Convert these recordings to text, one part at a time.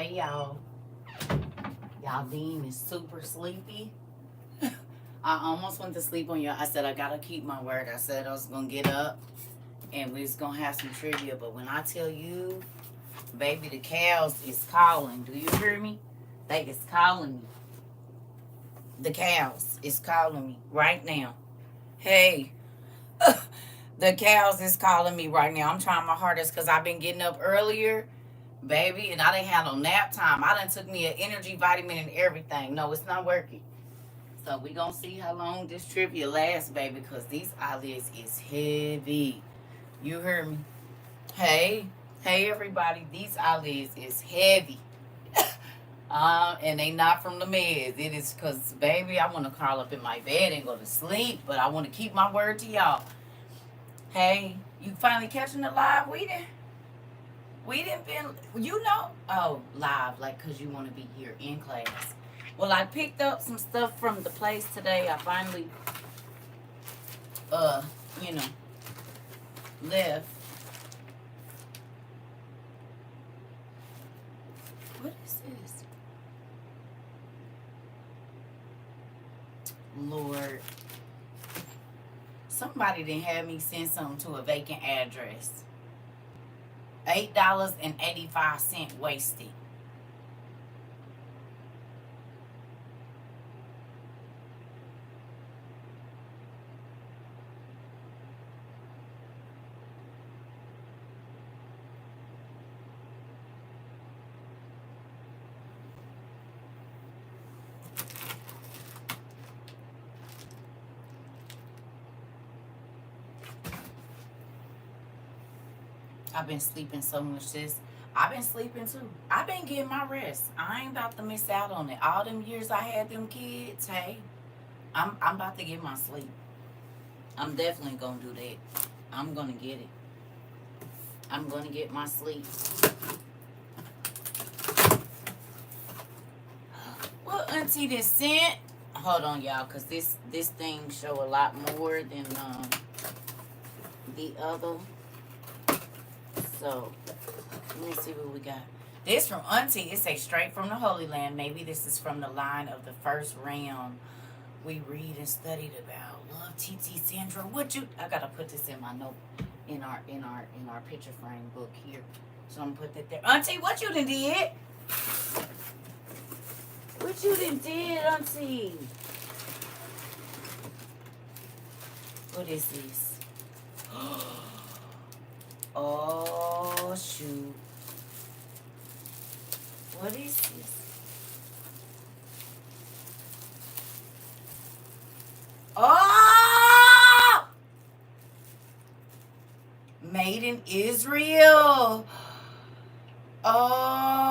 Hey y'all. Y'all Dean is super sleepy. I almost went to sleep on y'all. I said I gotta keep my word. I said I was gonna get up and we was gonna have some trivia. But when I tell you, baby, the cows is calling. Do you hear me? They is calling me. The cows is calling me right now. Hey, the cows is calling me right now. I'm trying my hardest because I've been getting up earlier, baby, and I didn't have no nap time. I done took me an energy vitamin and everything. No, it's not working. So we gonna see how long this trivia lasts, baby, because these eyelids is heavy. You heard me? Hey, hey everybody, these eyelids is heavy. And they not from the meds. It is because, baby, I want to crawl up in my bed and go to sleep, but I want to keep my word to y'all. Hey, you finally catching the live? We didn't been, oh, live, like, because you want to be here in class. Well, I picked up some stuff from the place today. I finally, you know, left. What is this? Lord. Somebody didn't have me send something to a vacant address. $8.85 wasted. I've been sleeping so much, sis. I've been sleeping too. I've been getting my rest. I ain't about to miss out on it. All them years I had them kids, hey, I'm about to get my sleep. I'm definitely gonna do that. I'm gonna get it. I'm gonna get my sleep. Well, Auntie this sent. Hold on, y'all, cause this thing show a lot more than the other. So let me see what we got. This from Auntie. It says straight from the Holy Land. Maybe this is from the line of the first realm we read and studied about. Love TT Sandra. I gotta put this in my note in our picture frame book here. So I'm gonna put that there. Auntie, what you done did? What you done did, Auntie? What is this? Oh shoot. What is this? Oh! Made in Israel. Oh.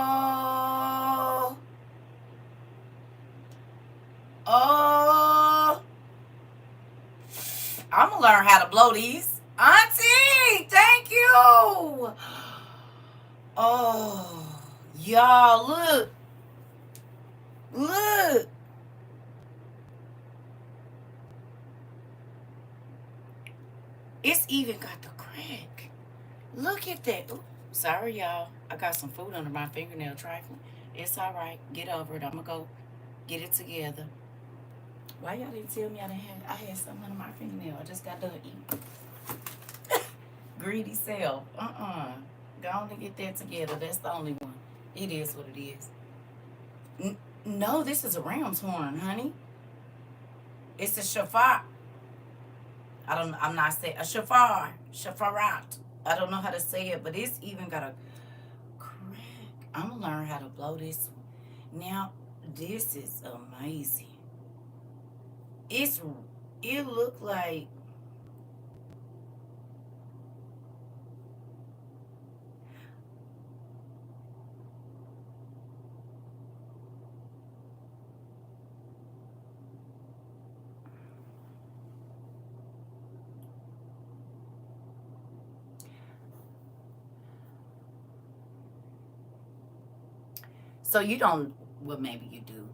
Oh. I'm going to learn how to blow these. Auntie, thank you. Oh. Y'all, look. Look. It's even got the crack. Look at that. Ooh, sorry, y'all. I got some food under my fingernail trifling. It's all right. Get over it. I'm going to go get it together. Why y'all didn't tell me I had something under my fingernail? I just got done eating. Greedy self. Go on and get that together. That's the only one. It is what it is. No, this is a ram's horn, honey. It's a shofar. I'm not saying a shofar. Shofarat. I don't know how to say it, but it's even got a crack. I'm gonna learn how to blow this one. Now, this is amazing. It looked like so you don't, well, maybe you do.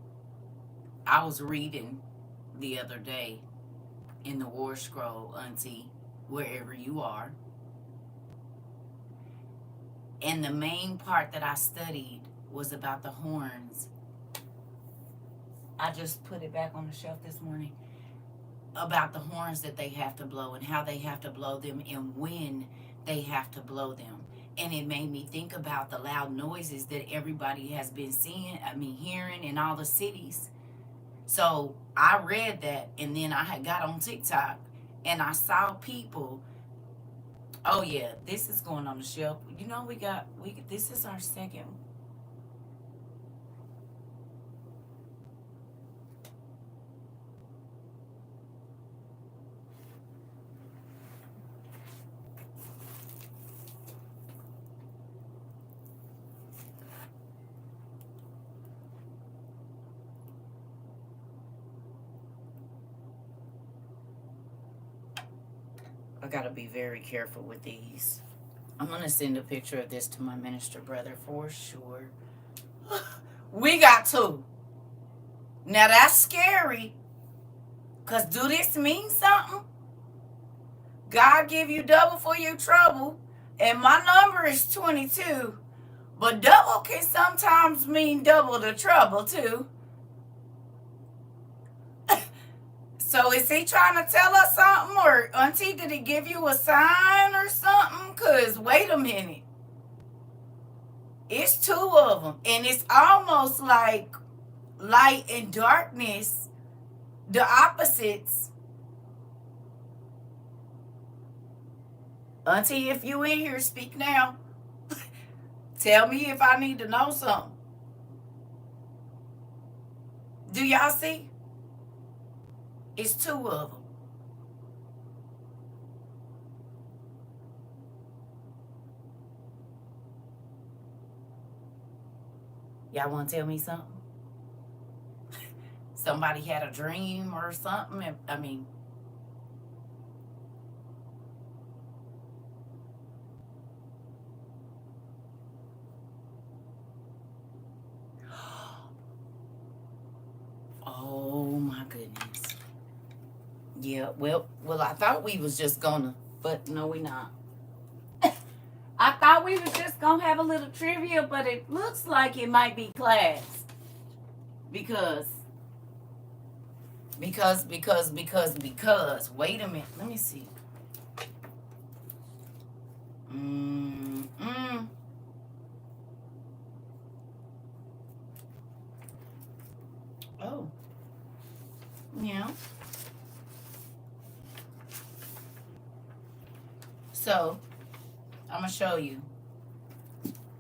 I was reading the other day in the War Scroll, Auntie, wherever you are. And the main part that I studied was about the horns. I just put it back on the shelf this morning. About the horns that they have to blow and how they have to blow them and when they have to blow them. And it made me think about the loud noises that everybody has been hearing in all the cities. So I read that, and then I had got on TikTok and I saw people. Oh yeah, this is going on the shelf. You know, this is our second. I gotta be very careful with these. I'm gonna send a picture of this to my minister brother for sure. We got two. Now that's scary. Cause do this mean something? God give you double for your trouble. And my number is 22. But double can sometimes mean double the trouble too. So is he trying to tell us something? Or Auntie, did he give you a sign or something? Because wait a minute. It's two of them. And it's almost like light and darkness. The opposites. Auntie, if you in here, speak now. Tell me if I need to know something. Do y'all see? It's two of them. Y'all want to tell me something? Somebody had a dream or something? I mean... Oh my goodness. Yeah, well, I thought we was just gonna, but no, we not. I thought we was just gonna have a little trivia, but it looks like it might be class. Because, wait a minute, let me see. Oh. Yeah. So, I'm going to show you.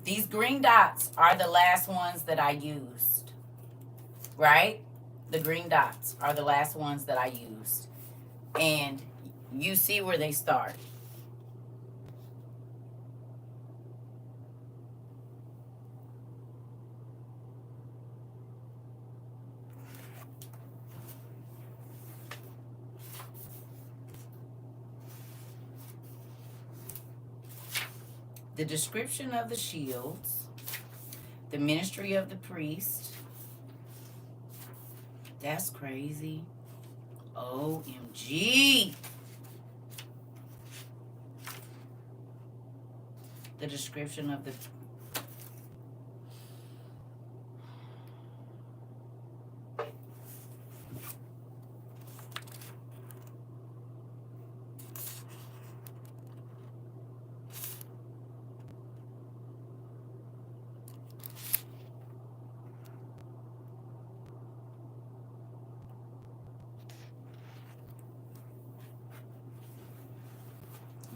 These green dots are the last ones that I used. Right? The green dots are the last ones that I used. And you see where they start. The description of the shields, the ministry of the priest. That's crazy. OMG. The description of the...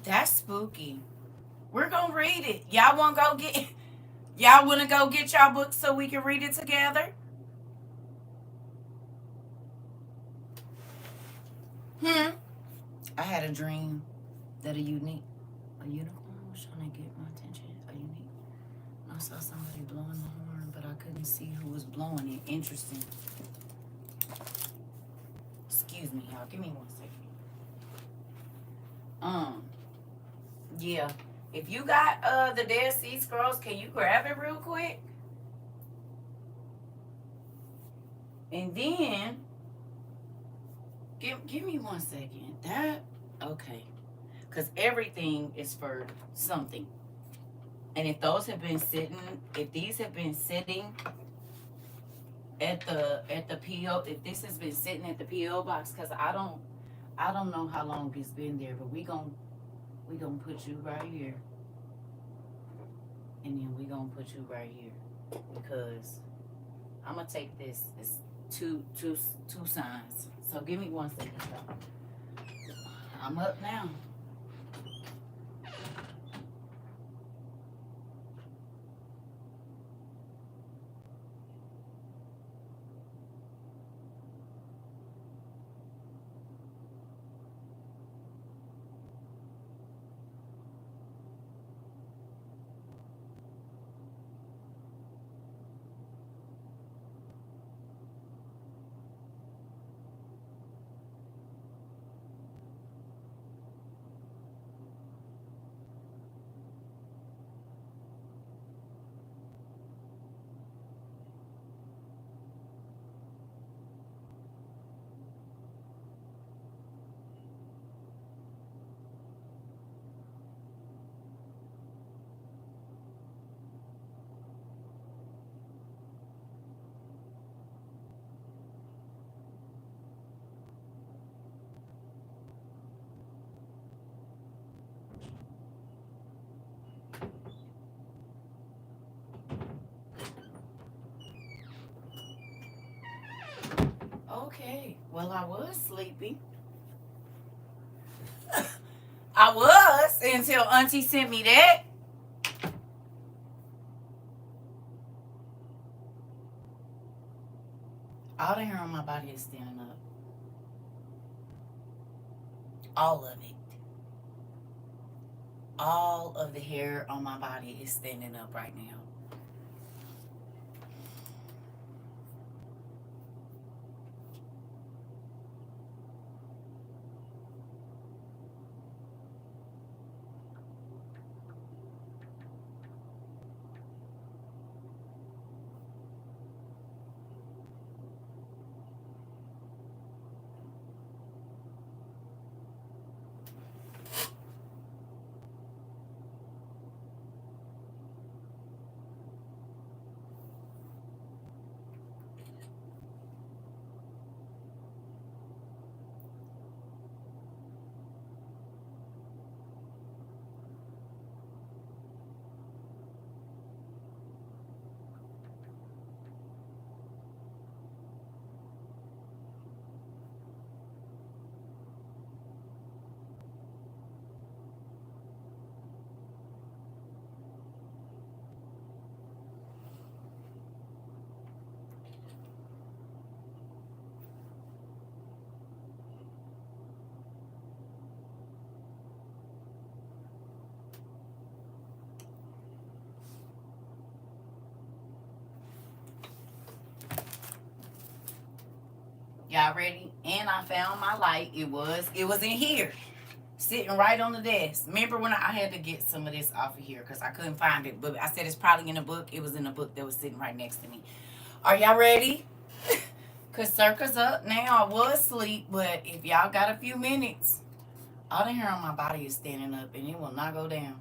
That's spooky. We're gonna read it. Y'all want to go get... Y'all want to go get y'all books so we can read it together? I had a dream that a unicorn was trying to get my attention. I saw somebody blowing the horn, but I couldn't see who was blowing it. Interesting. Excuse me, y'all. Give me 1 second. Yeah. If you got the Dead Sea Scrolls, can you grab it real quick? And then give me 1 second. Okay. Because everything is for something. And if those have been sitting, if these have been sitting at the PO, if this has been sitting at the PO box, because I don't know how long it's been there, but we gonna put you right here, and then we gonna put you right here, because I'm gonna take this. It's two signs. So give me 1 second. I'm up now. Okay. Well, I was sleepy. I was until Auntie sent me that. All the hair on my body is standing up. All of it. All of the hair on my body is standing up right now. Y'all ready? And I found my light. It was in here, sitting right on the desk. Remember when I had to get some of this off of here because I couldn't find it, but I said it's probably in a book. It was in a book that was sitting right next to me. Are y'all ready? Because CERCA's up now. I was asleep, but if y'all got a few minutes, all the hair on my body is standing up and it will not go down.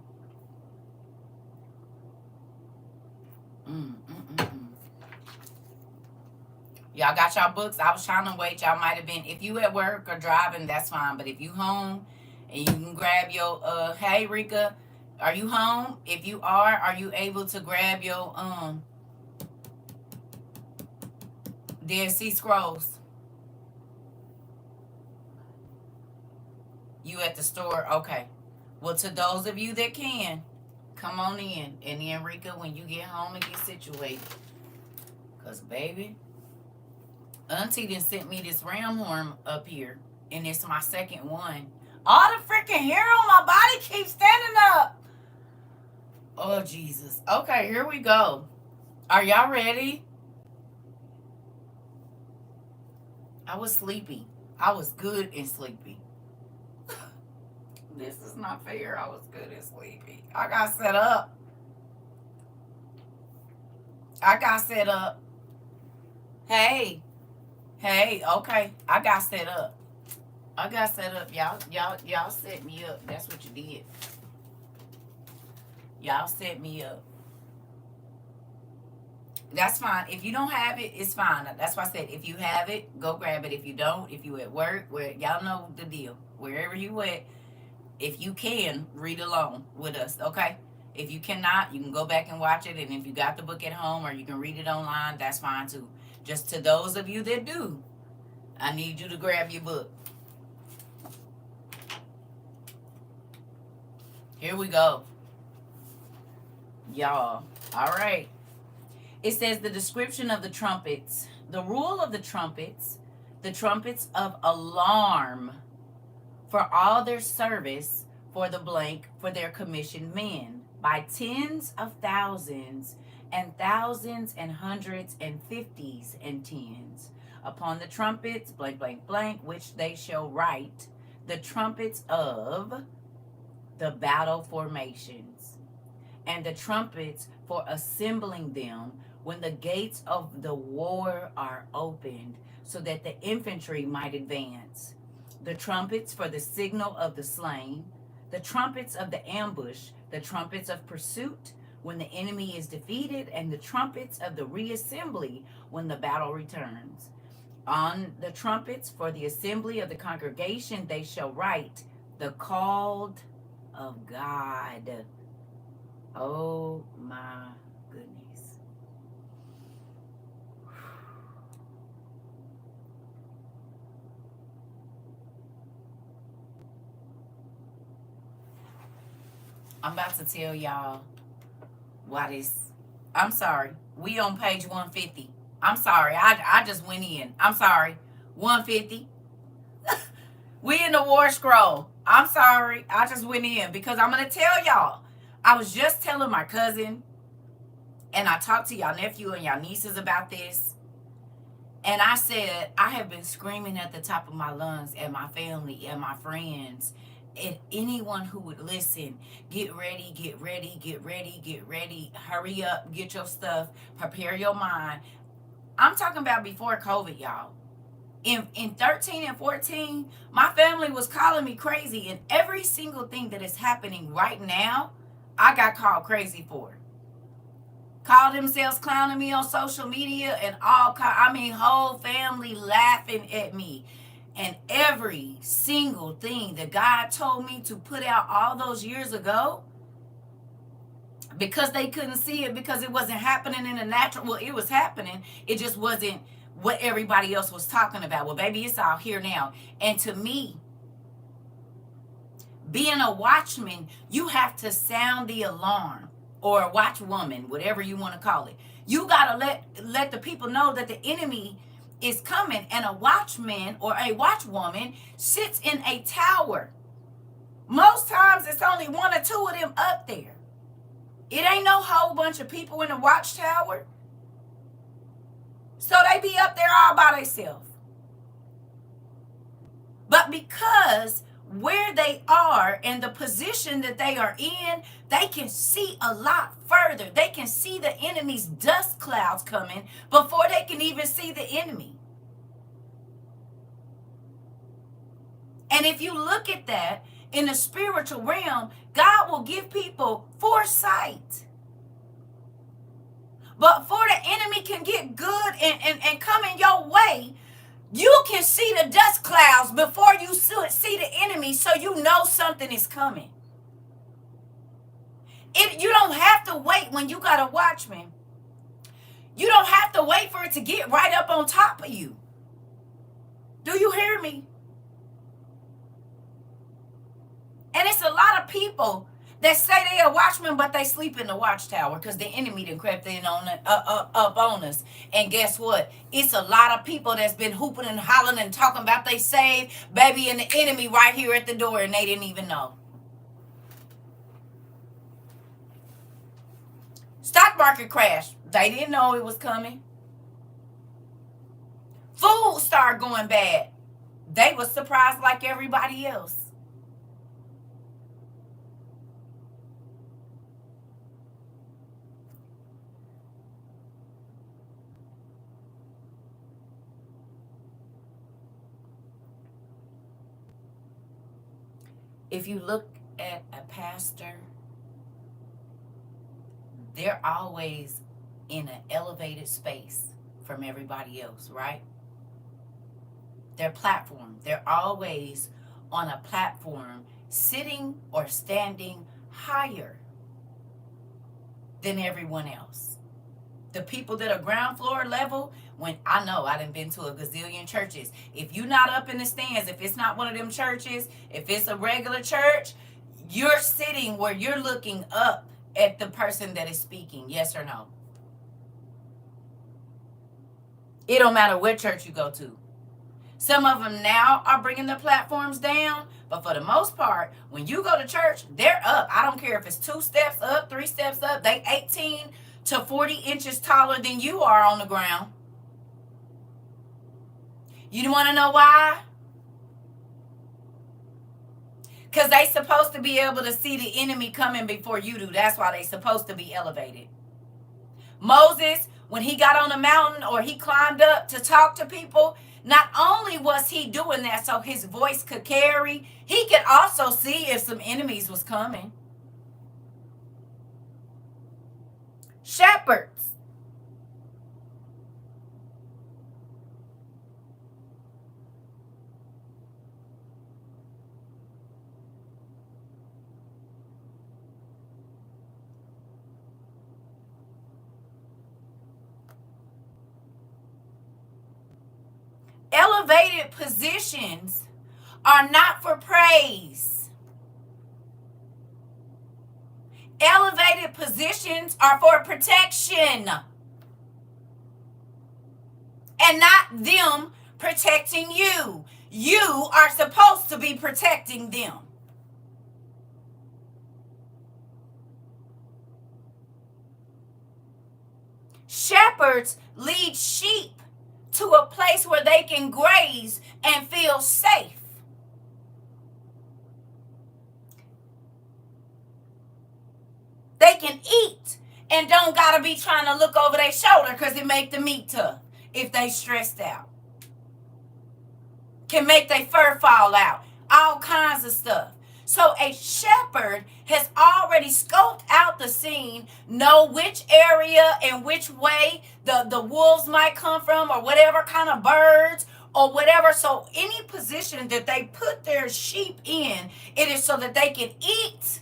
Y'all got y'all books? I was trying to wait. Y'all might have been, if you at work or driving, that's fine. But if you home and you can grab your, hey Rika, are you home? If you are you able to grab your, Dead Sea Scrolls? You at the store? Okay. Well, to those of you that can, come on in. And then Rika, when you get home and get situated. Because, baby, Auntie done sent me this ram horn up here, and it's my second one. All the freaking hair on my body keeps standing up. Oh, Jesus. Okay, here we go. Are y'all ready? I was sleepy. I was good and sleepy. This is not fair. I was good and sleepy. I got set up. Hey. Okay. I got set up. Y'all set me up. That's what you did. Y'all set me up. That's fine. If you don't have it, it's fine. That's why I said if you have it, go grab it. If you don't, if you at work, where y'all know the deal. Wherever you at, if you can, read along with us, okay? If you cannot, you can go back and watch it. And if you got the book at home or you can read it online, that's fine too. Just to those of you that do, I need you to grab your book. Here we go. Y'all. All right. It says the description of the trumpets. The rule of the trumpets of alarm for all their service for the blank for their commissioned men by tens of thousands and thousands and hundreds and fifties and tens upon the trumpets blank blank blank which they shall write the trumpets of the battle formations and the trumpets for assembling them when the gates of the war are opened so that the infantry might advance, the trumpets for the signal of the slain, the trumpets of the ambush, the trumpets of pursuit when the enemy is defeated, and the trumpets of the reassembly when the battle returns. On the trumpets for the assembly of the congregation they shall write the called of God. Oh my goodness. I'm about to tell y'all why this. I'm sorry. We on page 150. I'm sorry. I just went in. I'm sorry. 150. We in the war scroll. I'm sorry. I just went in because I'm going to tell y'all. I was just telling my cousin, and I talked to y'all nephew and y'all nieces about this. And I said, I have been screaming at the top of my lungs at my family and my friends and anyone who would listen. Get ready, get ready, get ready, get ready. Hurry up, get your stuff, prepare your mind. I'm talking about before COVID, y'all. In 13 and 14, my family was calling me crazy. And every single thing that is happening right now, I got called crazy for. Call themselves clowning me on social media and whole family laughing at me. And every single thing that God told me to put out all those years ago, because they couldn't see it, because it wasn't happening in the natural. Well, it was happening. It just wasn't what everybody else was talking about. Well, baby, it's all here now. And to me, being a watchman, you have to sound the alarm, or a watchwoman, whatever you want to call it. You got to let the people know that the enemy is coming. And a watchman or a watchwoman sits in a tower. Most times it's only one or two of them up there. It ain't no whole bunch of people in the watchtower. So they be up there all by themselves. But because where they are and the position that they are in, they can see a lot further. They can see the enemy's dust clouds coming before they can even see the enemy. And if you look at that in the spiritual realm, God will give people foresight. But before the enemy can get good and come in your way, you can see the dust clouds before you see the enemy, so you know something is coming. You don't have to wait when you got a watchman. You don't have to wait for it to get right up on top of you. Do you hear me? And it's a lot of people that say they are watchmen, but they sleep in the watchtower because the enemy done crept in on up on us. And guess what? It's a lot of people that's been hooping and hollering and talking about they saved, baby, and the enemy right here at the door, and they didn't even know. Stock market crash. They didn't know it was coming. Food started going bad. They were surprised like everybody else. If you look at a pastor they're always in an elevated space from everybody else, right? Their platform. They're always on a platform, sitting or standing higher than everyone else. The people that are ground floor level, when I know I done been to a gazillion churches. If you're not up in the stands, if it's not one of them churches, if it's a regular church, you're sitting where you're looking up at the person that is speaking. Yes or no? It don't matter what church you go to. Some of them now are bringing the platforms down, but for the most part, when you go to church, they're up. I don't care if it's 2 steps up, 3 steps up. They 18 to 40 inches taller than you are on the ground. You want to know why? Because they supposed to be able to see the enemy coming before you do. That's why they supposed to be elevated. Moses, when he got on the mountain or he climbed up to talk to people, not only was he doing that so his voice could carry, he could also see if some enemies was coming. Shepherds. Elevated positions are not for praise. Elevated positions are for protection. And not them protecting you. You are supposed to be protecting them. Shepherds lead sheep to a place where they can graze and feel safe. They can eat and don't gotta be trying to look over their shoulder because it make the meat tough if they stressed out. Can make their fur fall out. All kinds of stuff. So a shepherd has already scoped out the scene, know which area and which way the wolves might come from or whatever kind of birds or whatever. So any position that they put their sheep in, it is so that they can eat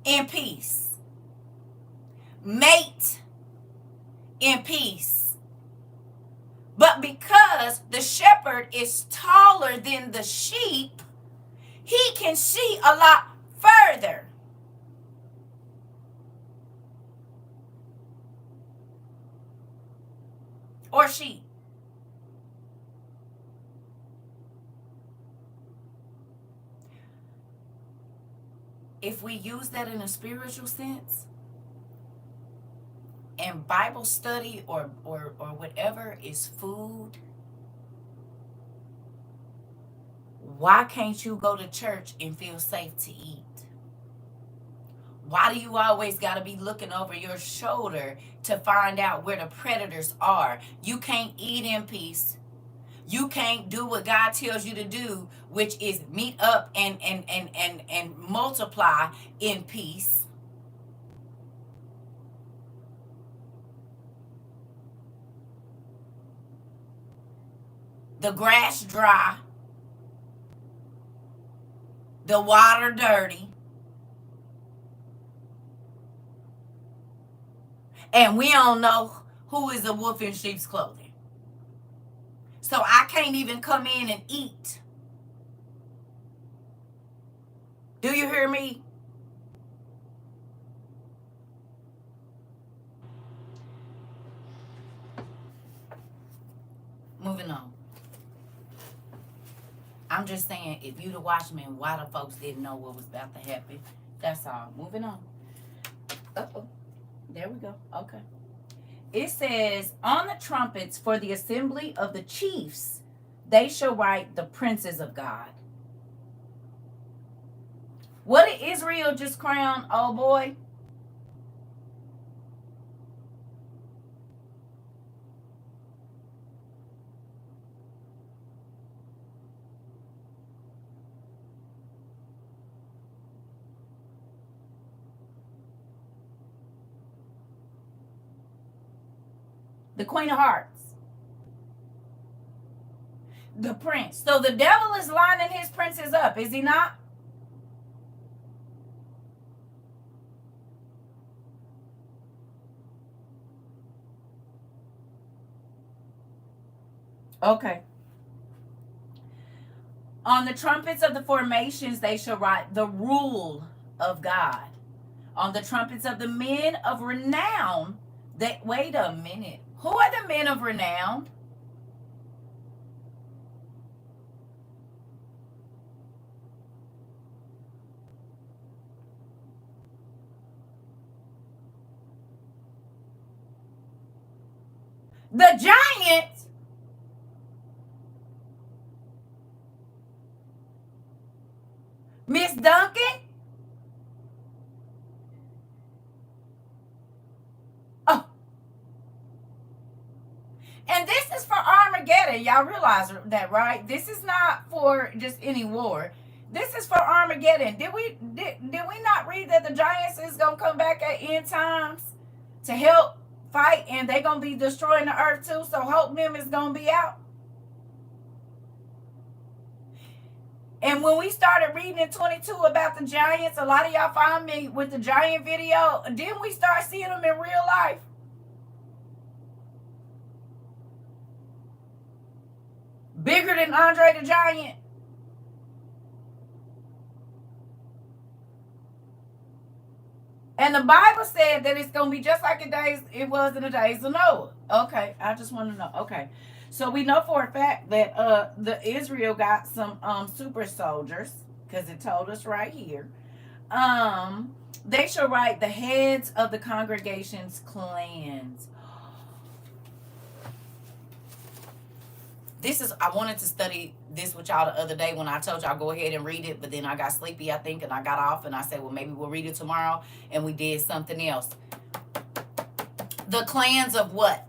in peace, mate in peace. But because the shepherd is taller than the sheep, he can see a lot further. Or she. If we use that in a spiritual sense, and Bible study or whatever is food, why can't you go to church and feel safe to eat? Why do you always got to be looking over your shoulder to find out where the predators are? You can't eat in peace. You can't do what God tells you to do, which is meet up and multiply in peace. The grass dry, the water dirty, and we don't know who is a wolf in sheep's clothing. So I can't even come in and eat. Do you hear me? Moving on. I'm just saying, if you the watchman, why the folks didn't know what was about to happen? That's all. Moving on. Uh-oh. There we go. Okay. It says, on the trumpets for the assembly of the chiefs, they shall write the princes of God. What did Israel just crown, oh boy? The Queen of Hearts. The Prince. So the devil is lining his princes up, is he not? Okay. On the trumpets of the formations they shall write the rule of God. On the trumpets of the men of renown, they wait a minute. Who are the men of renown? The giants. Miss Duncan? Oh. And this is for Armageddon. Y'all realize that, right? This is not for just any war. This is for Armageddon. Did we not read that the giants is gonna come back at end times to help fight, and they gonna be destroying the earth too? So Hope them is gonna be out. And when we started reading in 22 about the giants, a lot of y'all found me with the giant video. Didn't we start seeing them in real life? Bigger than Andre the Giant. And the Bible said that it's going to be just like it was in the days of Noah. Okay, I just want to know. Okay. So we know for a fact that the Israel got some super soldiers, because it told us right here. They shall write the heads of the congregation's clans. I wanted to study this with y'all the other day when I told y'all go ahead and read it, but then I got sleepy, I think, and I got off, and I said, well, maybe we'll read it tomorrow, and we did something else. The clans of what?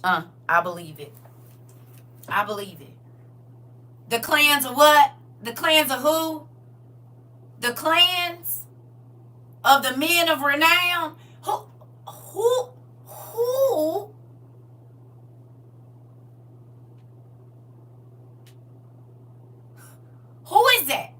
I believe it. I believe it. The clans of what? The clans of who? The clans of the men of renown. Who is that?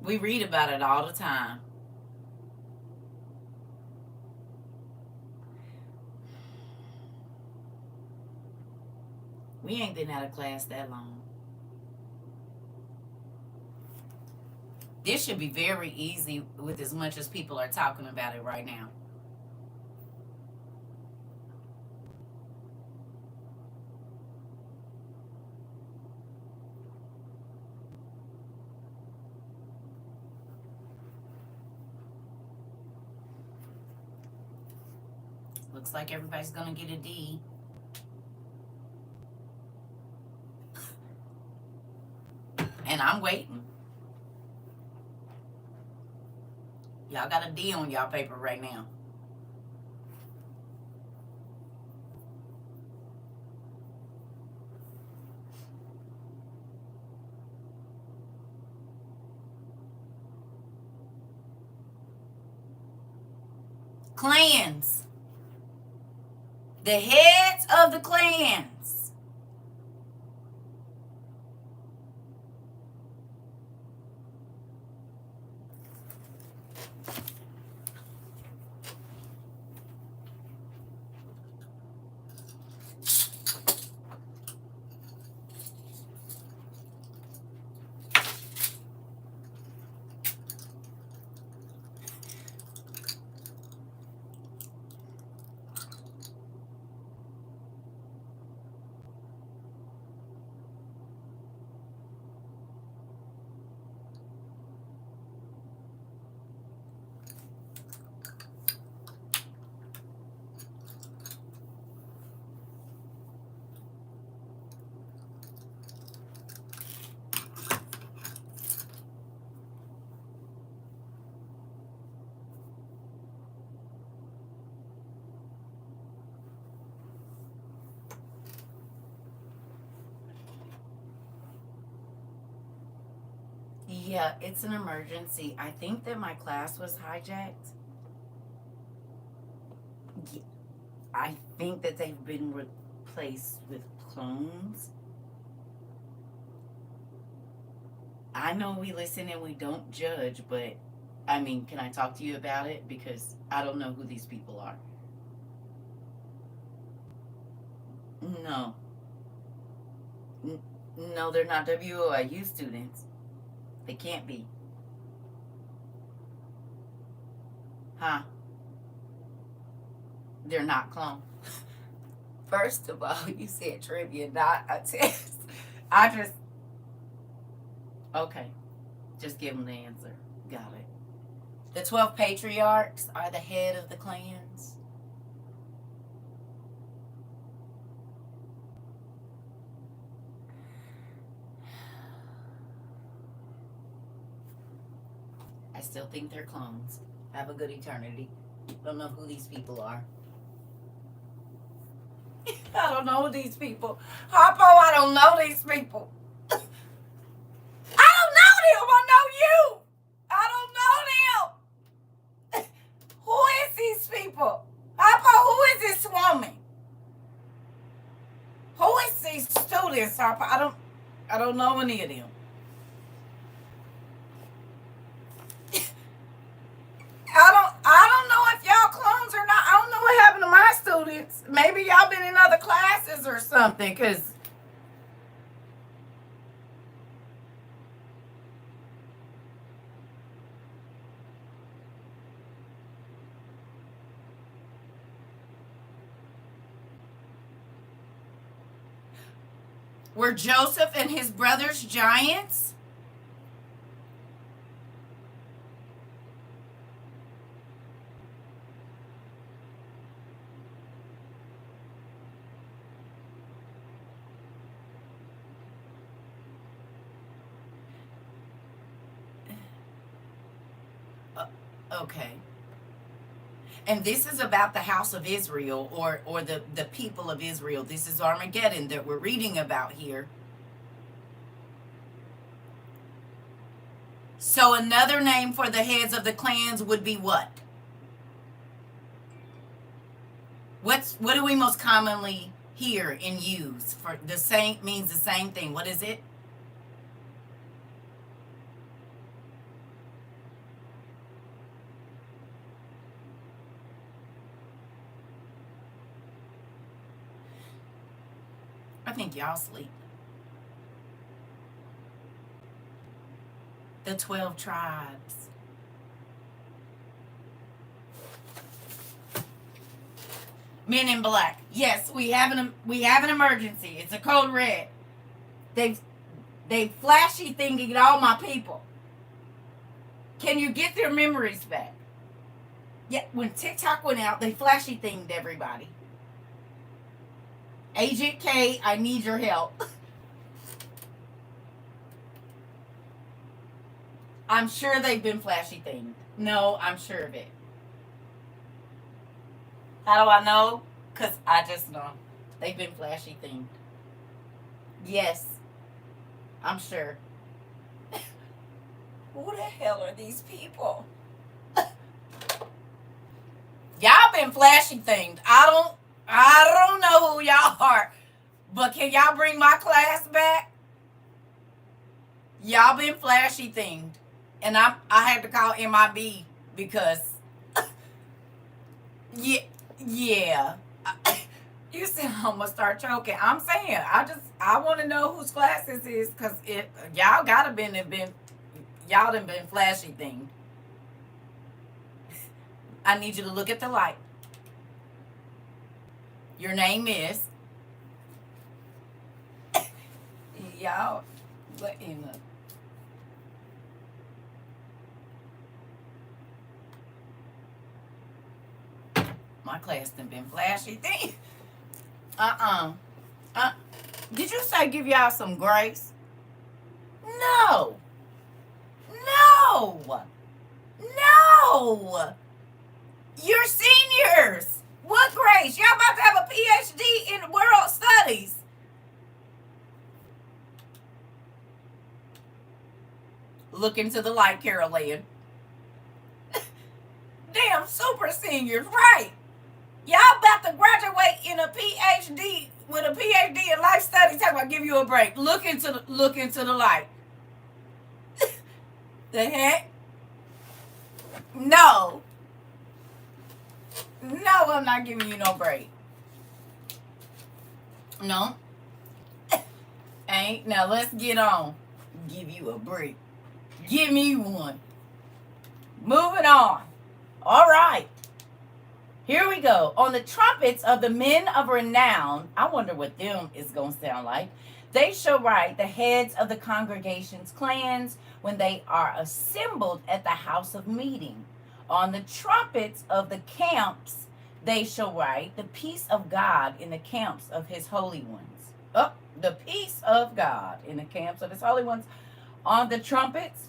We read about it all the time. We ain't been out of class that long. This should be very easy with as much as people are talking about it right now. Looks like everybody's gonna get a D. And I'm waiting. Y'all got a D on y'all paper right now. Clans. The heads of the clans. Yeah, it's an emergency. I think that my class was hijacked. I think that they've been replaced with clones. I know we listen and we don't judge, but I mean, can I talk to you about it? Because I don't know who these people are. No. No, they're not WOIU students. They can't be. Huh? They're not clones. First of all, you said trivia, not a test. I just. Okay. Just give them the answer. Got it. The 12 patriarchs are the head of the clans. I still think they're clones. Have a good eternity. Don't know who these people are. I don't know these people. Harpo, I don't know these people. I don't know them. I know you. I don't know them. Who is these people? Harpo, who is this woman? Who is these students, Harpo? I don't know any of them. I don't know if y'all clones or not. I don't know what happened to my students. Maybe y'all been in other classes or something, because were Joseph and his brothers giants? Okay. And this is about the house of Israel, or the people of Israel. This is Armageddon that we're reading about here. So another name for the heads of the clans would be what? What do we most commonly hear and use for the same, means the same thing? What is it? I think y'all sleep. The 12 tribes. Men in Black. Yes, we have an emergency. It's a code red. They flashy thinking all my people. Can you get their memories back? Yeah, when TikTok went out, they flashy thinged everybody. Agent K, I need your help. I'm sure they've been flashy thinged. No, I'm sure of it. How do I know? Because I just know. They've been flashy thinged. Yes, I'm sure. Who the hell are these people? Y'all been flashy thinged. I don't know who y'all are, but can y'all bring my class back? Y'all been flashy themed, and I had to call MIB because yeah. You said I'm gonna start choking. I'm saying I want to know whose class this is, because y'all gotta been y'all done been flashy themed. I need you to look at the light. Your name is. Y'all, what in the. My class done been flashy thing. Did you say give y'all some grace? No. No. No. You're seniors. What grace? Y'all about to have a PhD in world studies. Look into the light, Carol Ann. Damn super seniors, right? Y'all about to graduate in a PhD with a PhD in life studies. Talking about give you a break. Look into the light. The heck? No. No, I'm not giving you no break. No. Ain't. Now let's get on. Give you a break. Give me one. Moving on. All right. Here we go. On the trumpets of the men of renown, I wonder what them is going to sound like. They shall write the heads of the congregation's clans when they are assembled at the house of meeting. On the trumpets of the camps, they shall write the peace of God in the camps of his holy ones. Oh, the peace of God in the camps of his holy ones. On the trumpets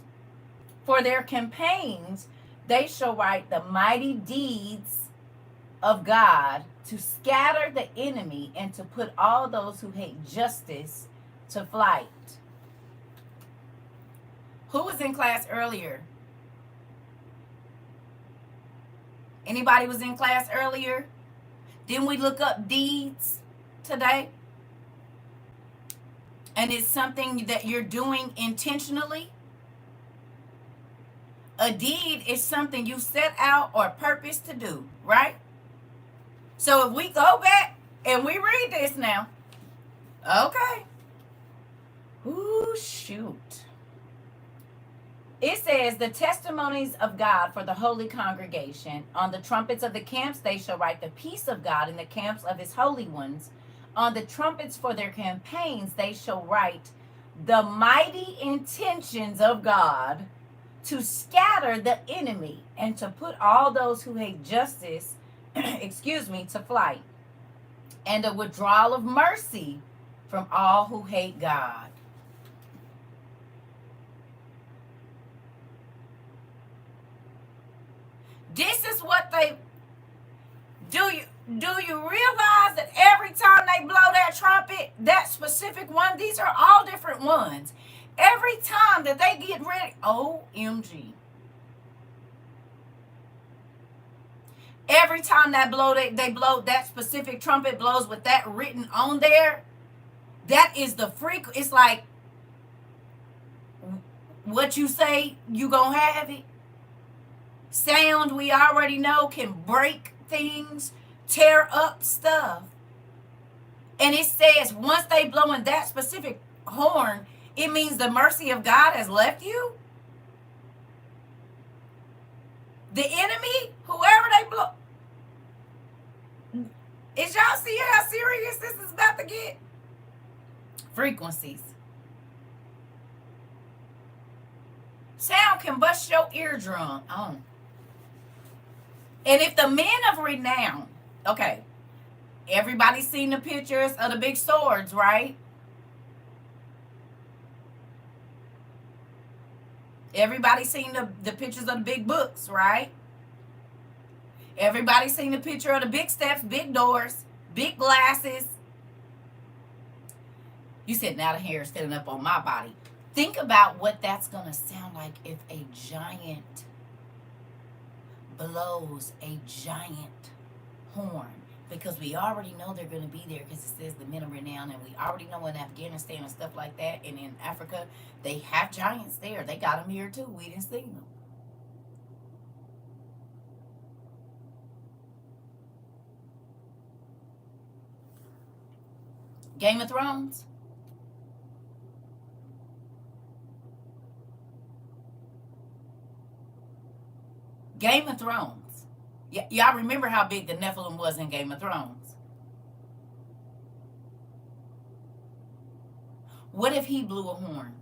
for their campaigns, they shall write the mighty deeds of God to scatter the enemy and to put all those who hate justice to flight. Who was in class earlier? Anybody was in class earlier? Didn't we look up deeds today? And it's something that you're doing intentionally. A deed is something you set out or purpose to do, right? So if we go back and we read this now, okay. Ooh, shoot. It says, the testimonies of God for the holy congregation. On the trumpets of the camps, they shall write the peace of God in the camps of his holy ones. On the trumpets for their campaigns, they shall write the mighty intentions of God to scatter the enemy and to put all those who hate justice, to flight, and a withdrawal of mercy from all who hate God. This is what they do. Do you realize that every time they blow that trumpet, that specific one, these are all different ones. Every time that they get ready, OMG. Every time that blow, they blow that specific trumpet blows with that written on there, that is the freak. It's like what you say, you gonna have it. Sound, we already know, can break things, tear up stuff. And it says once they blow in that specific horn, it means the mercy of God has left you. The enemy, whoever they blow. Is y'all see how serious this is about to get? Frequencies. Sound can bust your eardrum on. And if the men of renown, okay, everybody's seen the pictures of the big swords, right? Everybody's seen the pictures of the big books, right? Everybody's seen the picture of the big steps, big doors, big glasses. You said, now the hair is standing up on my body. Think about what that's going to sound like if a giant blows a giant horn. Because we already know they're going to be there because it says the men of renown. And we already know in Afghanistan and stuff like that. And in Africa, they have giants there. They got them here too. We didn't see them. Game of Thrones. Game of Thrones. Y'all remember how big the Nephilim was in Game of Thrones? What if he blew a horn?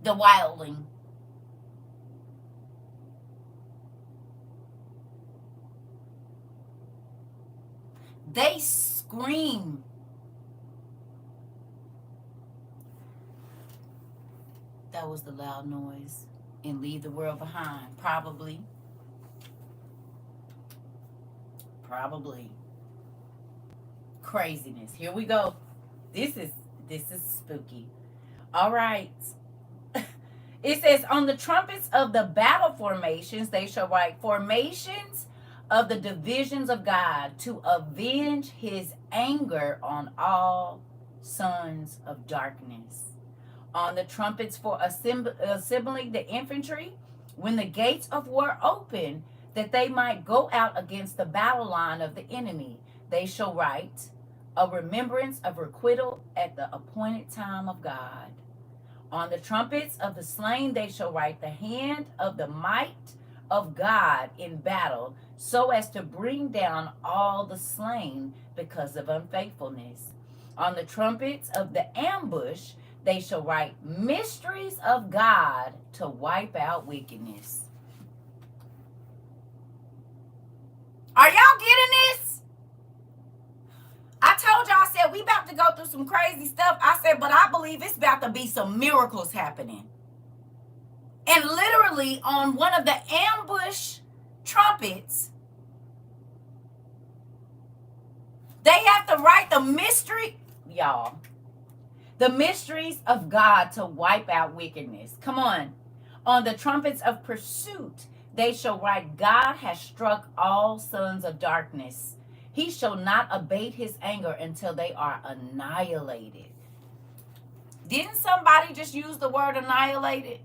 The wildling. They scream. That was the loud noise. And leave the world behind. Probably. Craziness. Here we go. This This is spooky. All right. It says, on the trumpets of the battle formations, they shall write formations of the divisions of God to avenge his anger on all sons of darkness. On the trumpets for assembling the infantry, when the gates of war open, that they might go out against the battle line of the enemy, they shall write a remembrance of requital at the appointed time of God. On the trumpets of the slain, they shall write the hand of the might of God in battle, so as to bring down all the slain because of unfaithfulness. On the trumpets of the ambush, they shall write mysteries of God to wipe out wickedness. Are y'all getting this? I told y'all, I said, we about to go through some crazy stuff. I said, but I believe it's about to be some miracles happening. And literally on one of the ambush trumpets, they have to write the mystery, y'all. The mysteries of God to wipe out wickedness. Come on. On the trumpets of pursuit, they shall write, God has struck all sons of darkness. He shall not abate his anger until they are annihilated. Didn't somebody just use the word annihilated?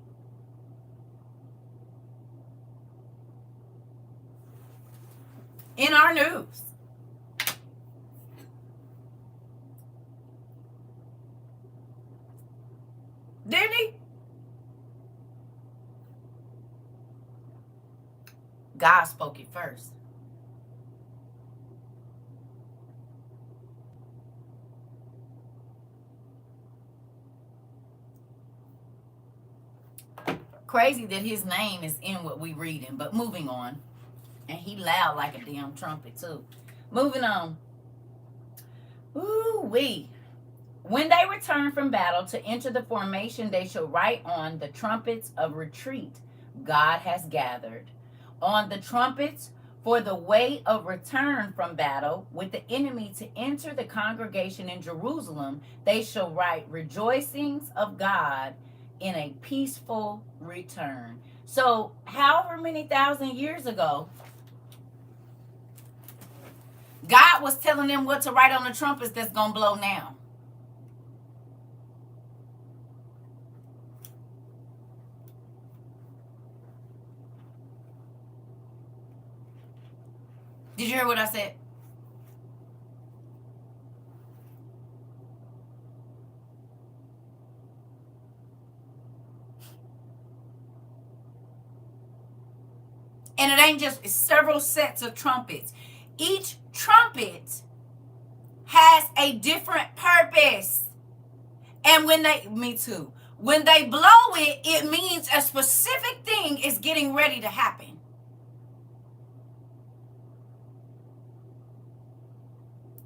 In our news. Didn't he? God spoke it first. Crazy that his name is in what we reading, but moving on. And he loud like a damn trumpet too. Moving on. Ooh-wee. When they return from battle to enter the formation, they shall write on the trumpets of retreat, God has gathered. On the trumpets for the way of return from battle with the enemy to enter the congregation in Jerusalem, they shall write rejoicings of God in a peaceful return. So however many thousand years ago, God was telling them what to write on the trumpets that's going to blow now. Did you hear what I said? And it ain't just, it's several sets of trumpets. Each trumpet has a different purpose. And when they blow it, it means a specific thing is getting ready to happen.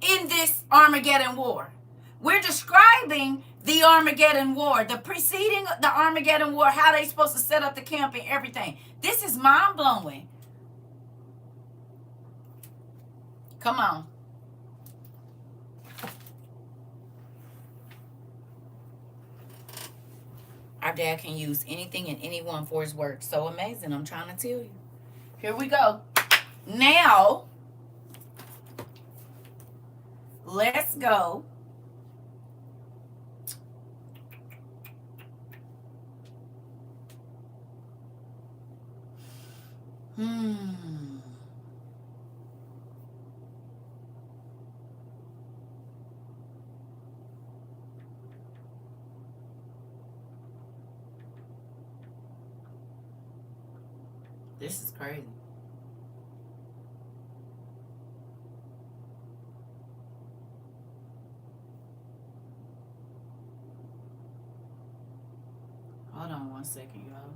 In this Armageddon war, we're describing the Armageddon war, the preceding the Armageddon war, how they supposed to set up the camp and everything. This is mind-blowing. Come on. Our dad can use anything and anyone for his work. So amazing, I'm trying to tell you. Here we go. Now, let's go. This is crazy. Hold on 1 second, y'all.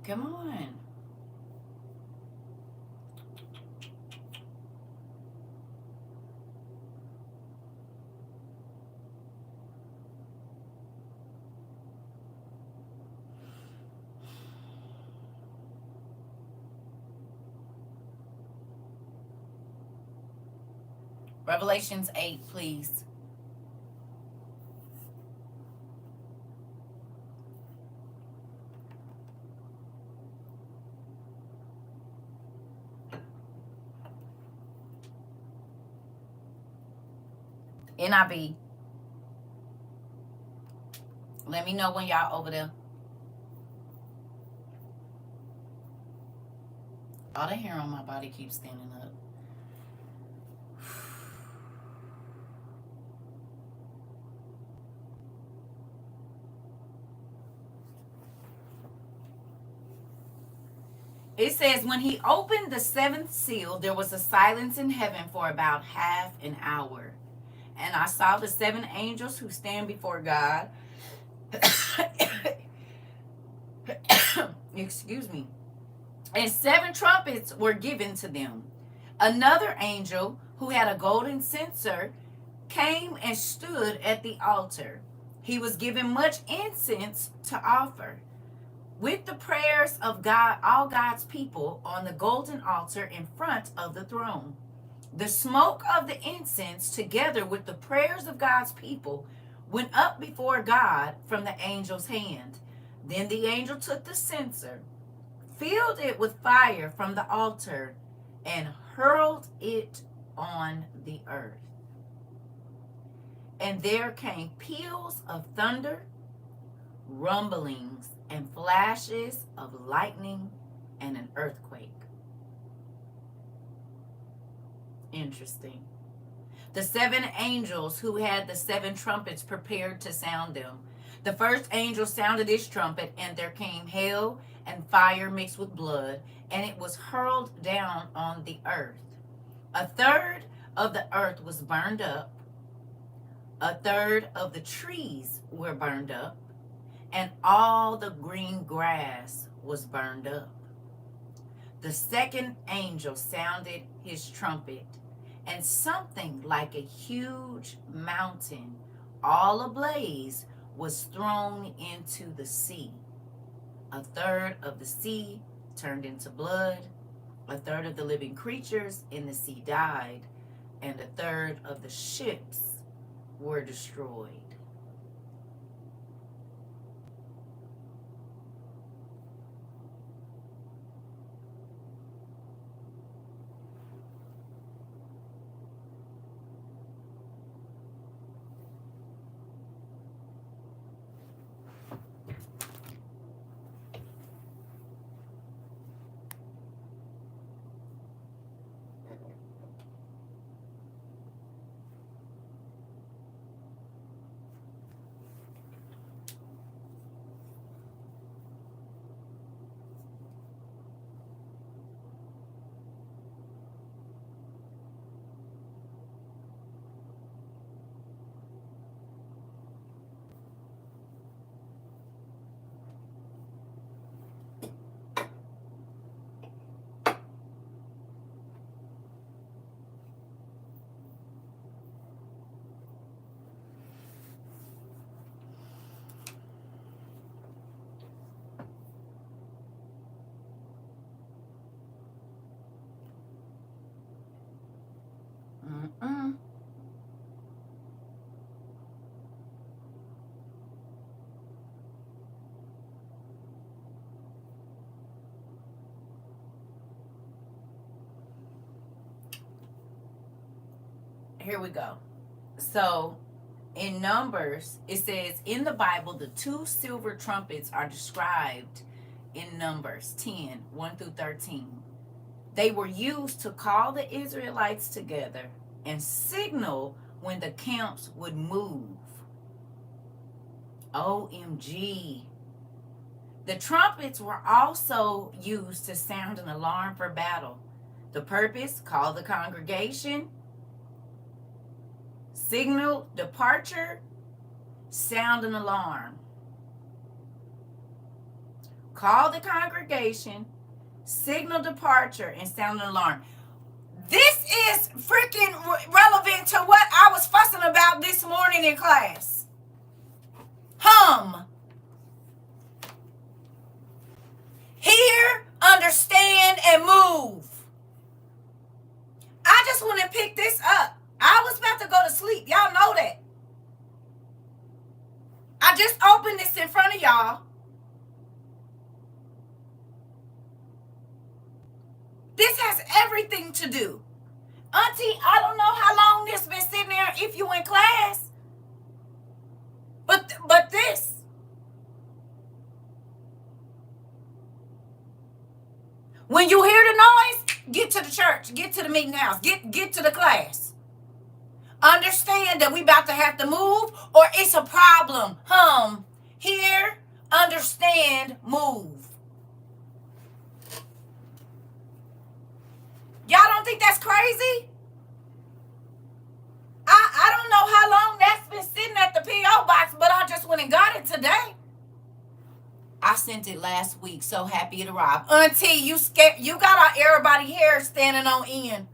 Come on. Revelations 8, please. NIV. Let me know when y'all over there. All the hair on my body keeps standing up. It says, when he opened the seventh seal, there was a silence in heaven for about half an hour. And I saw the seven angels who stand before God. Excuse me. And 7 trumpets were given to them. Another angel who had a golden censer came and stood at the altar. He was given much incense to offer, with the prayers of God, all God's people, on the golden altar in front of the throne. The smoke of the incense, together with the prayers of God's people, went up before God from the angel's hand. Then the angel took the censer, filled it with fire from the altar, and hurled it on the earth. And there came peals of thunder, rumblings, and flashes of lightning, and an earthquake. Interesting. The 7 angels who had the 7 trumpets prepared to sound them. The first angel sounded his trumpet, and there came hail and fire mixed with blood, and it was hurled down on the earth. A third of the earth was burned up. A third of the trees were burned up, and all the green grass was burned up. The second angel sounded his trumpet, and something like a huge mountain, all ablaze, was thrown into the sea. A third of the sea turned into blood. A third of the living creatures in the sea died, and a third of the ships were destroyed. Here we go. So in Numbers, it says, in the Bible, the 2 silver trumpets are described in Numbers 10, 1 through 13. They were used to call the Israelites together and signal when the camps would move. OMG. The trumpets were also used to sound an alarm for battle. The purpose: call the congregation, signal departure, sound an alarm. Call the congregation, signal departure, and sound an alarm. This is freaking relevant to what I was fussing about this morning in class. Hear, understand, and move. I just want to pick this up. I was about to go to sleep. Y'all know that. I just opened this in front of y'all. This has everything to do. Auntie, I don't know how long this been sitting there if you in class. But this. When you hear the noise, get to the church, get to the meeting house, get to the class. Understand that we about to have to move or it's a problem. Hear, understand, move. Y'all don't think that's crazy? I don't know how long that's been sitting at the P.O. box, but I just went and got it today. I sent it last week. So happy it arrived. Auntie, you scared? You got everybody hair standing on end.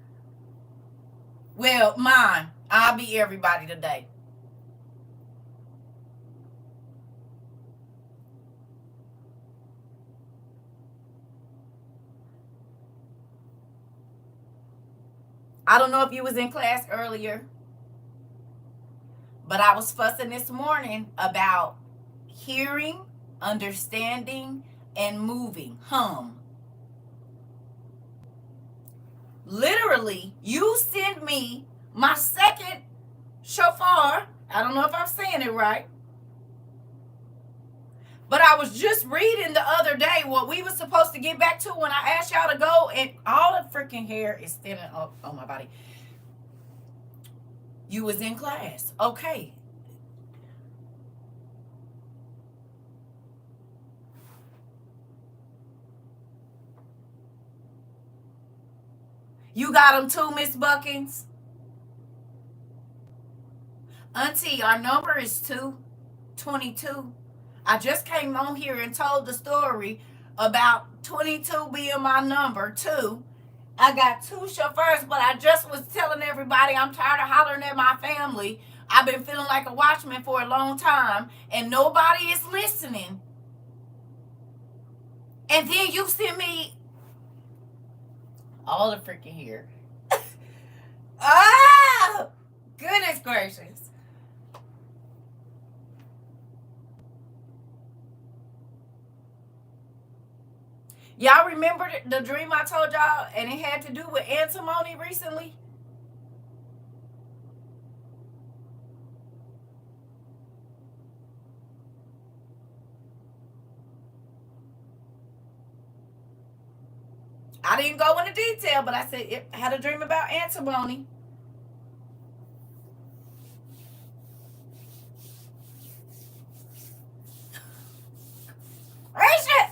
Well, mine. I'll be everybody today. I don't know if you was in class earlier, but I was fussing this morning about hearing, understanding, and moving. Literally, you sent me my second shofar. I don't know if I'm saying it right. But I was just reading the other day what we were supposed to get back to when I asked y'all to go, and all the freaking hair is standing up on my body. You was in class. Okay. You got them too, Miss Buckins? Auntie, our number is 222. I just came on here and told the story about 22 being my number, too. I got 2 chauffeurs, but I just was telling everybody I'm tired of hollering at my family. I've been feeling like a watchman for a long time, and nobody is listening. And then you send me all the freaking hair. Oh, goodness gracious. Y'all remember the dream I told y'all, and it had to do with antimony recently? I didn't go into detail, but I said it had a dream about antimony. Gracious!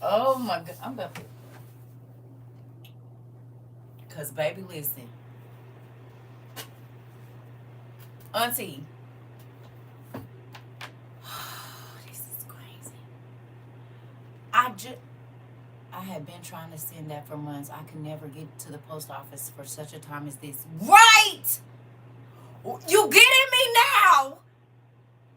Oh my God. I'm about to. Because, baby, listen. Auntie. This is crazy. I have been trying to send that for months. I could never get to the post office for such a time as this. Right! You getting me now?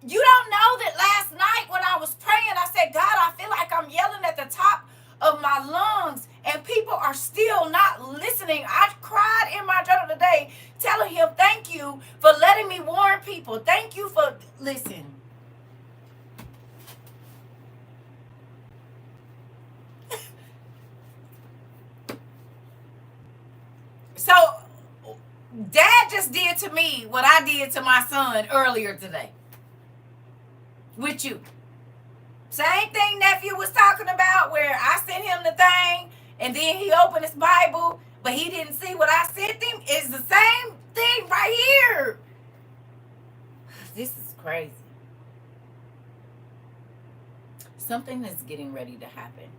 You don't know that last night when I was praying, I said, God, I feel like I'm yelling at the top of my lungs and people are still not listening. I cried in my journal today telling him, thank you for letting me warn people. Thank you for, listen. So, Dad just did to me what I did to my son earlier today. With you. Same thing nephew was talking about, where I sent him the thing and then he opened his Bible, but he didn't see what I sent him. It's the same thing right here. This is crazy. Something is getting ready to happen.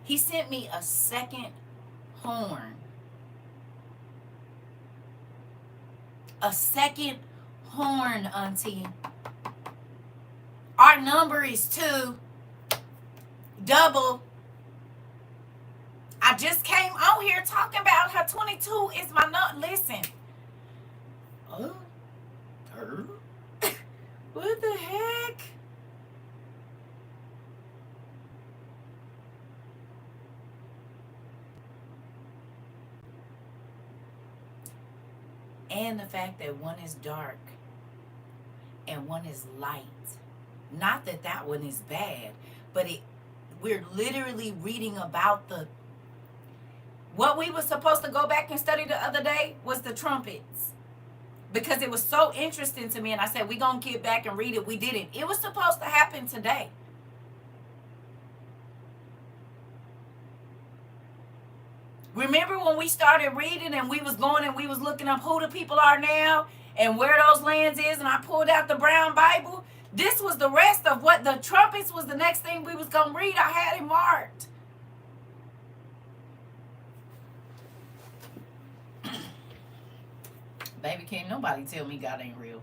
He sent me a second horn. A second horn, Auntie. Our number is 2. Double. I just came out here talking about how 22 is my number. Listen. Oh. What the heck? And the fact that one is dark and one is light. Not that that one is bad, but we're literally reading about What we were supposed to go back and study the other day was the trumpets. Because it was so interesting to me, and I said, we're going to get back and read it. We didn't. It was supposed to happen today. Remember when we started reading and we was going and we was looking up who the people are now and where those lands is, and I pulled out the brown Bible? This was the rest of what the trumpets was the next thing we was going to read. I had it marked. Baby, can't nobody tell me God ain't real.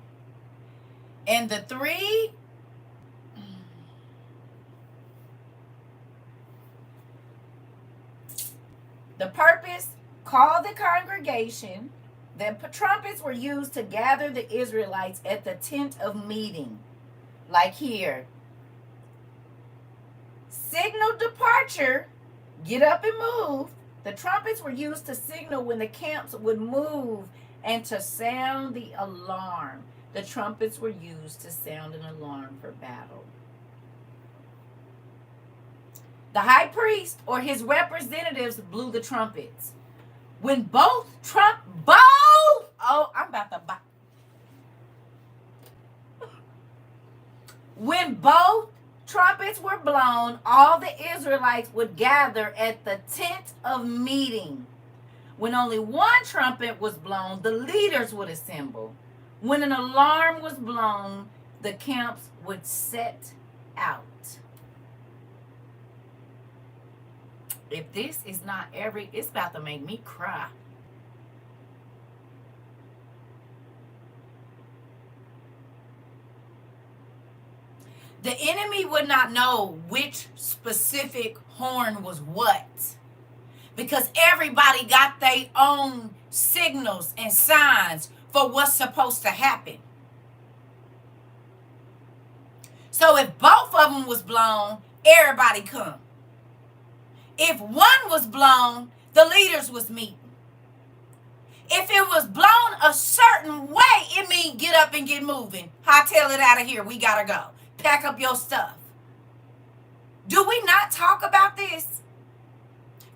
And the three, the purpose, call the congregation. The trumpets were used to gather the Israelites at the tent of meeting. Like here. Signal departure, get up and move. The trumpets were used to signal when the camps would move and to sound the alarm. The trumpets were used to sound an alarm for battle. The high priest or his representatives blew the trumpets. When When both trumpets were blown, all the Israelites would gather at the tent of meeting. When only one trumpet was blown, the leaders would assemble. When an alarm was blown, the camps would set out. If this is not it's about to make me cry. The enemy would not know which specific horn was what, because everybody got their own signals and signs for what's supposed to happen. So if both of them was blown, everybody come. If one was blown, the leaders was meeting. If it was blown a certain way, it means get up and get moving. Hightail it out of here. We gotta go. Pack up your stuff. Do we not talk about this?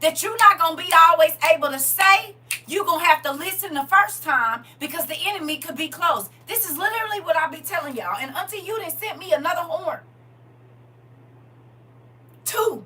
That you're not going to be always able to say. You're going to have to listen the first time because the enemy could be close. This is literally what I be telling y'all. And until you done sent me another horn. 2.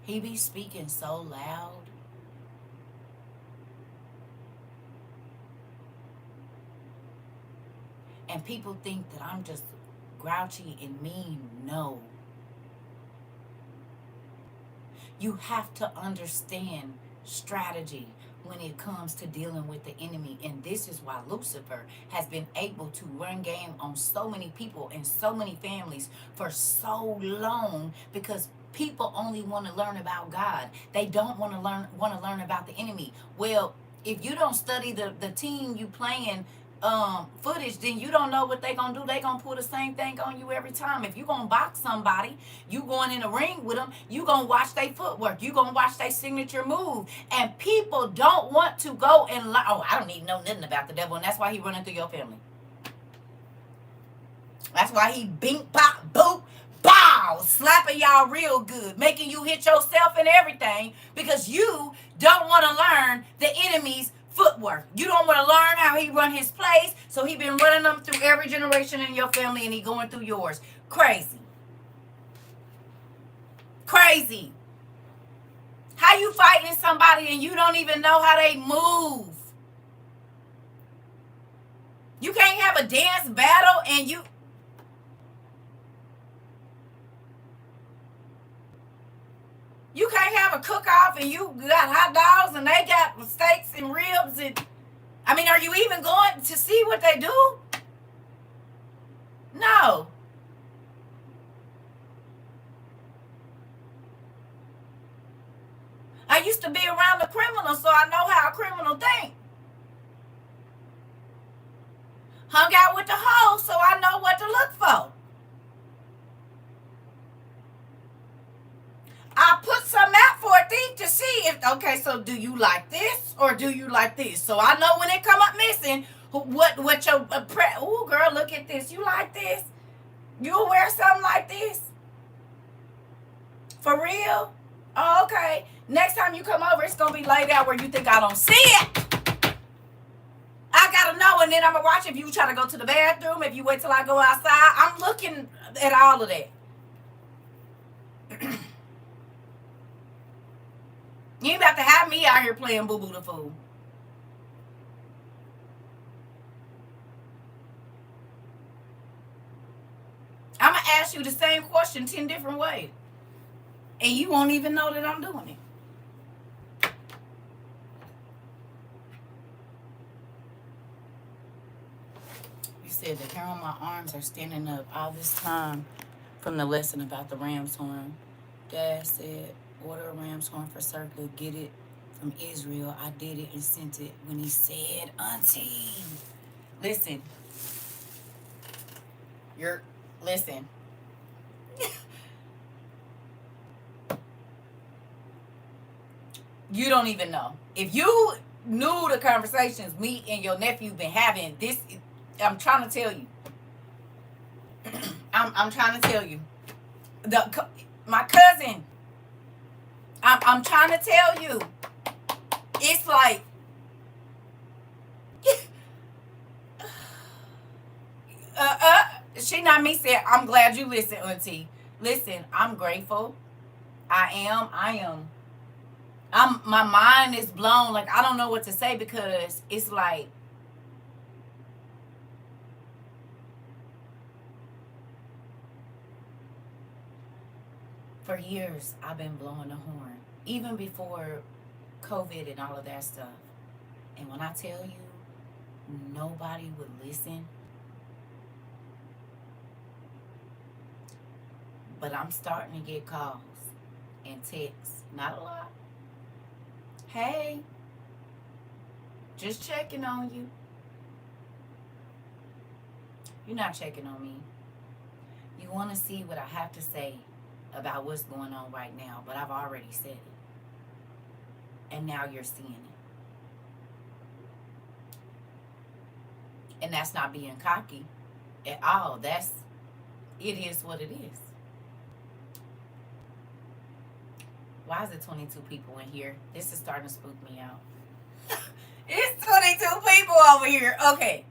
He be speaking so loud. And people think that I'm just grouchy and mean. No. You have to understand strategy when it comes to dealing with the enemy. And this is why Lucifer has been able to run game on so many people and so many families for so long, because people only want to learn about God. They don't want to learn about the enemy. Well, if you don't study the team you playing footage, then you don't know what they gonna do. They gonna pull the same thing on you every time. If you gonna box somebody, you going in the ring with them, you gonna watch their footwork, you gonna watch their signature move. And people don't want to go and learn. Oh, I don't need to know nothing about the devil, and that's why he running through your family. That's why he bink, pop, boop, bow, slapping y'all real good, making you hit yourself and everything, because you don't want to learn the enemy's footwork. You don't want to learn how he run his plays, so he been running them through every generation in your family, and he going through yours. Crazy. Crazy. How you fighting somebody and you don't even know how they move? You can't have a dance battle and you can't have a cook-off and you got hot dogs and they got steaks and ribs. And I mean, are you even going to see what they do? No. I used to be around the criminal, so I know how a criminal think. Hung out with the hoes, so I know what to look for. I put some out Okay, so do you like this or do you like this? So I know when it come up missing, what your oh girl, look at this. You like this? You'll wear something like this? For real? Oh, okay. Next time you come over, it's gonna be laid out where you think I don't see it. I gotta know, and then I'm gonna watch if you try to go to the bathroom, if you wait till I go outside. I'm looking at all of that. You ain't about to have me out here playing boo-boo the fool. I'm going to ask you the same question 10 different ways. And you won't even know that I'm doing it. You said the hair on my arms are standing up all this time from the lesson about the ram's horn. Dad said, order a ram's horn for CERCA. Get it from Israel. I did it and sent it when he said, Auntie. Listen. Listen. You don't even know. If you knew the conversations me and your nephew been having, this, I'm trying to tell you. I'm trying to tell you. My cousin, I'm trying to tell you. It's like, she not me said, I'm glad you listen, Auntie. Listen, I'm grateful. I am. My mind is blown. Like, I don't know what to say because it's like, for years, I've been blowing the horn. Even before COVID and all of that stuff. And when I tell you, nobody would listen. But I'm starting to get calls and texts. Not a lot. Hey, just checking on you. You're not checking on me. You want to see what I have to say about what's going on right now, but I've already said it. And now you're seeing it. And that's not being cocky at all. It is what it is. Why is it 22 people in here? This is starting to spook me out. It's 22 people over here. Okay.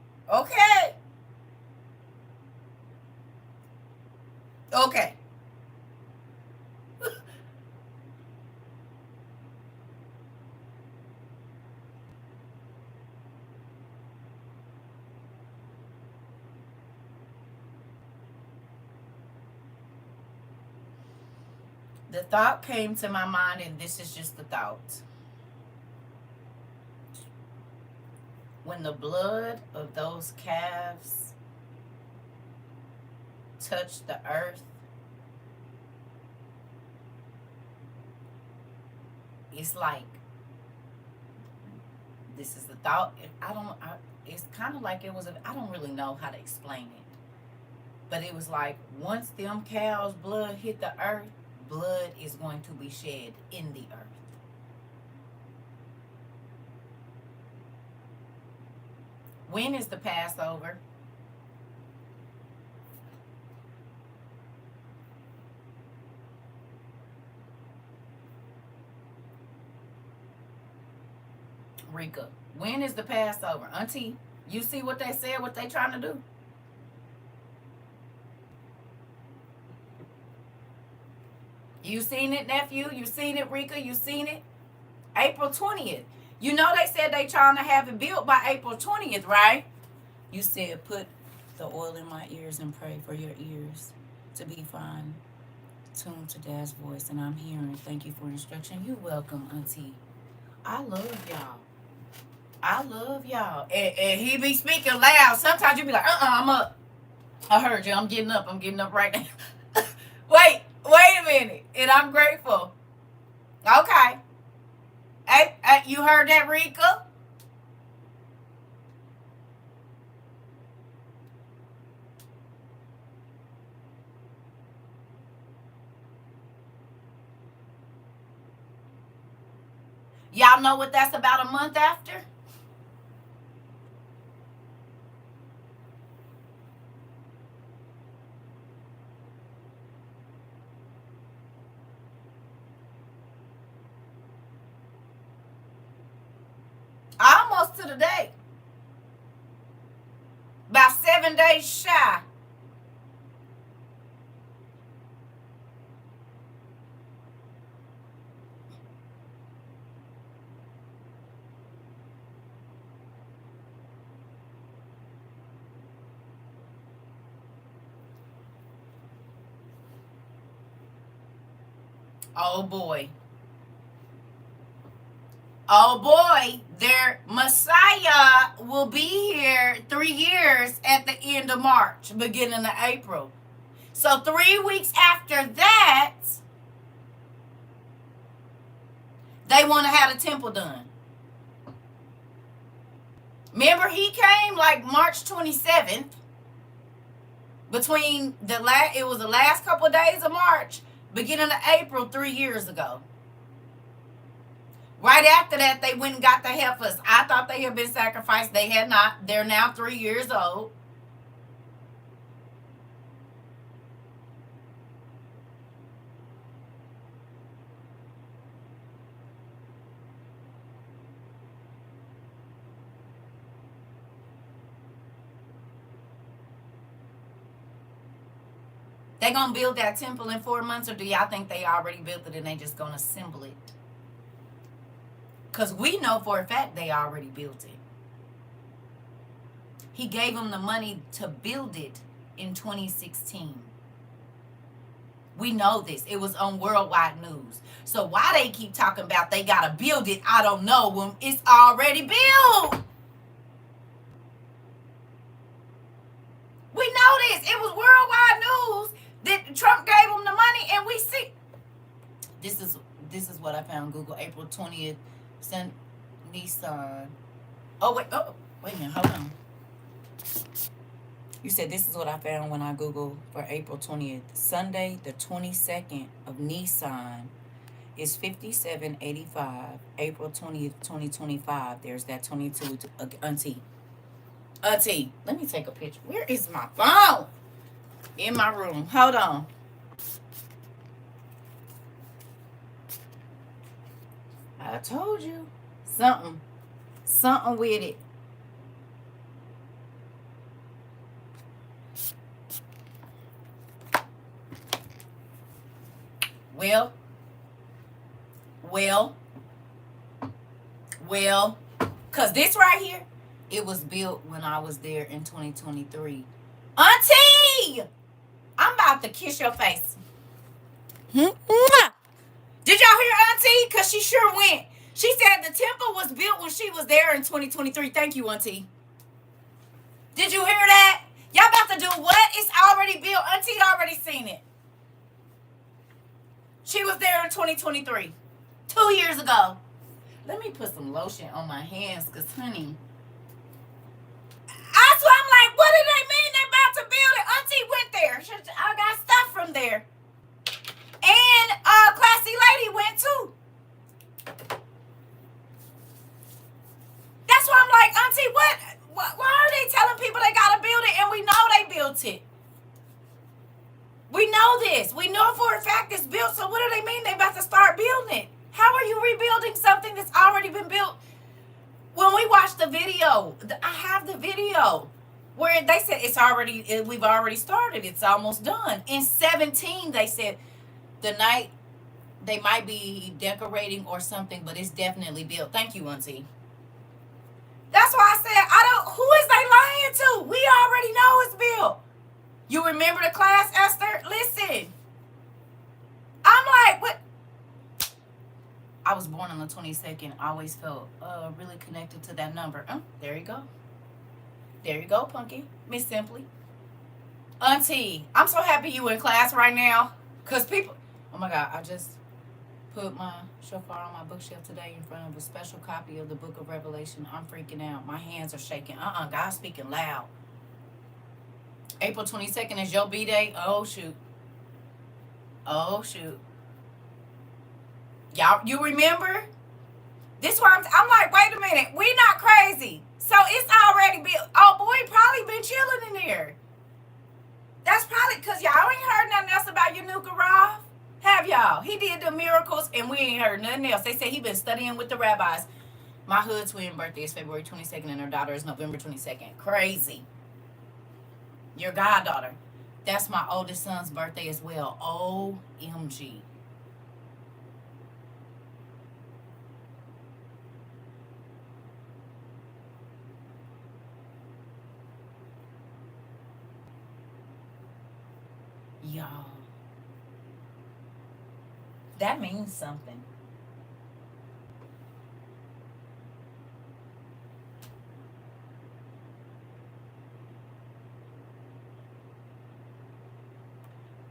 The thought came to my mind, and this is just the thought. When the blood of those calves touched the earth, it's like, this is the thought. It's kind of like it was, I don't really know how to explain it. But it was like, once them cows' blood hit the earth, blood is going to be shed in the earth. When is the Passover? Rika, when is the Passover? Auntie, you see what they said, what they trying to do? You seen it, nephew? You seen it, Rika? You seen it? April 20th. You know they said they trying to have it built by April 20th, right? You said put the oil in my ears and pray for your ears to be fine. Tuned to Dad's voice, and I'm hearing. Thank you for instruction. You're welcome, Auntie. I love y'all. And he be speaking loud. Sometimes you be like, I'm up. I heard you. I'm getting up right now. Wait a minute. And I'm grateful. Okay. Hey, you heard that, Rika? Y'all know what that's about a month after? Almost to the day. About 7 days shy. Oh boy. Oh boy, their Messiah will be here 3 years at the end of March, beginning of April. So 3 weeks after that, they want to have a temple done. Remember, he came like March 27th. Between it was the last couple of days of March, beginning of April, 3 years ago. Right after that, they went and got the heifers. I thought they had been sacrificed. They had not. They're now 3 years old. They gonna build that temple in 4 months, or do y'all think they already built it and they just gonna assemble it? Because we know for a fact they already built it. He gave them the money to build it in 2016. We know this. It was on worldwide news. So why they keep talking about they got to build it, I don't know, when it's already built. We know this. It was worldwide news that Trump gave them the money, and we see. This is what I found. Google April 20th. Nissan. Oh, wait a minute. Hold on. You said this is what I found when I Googled for April 20th. Sunday, the 22nd of Nissan is 5785. April 20th, 2025. There's that 22. Auntie, let me take a picture. Where is my phone? In my room. Hold on. I told you. Something with it. Well, because this right here, it was built when I was there in 2023. Auntie! I'm about to kiss your face. Did y'all hear Auntie? Because she sure went. She said the temple was built when she was there in 2023. Thank you, Auntie. Did you hear that? Y'all about to do what? It's already built. Auntie already seen it. She was there in 2023. 2 years ago. Let me put some lotion on my hands, because, honey, that's why I'm like, what do they mean they about to build it? Auntie went there. I got stuff from there. And Classy Lady went too. That's why I'm like, Auntie, what? Why are they telling people they got to build it and we know they built it? We know this. We know for a fact it's built, so what do they mean they about to start building it? How are you rebuilding something that's already been built? When we watched the video, I have the video where they said we've already started. It's almost done. In 17, they said the night they might be decorating or something, but it's definitely built. Thank you, Auntie. That's why I said, who is they lying to? We already know it's built. You remember the class, Esther? Listen. I'm like, what? I was born on the 22nd. I always felt really connected to that number. There you go. There you go, Punky. Miss Simply. Auntie, I'm so happy you in class right now. Because people, oh my God, I just put my shofar on my bookshelf today in front of a special copy of the book of Revelation. I'm freaking out. My hands are shaking. God's speaking loud. April 22nd is your B-Day. Oh, shoot. Y'all, you remember? This why I'm like, wait a minute, we not crazy. So it's already been, oh boy, probably been chilling in there. That's probably because y'all ain't heard nothing else about Yanukarov. Have y'all? He did the miracles and we ain't heard nothing else. They say he been studying with the rabbis. My hood twin birthday is February 22nd and her daughter is November 22nd. Crazy. Your goddaughter. That's my oldest son's birthday as well. OMG. Y'all. That means something.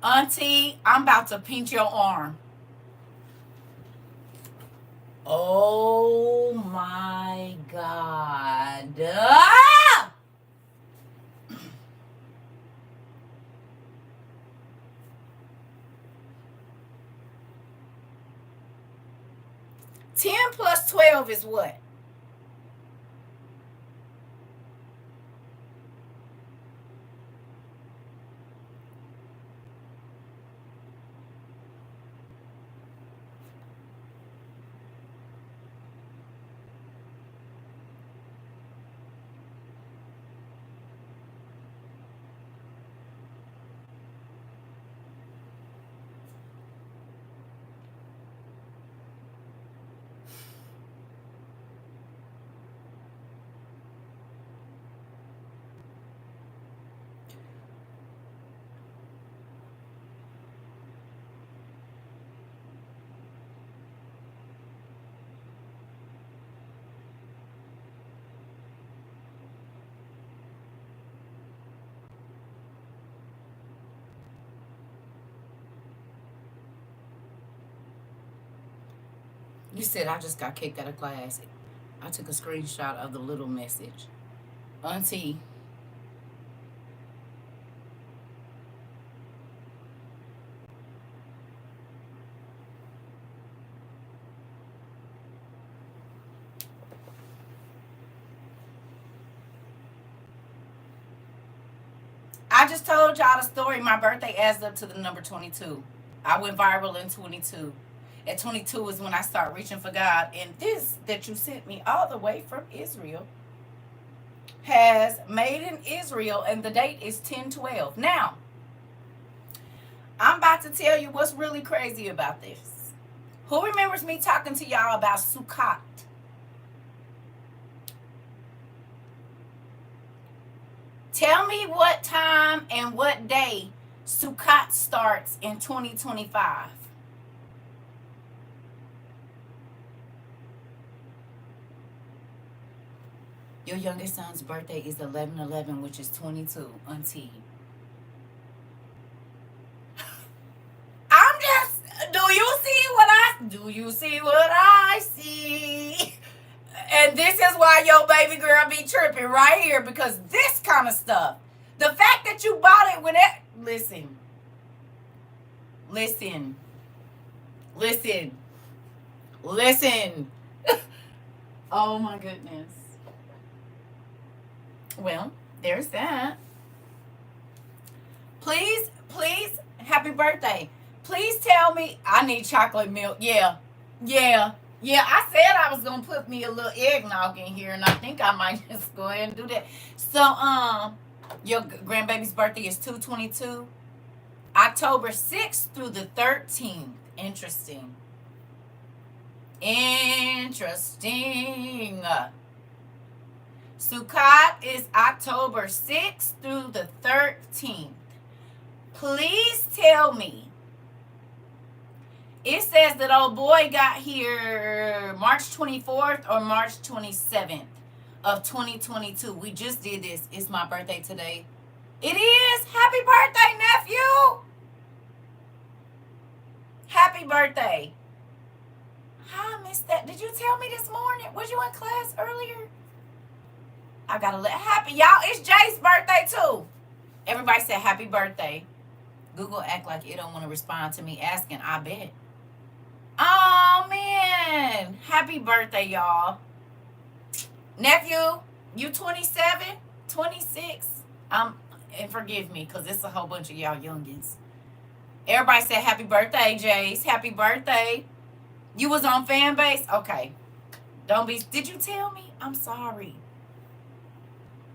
Auntie, I'm about to pinch your arm. Oh my God. Ah! 10 plus 12 is what? You said I just got kicked out of class. I took a screenshot of the little message. Auntie. I just told y'all the story. My birthday adds up to the number 22. I went viral in 22. At 22 is when I start reaching for God. And this that you sent me all the way from Israel has made in Israel, and the date is 10/12. Now, I'm about to tell you what's really crazy about this. Who remembers me talking to y'all about Sukkot? Tell me what time and what day Sukkot starts in 2025. Your youngest son's birthday is 11/11, which is 22, Auntie. I'm just, do you see what I see? And this is why your baby girl be tripping right here, because this kind of stuff. The fact that you bought it when it, listen. Oh my goodness. Well, there's that. Please, happy birthday. Please tell me, I need chocolate milk. Yeah. I said I was gonna put me a little eggnog in here, and I think I might just go ahead and do that. So, your grandbaby's birthday is 2/22, October 6th through the 13th. Interesting. Sukkot is October 6th through the 13th. Please tell me. It says that old boy got here March 24th or March 27th of 2022. We just did this. It's my birthday today. It is. Happy birthday, nephew. Happy birthday. How I missed that. Did you tell me this morning? Was you in class earlier? I gotta let happy. Y'all, it's Jay's birthday too. Everybody said happy birthday. Google act like it don't want to respond to me asking. I bet. Oh man, Man, happy birthday, y'all. Nephew, you 27, 26. And forgive me, because it's a whole bunch of y'all youngins. Everybody said happy birthday, Jace. Happy birthday. You was on fan base? Okay. Don't be. Did you tell me? I'm sorry.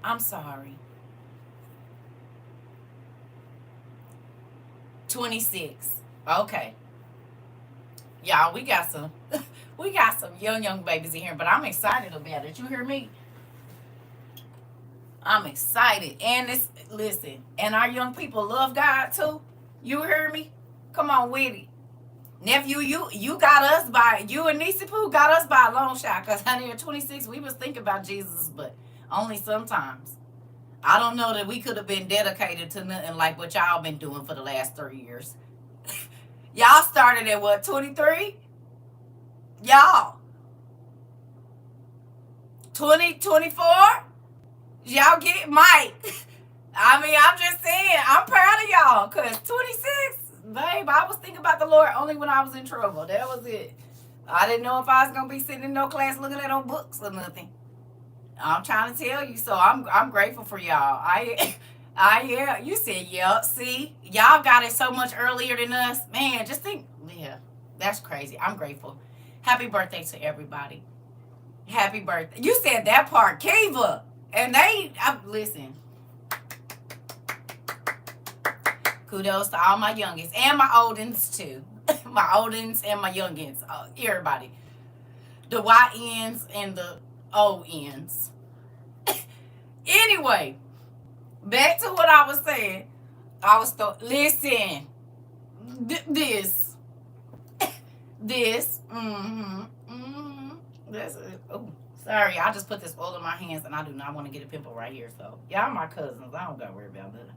I'm sorry. 26. Okay. Y'all, we got some young babies in here, but I'm excited about it. You hear me? I'm excited. And listen, and our young people love God too. You hear me? Come on with it. Nephew, you got us by, you and Nisi Poo got us by a long shot. Because honey, at 26, we was thinking about Jesus, but only sometimes. I don't know that we could have been dedicated to nothing like what y'all been doing for the last 3 years. Y'all started at what, 23? Y'all. 2024? Y'all get Mike. I mean, I'm just saying, I'm proud of y'all. Because 26, babe, I was thinking about the Lord only when I was in trouble. That was it. I didn't know if I was going to be sitting in no class looking at no books or nothing. I'm trying to tell you, so I'm grateful for y'all. Yeah, you said, yeah, see, y'all got it so much earlier than us. Man, just think, yeah, that's crazy. I'm grateful. Happy birthday to everybody. Happy birthday. You said that part, Kiva. And listen. Kudos to all my youngins and my oldins too. My oldins and my youngins. Everybody. The YNs and the ONs. Anyway, back to what I was saying. Listen. This. Oh, sorry. I just put this oil in my hands and I do not want to get a pimple right here. So, y'all my cousins. I don't got to worry about that.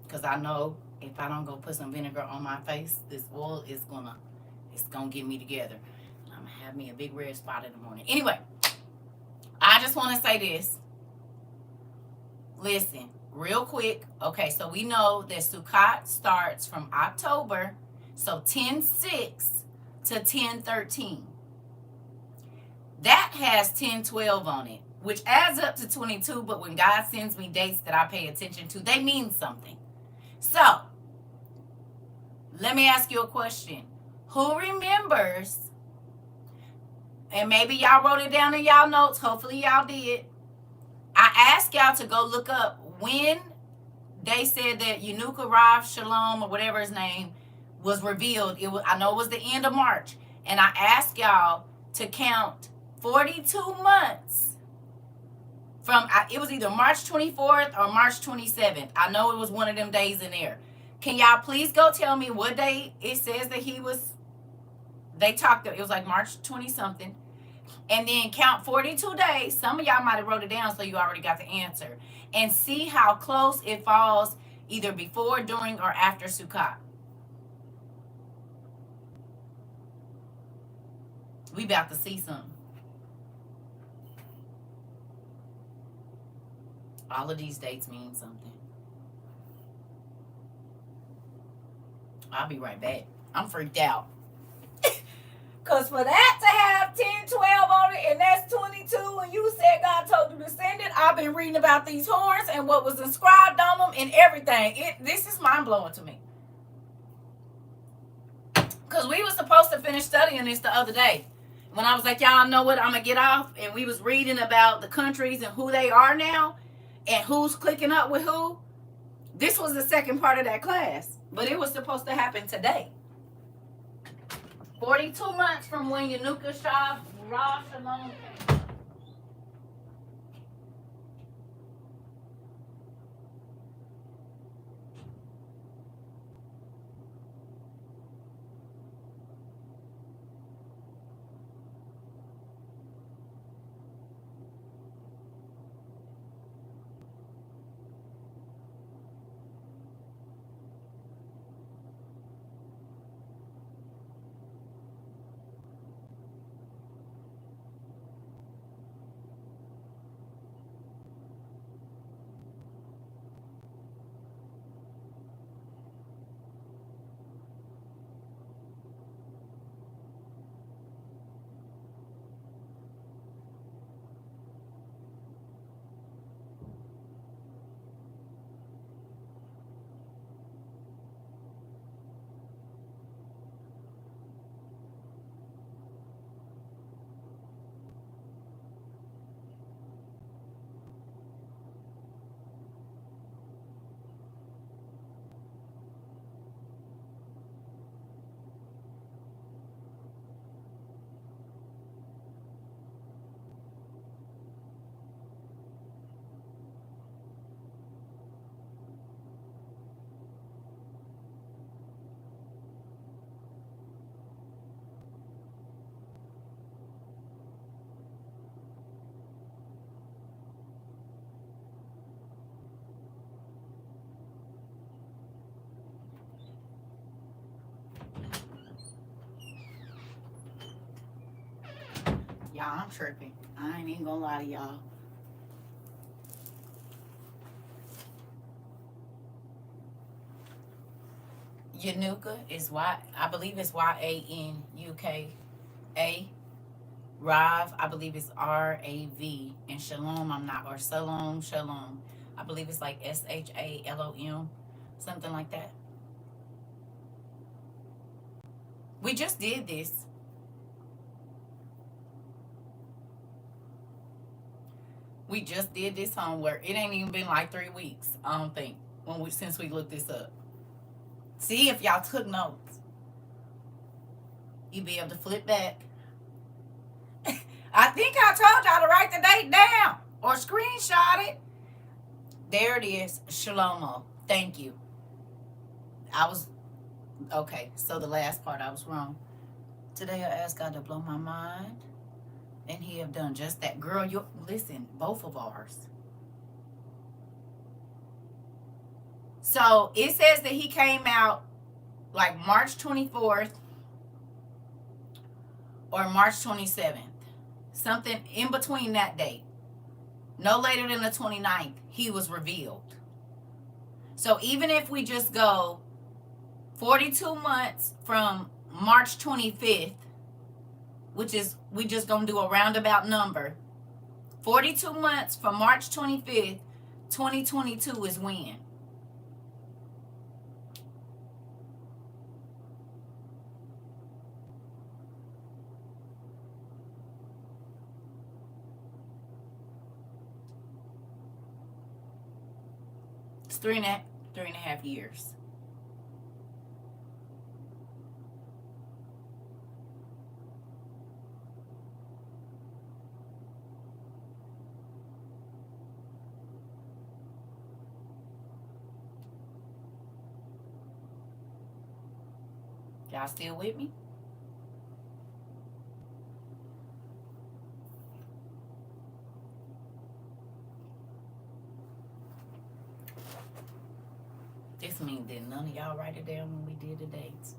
Because I know if I don't go put some vinegar on my face, this oil is gonna get me together. I'm gonna have me a big red spot in the morning. Anyway, I just want to say this. Listen, real quick. Okay, so we know that Sukkot starts from October, so 10/6 to 10/13. That has 10/12 on it, which adds up to 22, but when God sends me dates that I pay attention to, they mean something. So, let me ask you a question. Who remembers, and maybe y'all wrote it down in y'all notes, hopefully y'all did. I asked y'all to go look up when they said that Yanuka Rav Shalom, or whatever his name, was revealed. I know it was the end of March. And I asked y'all to count 42 months from, it was either March 24th or March 27th. I know it was one of them days in there. Can y'all please go tell me what day it says that it was like March 20 something. And then count 42 days. Some of y'all might have wrote it down so you already got the answer. And see how close it falls either before, during, or after Sukkot. We about to see something. All of these dates mean something. I'll be right back. I'm freaked out. Because for that to have 10/12 on it, and that's 22, and you said God told you to send it, I've been reading about these horns and what was inscribed on them and everything. This is mind-blowing to me. Because we were supposed to finish studying this the other day. When I was like, y'all know what, I'm going to get off. And we was reading about the countries and who they are now and who's clicking up with who. This was the second part of that class. But it was supposed to happen today. 42 months from when Yanuka Rav Shalom came. Y'all, I'm tripping. I ain't even gonna lie to y'all. Yanuka is I believe it's Yanuka. Rav, I believe it's RAV. And Shalom, I'm not, or Shalom. I believe it's like SHALOM, something like that. We just did this. We just did this homework. It ain't even been like 3 weeks, I don't think, since we looked this up. See, if y'all took notes, you'd be able to flip back. I think I told y'all to write the date down or screenshot it. There it is, Shlomo. Thank you. Okay, so the last part I was wrong. Today I asked God to blow my mind, and he have done just that. Girl, listen, both of ours. So it says that he came out like March 24th or March 27th. Something in between that date. No later than the 29th, he was revealed. So even if we just go 42 months from March 25th, which is, we just gonna do a roundabout number. 42 months from March 25th, 2022 is when? It's three and a half years. Y'all still with me? This means that none of y'all write it down when we did the dates.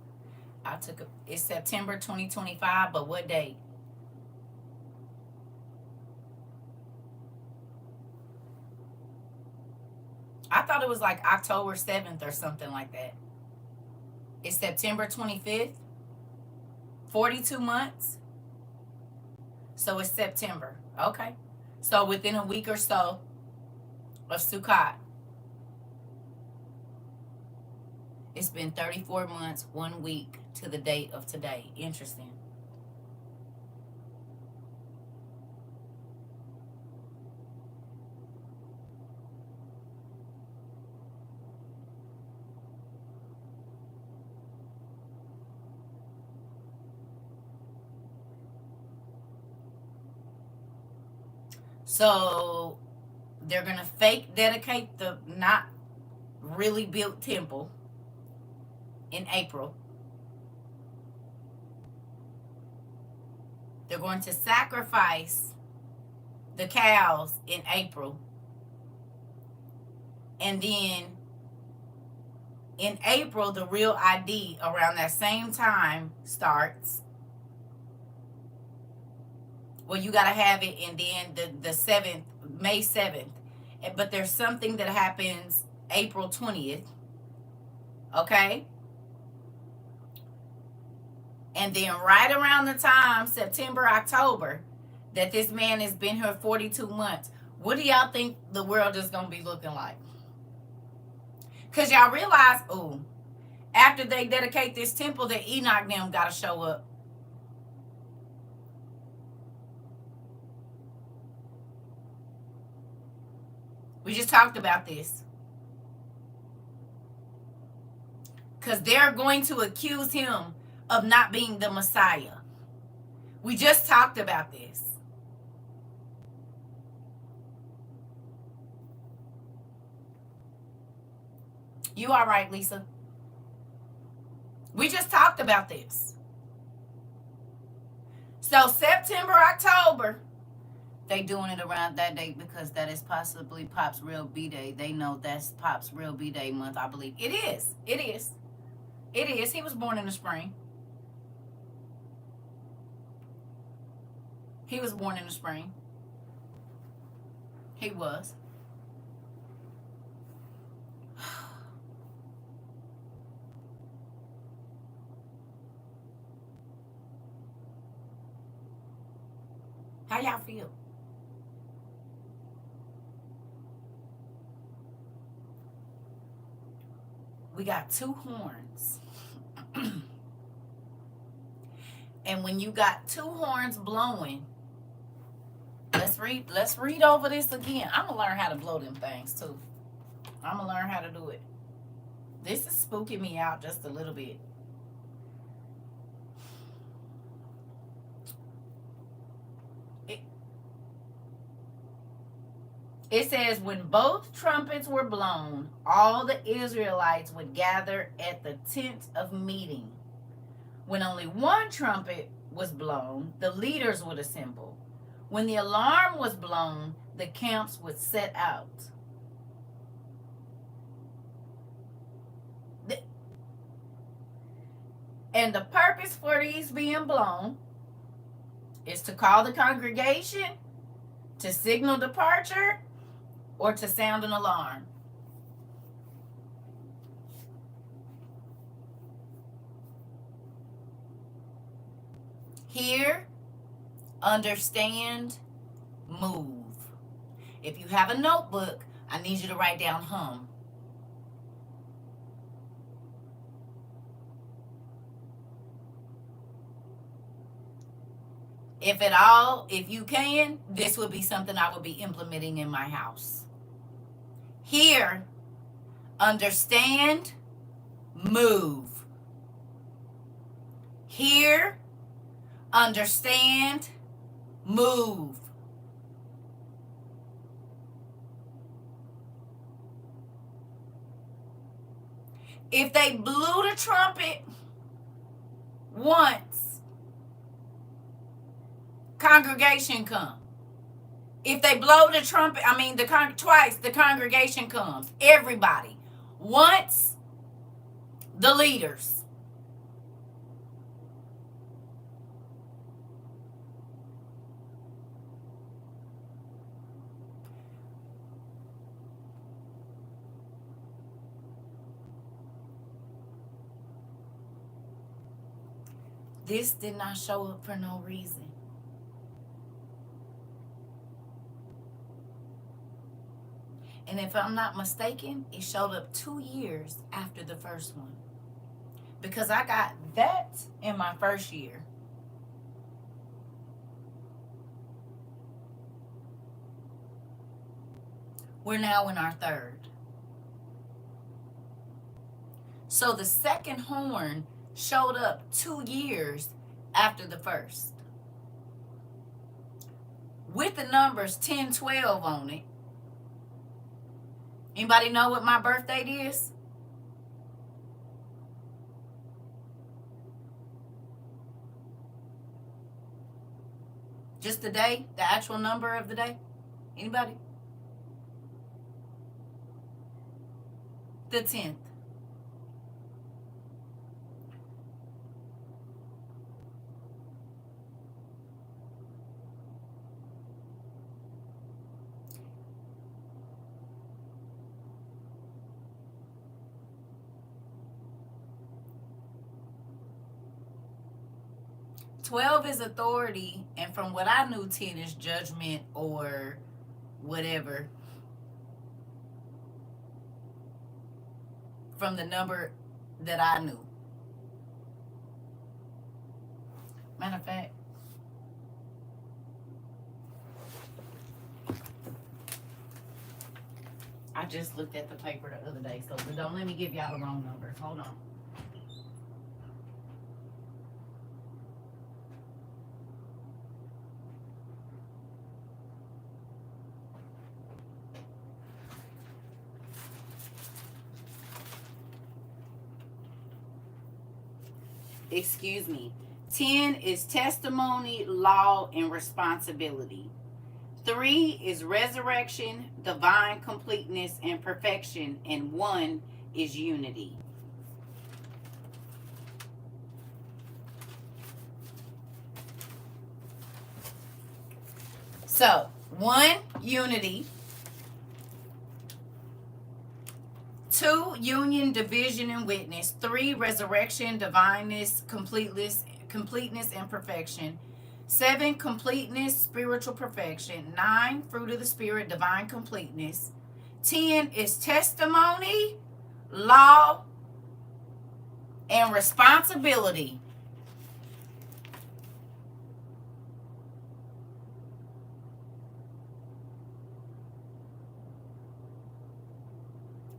It's September 2025, but what date? I thought it was like October 7th or something like that. It's September 25th. 42 months. So it's September. Okay. So within a week or so of Sukkot, it's been 34 months, 1 week to the date of today. Interesting. So they're going to fake dedicate the not really built temple in April. They're going to sacrifice the cows in April. And then in April, the real ID around that same time starts. Well, you got to have it, and then the 7th, May 7th. But there's something that happens April 20th. Okay? And then right around the time, September, October, that this man has been here 42 months, what do y'all think the world is going to be looking like? Because y'all realize, after they dedicate this temple, that Enoch them got to show up. We just talked about this. Because they're going to accuse him of not being the Messiah. We just talked about this. You all right, Lisa? We just talked about this. So September, October, they doing it around that date because that is possibly Pop's real B-Day. They know that's Pop's real B-Day month, I believe. It is. It is. It is. He was born in the spring. He was born in the spring. He was. How y'all feel? We got two horns. And when you got two horns blowing, let's read over this again. I'm gonna learn how to blow them things too. I'm gonna learn how to do it. This is spooking me out just a little bit. It says, when both trumpets were blown, all the Israelites would gather at the tent of meeting. When only one trumpet was blown, the leaders would assemble. When the alarm was blown, the camps would set out. And the purpose for these being blown is to call the congregation, to signal departure, or to sound an alarm. Hear, understand, move. If you have a notebook, I need you to write down hum. If you can, this would be something I would be implementing in my house. Hear, understand, move. Hear, understand, move. If they blew the trumpet once, congregation come. If they blow the trumpet, twice, the congregation comes. Everybody. Once, the leaders. This did not show up for no reason. And if I'm not mistaken, it showed up 2 years after the first one. Because I got that in my first year. We're now in our third. So the second horn showed up 2 years after the first. With the numbers 10, 12 on it. Anybody know what my birth date is? Just the day, the actual number of the day? Anybody? The 10th. Twelve is authority, and from what I knew, 10 is judgment or whatever. From the number that I knew. Matter of fact, I just looked at the paper the other day, so don't let me give y'all the wrong number. Hold on. Excuse me. 10 is testimony, law, and responsibility. 3 is resurrection, divine completeness, and perfection. And 1 is unity. So, 1, unity. 2, union, division, and witness. 3, resurrection, divineness, completeness, and perfection. 7, completeness, spiritual perfection. 9, fruit of the spirit, divine completeness. 10 is testimony, law, and responsibility.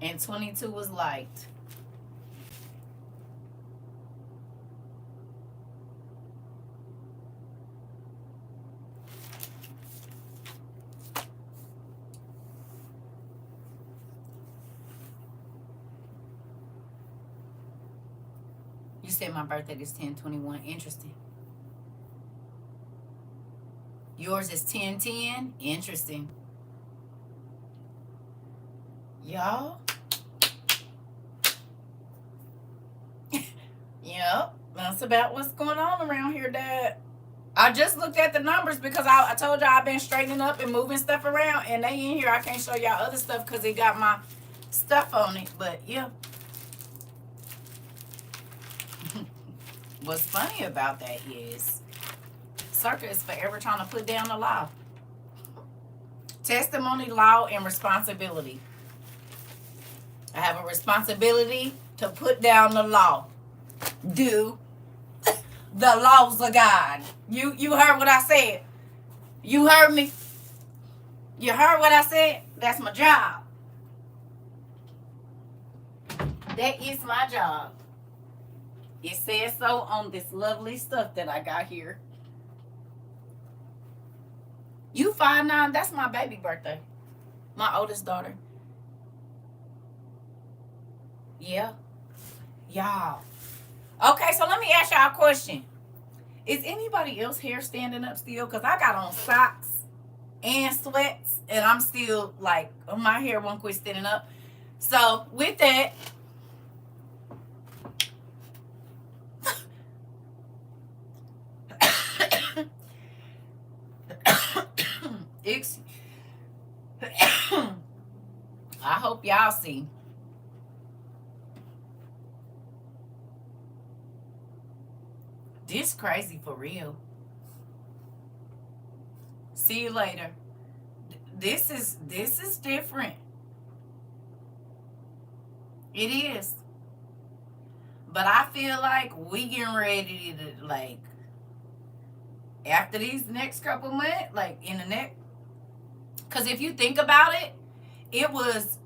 And 22 was light. You said my birthday is 10/21. Interesting. Yours is 10/10. Interesting. Y'all. Yep. That's about what's going on around here, Dad. I just looked at the numbers because I told y'all I've been straightening up and moving stuff around, and they in here. I can't show y'all other stuff because it got my stuff on it. But yeah. What's funny about that is CERCA is forever trying to put down the law. Testimony, law, and responsibility. I have a responsibility to put down the law. Do the laws of God. You heard what I said. You heard me. You heard what I said. That's my job. That is my job. It says so on this lovely stuff that I got here. You 5'9", that's my baby birthday. My oldest daughter. Yeah. Y'all. Okay, so let me ask y'all a question. Is anybody else hair standing up still? Because I got on socks and sweats, and I'm still like, my hair won't quit standing up. So with that, I hope y'all see. This crazy for real. See you later. This is different. It is. But I feel like we getting ready to, like, after these next couple months, like in the next, because if you think about it, it was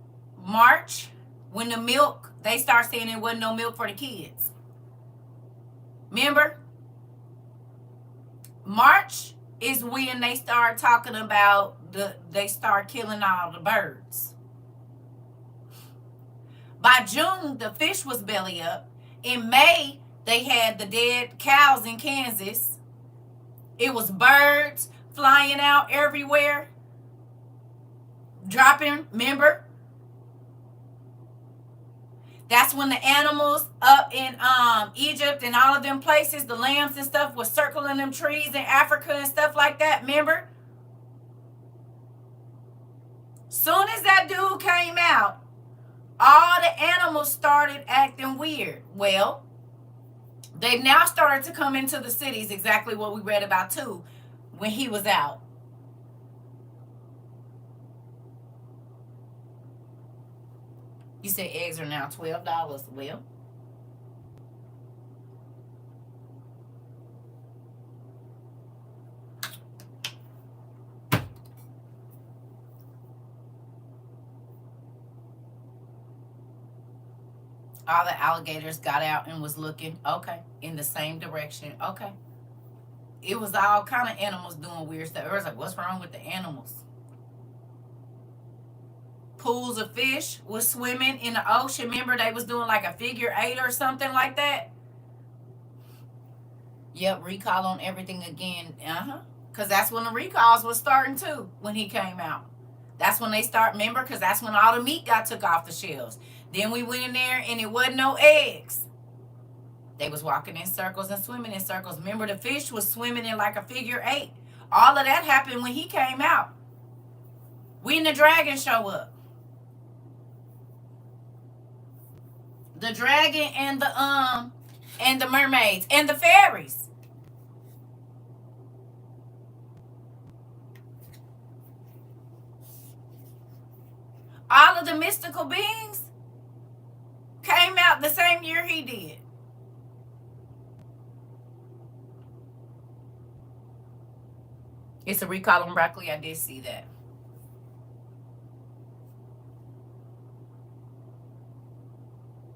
March when the milk, they start saying there wasn't no milk for the kids. Remember? March is when they start talking about they start killing all the birds. By June, the fish was belly up. In May, they had the dead cows in Kansas. It was birds flying out everywhere. Dropping, remember? That's when the animals up in Egypt and all of them places, the lambs and stuff, was circling them trees in Africa and stuff like that, remember? Soon as that dude came out, all the animals started acting weird. Well, they now started to come into the cities, exactly what we read about too, when he was out. You said eggs are now $12. Well, all the alligators got out and was looking, okay, in the same direction. Okay. It was all kind of animals doing weird stuff. It was like, what's wrong with the animals? Pools of fish was swimming in the ocean. Remember, they was doing like a figure 8 or something like that? Yep, recall on everything again. Because that's when the recalls was starting too, when he came out. That's when they start, remember? Because that's when all the meat got took off the shelves. Then we went in there and it wasn't no eggs. They was walking in circles and swimming in circles. Remember, the fish was swimming in like a figure 8. All of that happened when he came out. When the dragon show up. The dragon and the mermaids and the fairies. All of the mystical beings came out the same year he did. It's a recall on broccoli. I did see that.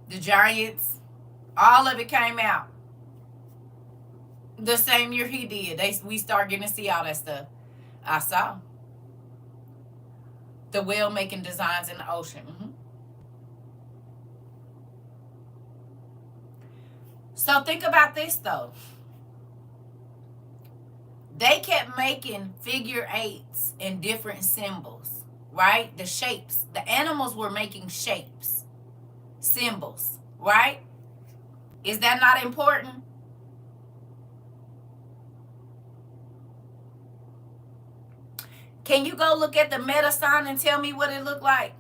The giants, all of it came out the same year he did. We start getting to see all that stuff. I saw the whale making designs in the ocean. So think about this though. They kept making figure eights and different symbols, right? The shapes. The animals were making shapes, symbols, right? Is that not important? Can you go look at the meta sign and tell me what it looked like?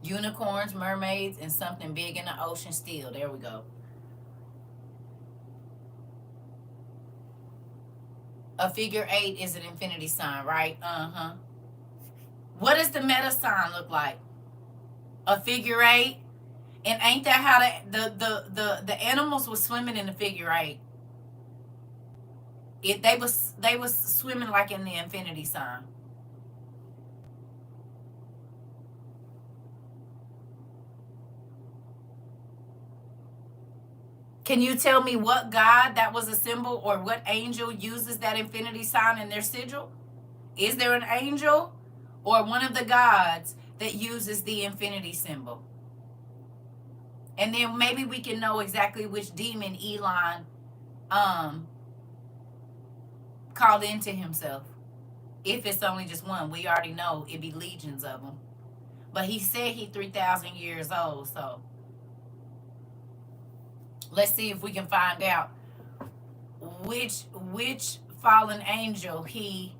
Unicorns, mermaids, and something big in the ocean still. There we go. A figure 8 is an infinity sign, right? What does the meta sign look like? A figure 8? And ain't that how the animals were swimming in the figure 8? They was swimming like in the infinity sign. Can you tell me what God that was a symbol, or what angel uses that infinity sign in their sigil? Is there an angel or one of the gods that uses the infinity symbol? And then maybe we can know exactly which demon Elon called into himself. If it's only just one, we already know it'd be legions of them. But he said he's 3,000 years old, so let's see if we can find out which fallen angel he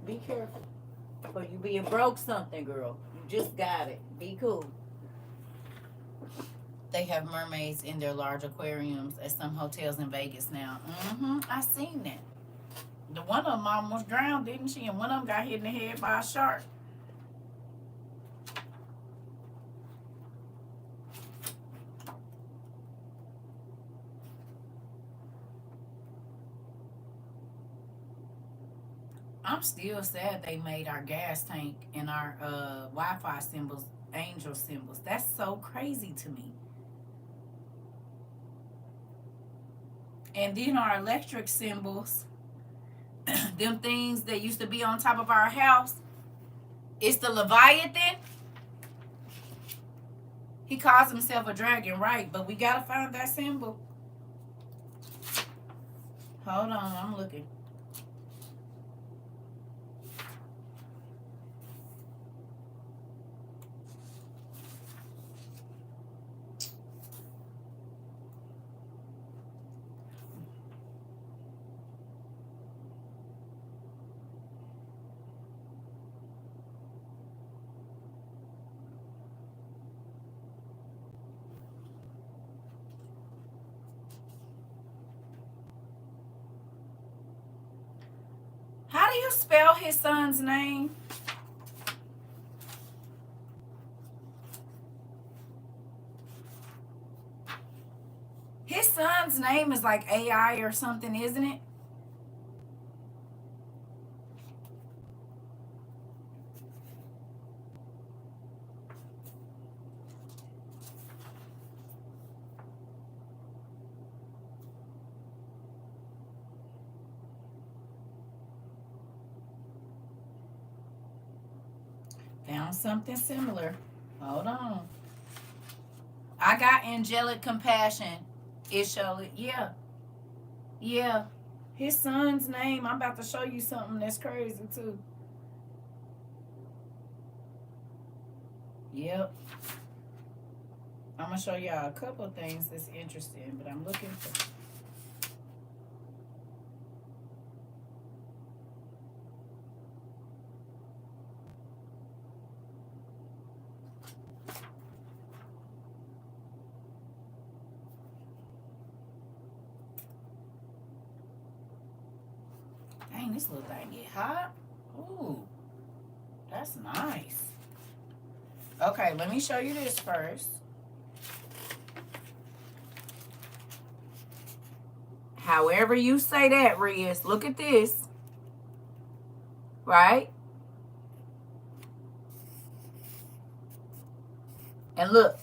be careful, or you being broke something, girl. You just got it. Be cool. They have mermaids in their large aquariums at some hotels in Vegas now. I seen that. The one of them almost drowned, didn't she? And one of them got hit in the head by a shark. I'm still sad they made our gas tank and our Wi-Fi symbols angel symbols. That's so crazy to me. And then our electric symbols, them things that used to be on top of our house, it's the Leviathan. He calls himself a dragon, right? But we gotta find that symbol. Hold on, I'm looking. How do you spell his son's name? His son's name is like AI or something, isn't it? Found something similar. Hold on. I got angelic compassion. It showed it. Yeah. His son's name. I'm about to show you something that's crazy too. Yep. I'm going to show y'all a couple of things that's interesting, but I'm looking for... Dang, this little thing get hot. Ooh, that's nice. Okay, let me show you this first. However you say that, Riz, look at this. Right? And look.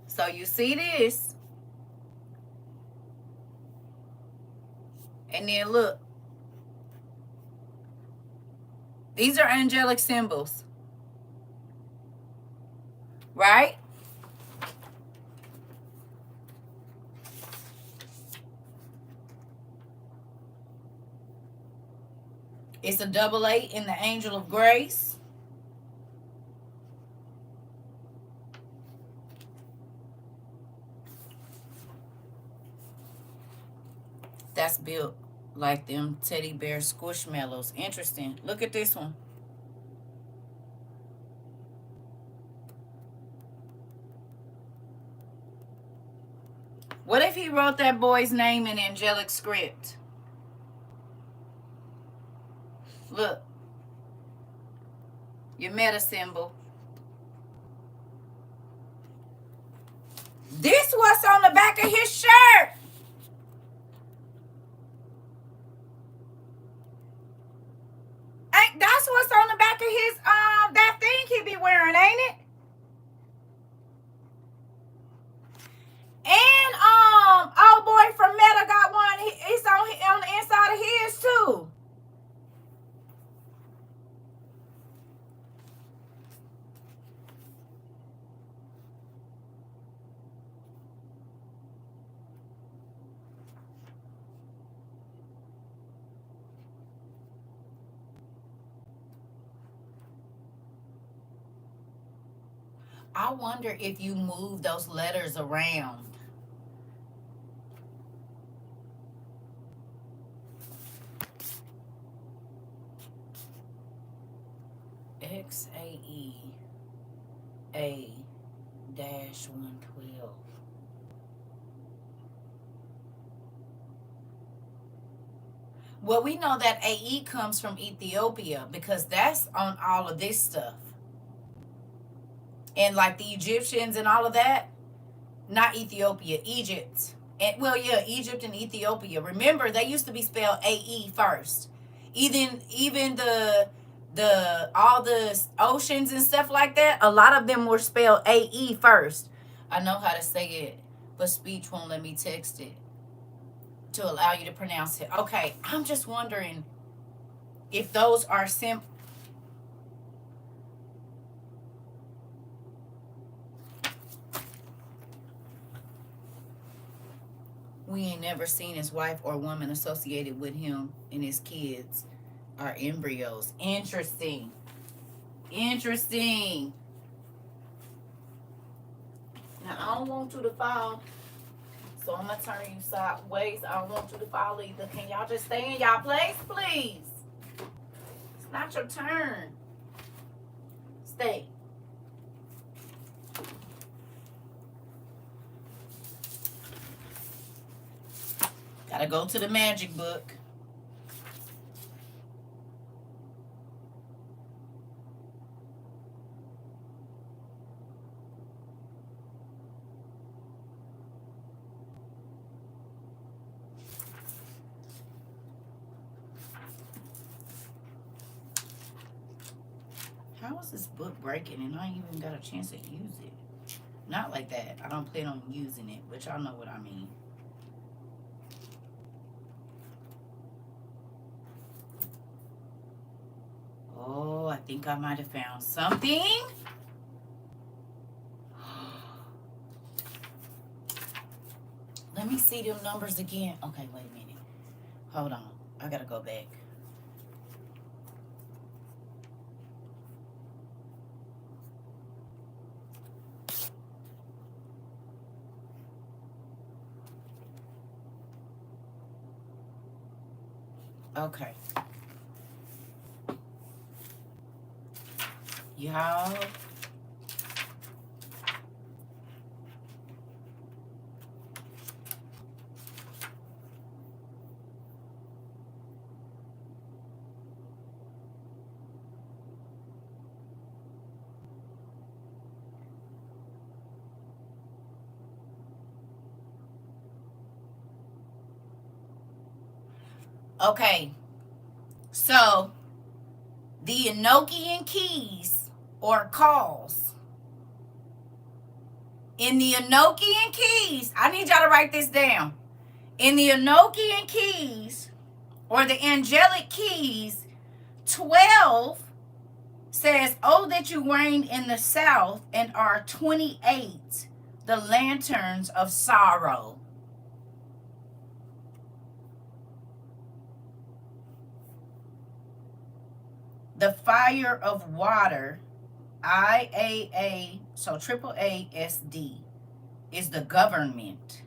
So you see this. And then look. These are angelic symbols. Right? It's a 88 in the angel of grace. That's built like them teddy bear squishmallows. Interesting. Look at this one. What if he wrote that boy's name in angelic script? Look. Your meta symbol. This what's on the back of his shirt. That's what's on the back of his that thing he be wearing, ain't it? And old boy from Meta got one. It's on the inside of his too. I wonder if you move those letters around. XAE-112. Well, we know that AE comes from Ethiopia because that's on all of this stuff. And like the Egyptians and all of that, not Ethiopia, Egypt. And well, yeah, Egypt and Ethiopia. Remember, they used to be spelled AE first. Even the all the oceans and stuff like that, a lot of them were spelled AE first. I know how to say it, but speech won't let me text it to allow you to pronounce it. Okay, I'm just wondering if those are We ain't never seen his wife or woman associated with him and his kids are embryos. Interesting. Interesting. Now, I don't want you to fall, so I'm going to turn you sideways. I don't want you to fall either. Can y'all just stay in y'all place, please? It's not your turn. Stay. Gotta go to the magic book. How is this book breaking and I ain't even got a chance to use it? Not like that. I don't plan on using it, but y'all know what I mean. Oh, I think I might have found something. Let me see them numbers again. Okay, wait a minute. Hold on. I gotta go back. Okay. Y'all. Okay. So, the Enochian keys or calls. In the Enochian keys, I need y'all to write this down. In the Enochian keys or the angelic keys, 12 says, "Oh, that you reign in the south," and are 28, the lanterns of sorrow. The fire of water, IAA, so triple ASD, is the government.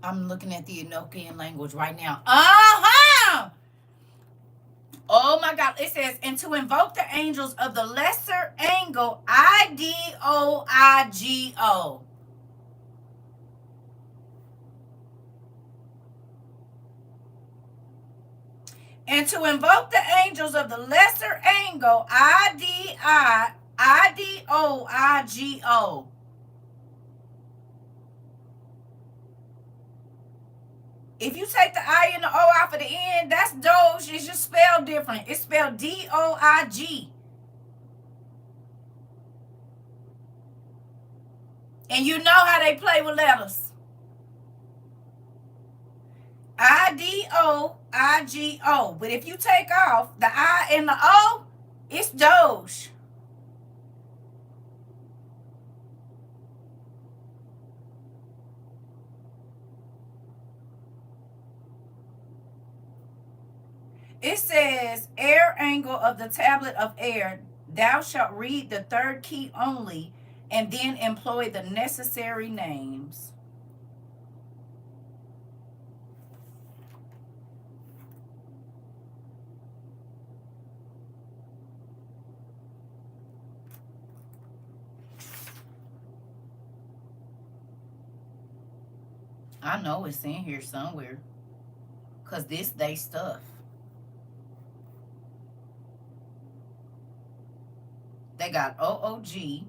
I'm looking at the Enochian language right now. Oh my God. It says, and to invoke the angels of the lesser angle, IDOIGO. And to invoke the angels of the lesser angle, IDOIGO. If you take the I and the O out of the end, that's Doge. It's just spelled different. It's spelled DOIG. And you know how they play with letters. IDOIGO. But if you take off the I and the O, it's Doge. It says, air angle of the tablet of air, thou shalt read the third key only, and then employ the necessary names. I know it's in here somewhere, because this they stuff. They got OOG.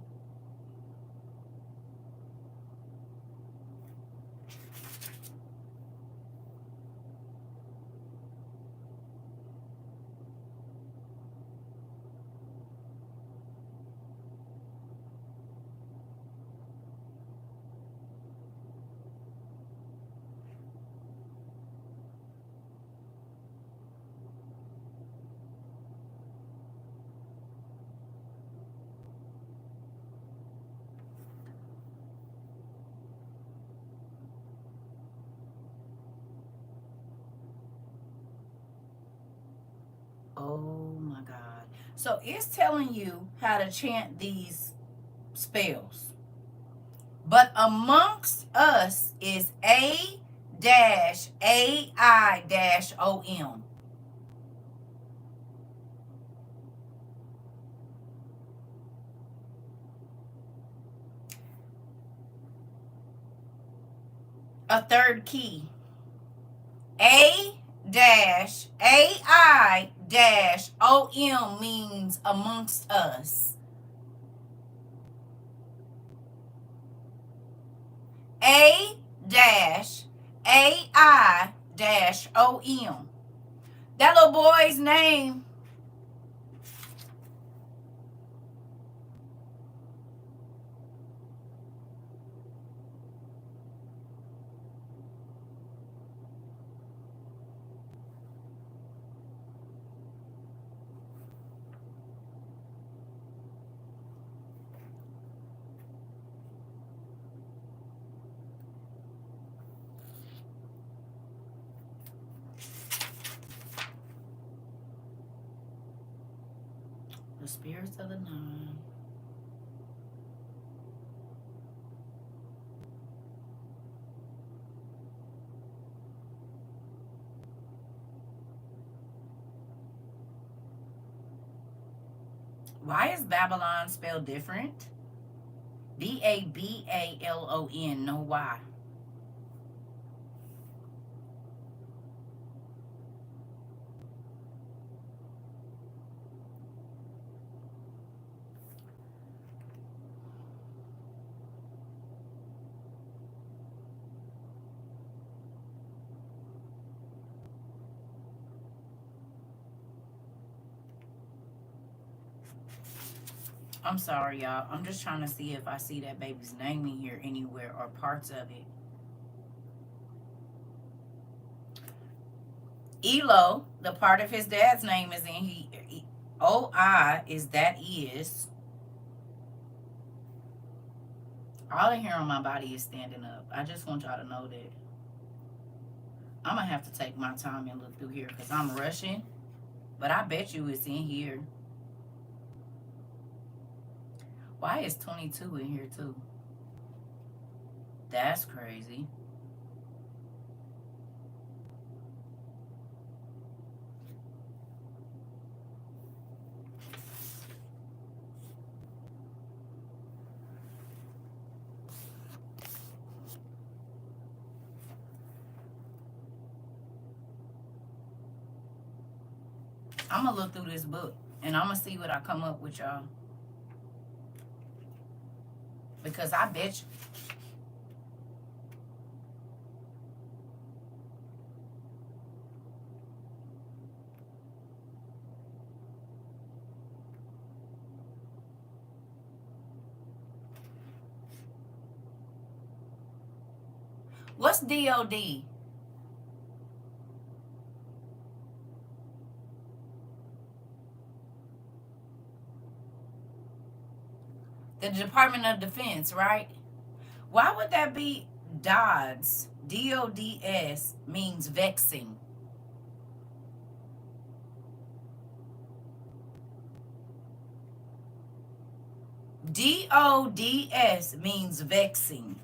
Oh my God. So it's telling you how to chant these spells. But amongst us is A-AI-OM. A third key. A-AI-OM means amongst us. A-AI-OM O-M. That little boy's name. The spirits of the nine. Why is Babylon spelled different? Babalon. No, why? I'm sorry, y'all. I'm just trying to see if I see that baby's name in here anywhere or parts of it. Elo, the part of his dad's name is in here. O-I is that is. All the hair on my body is standing up. I just want y'all to know that. I'm going to have to take my time and look through here because I'm rushing. But I bet you it's in here. Why is 22 in here too? That's crazy. I'm going to look through this book and I'm going to see what I come up with, y'all. Because I bet you. What's DOD? The Department of Defense, right? Why would that be DODS? DODS means vexing. DODS means vexing.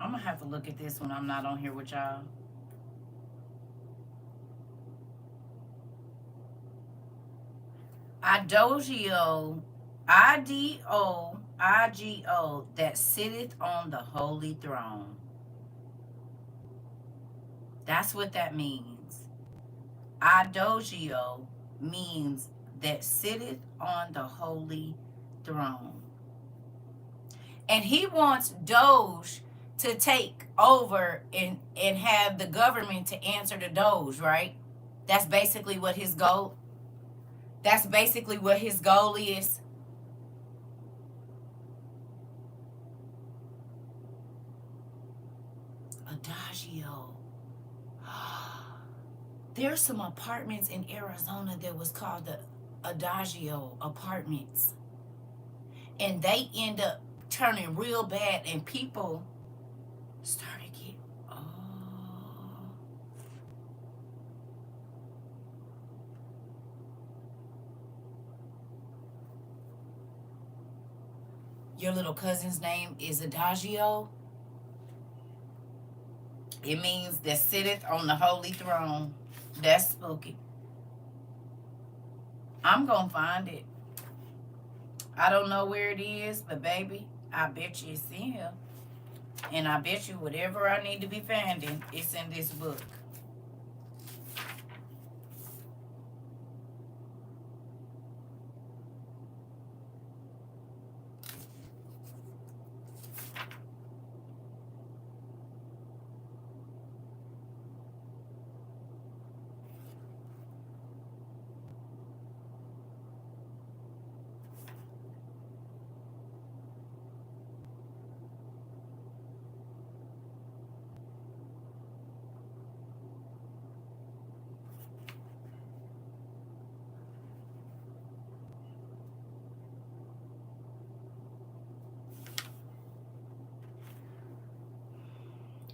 I'm going to have to look at this when I'm not on here with y'all. Idogio, I-D-O-I-G-O, that sitteth on the holy throne. That's what that means. Idogio means that sitteth on the holy throne. And he wants Doge to take over and have the government to answer to Doge, right? That's basically what his goal. That's basically what his goal is. Adagio. There's some apartments in Arizona that was called the Adagio apartments. And they end up turning real bad and people started getting, Your little cousin's name is Adagio. It means that sitteth on the holy throne. That's spooky. I'm going to find it. I don't know where it is, but baby, I bet you it's in here. And I bet you whatever I need to be finding, it's in this book.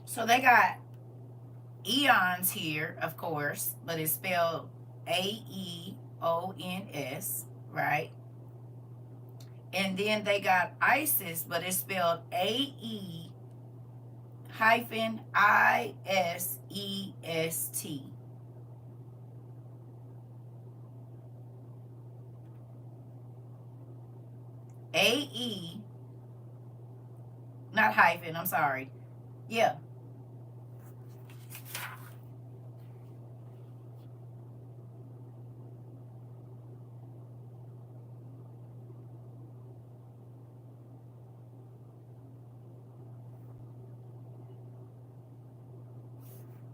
So they got eons here, of course, but it's spelled Aeons, right? And then they got Isis, but it's spelled AE-ISEST. AE, not hyphen, I'm sorry. Yeah.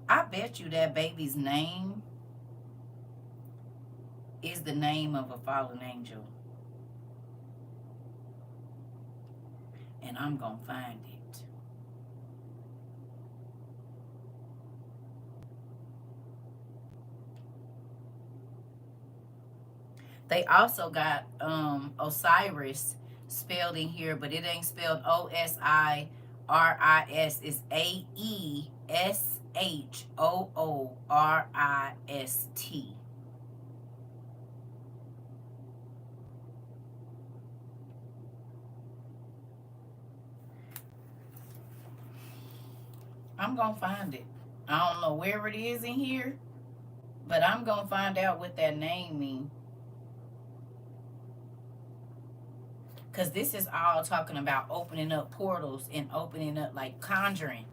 I bet you that baby's name is the name of a fallen angel. And I'm going to find it. They also got Osiris spelled in here, but it ain't spelled Osiris. It's Aeshoorist. I'm going to find it. I don't know where it is in here, but I'm going to find out what that name means. Because this is all talking about opening up portals and opening up, like conjuring.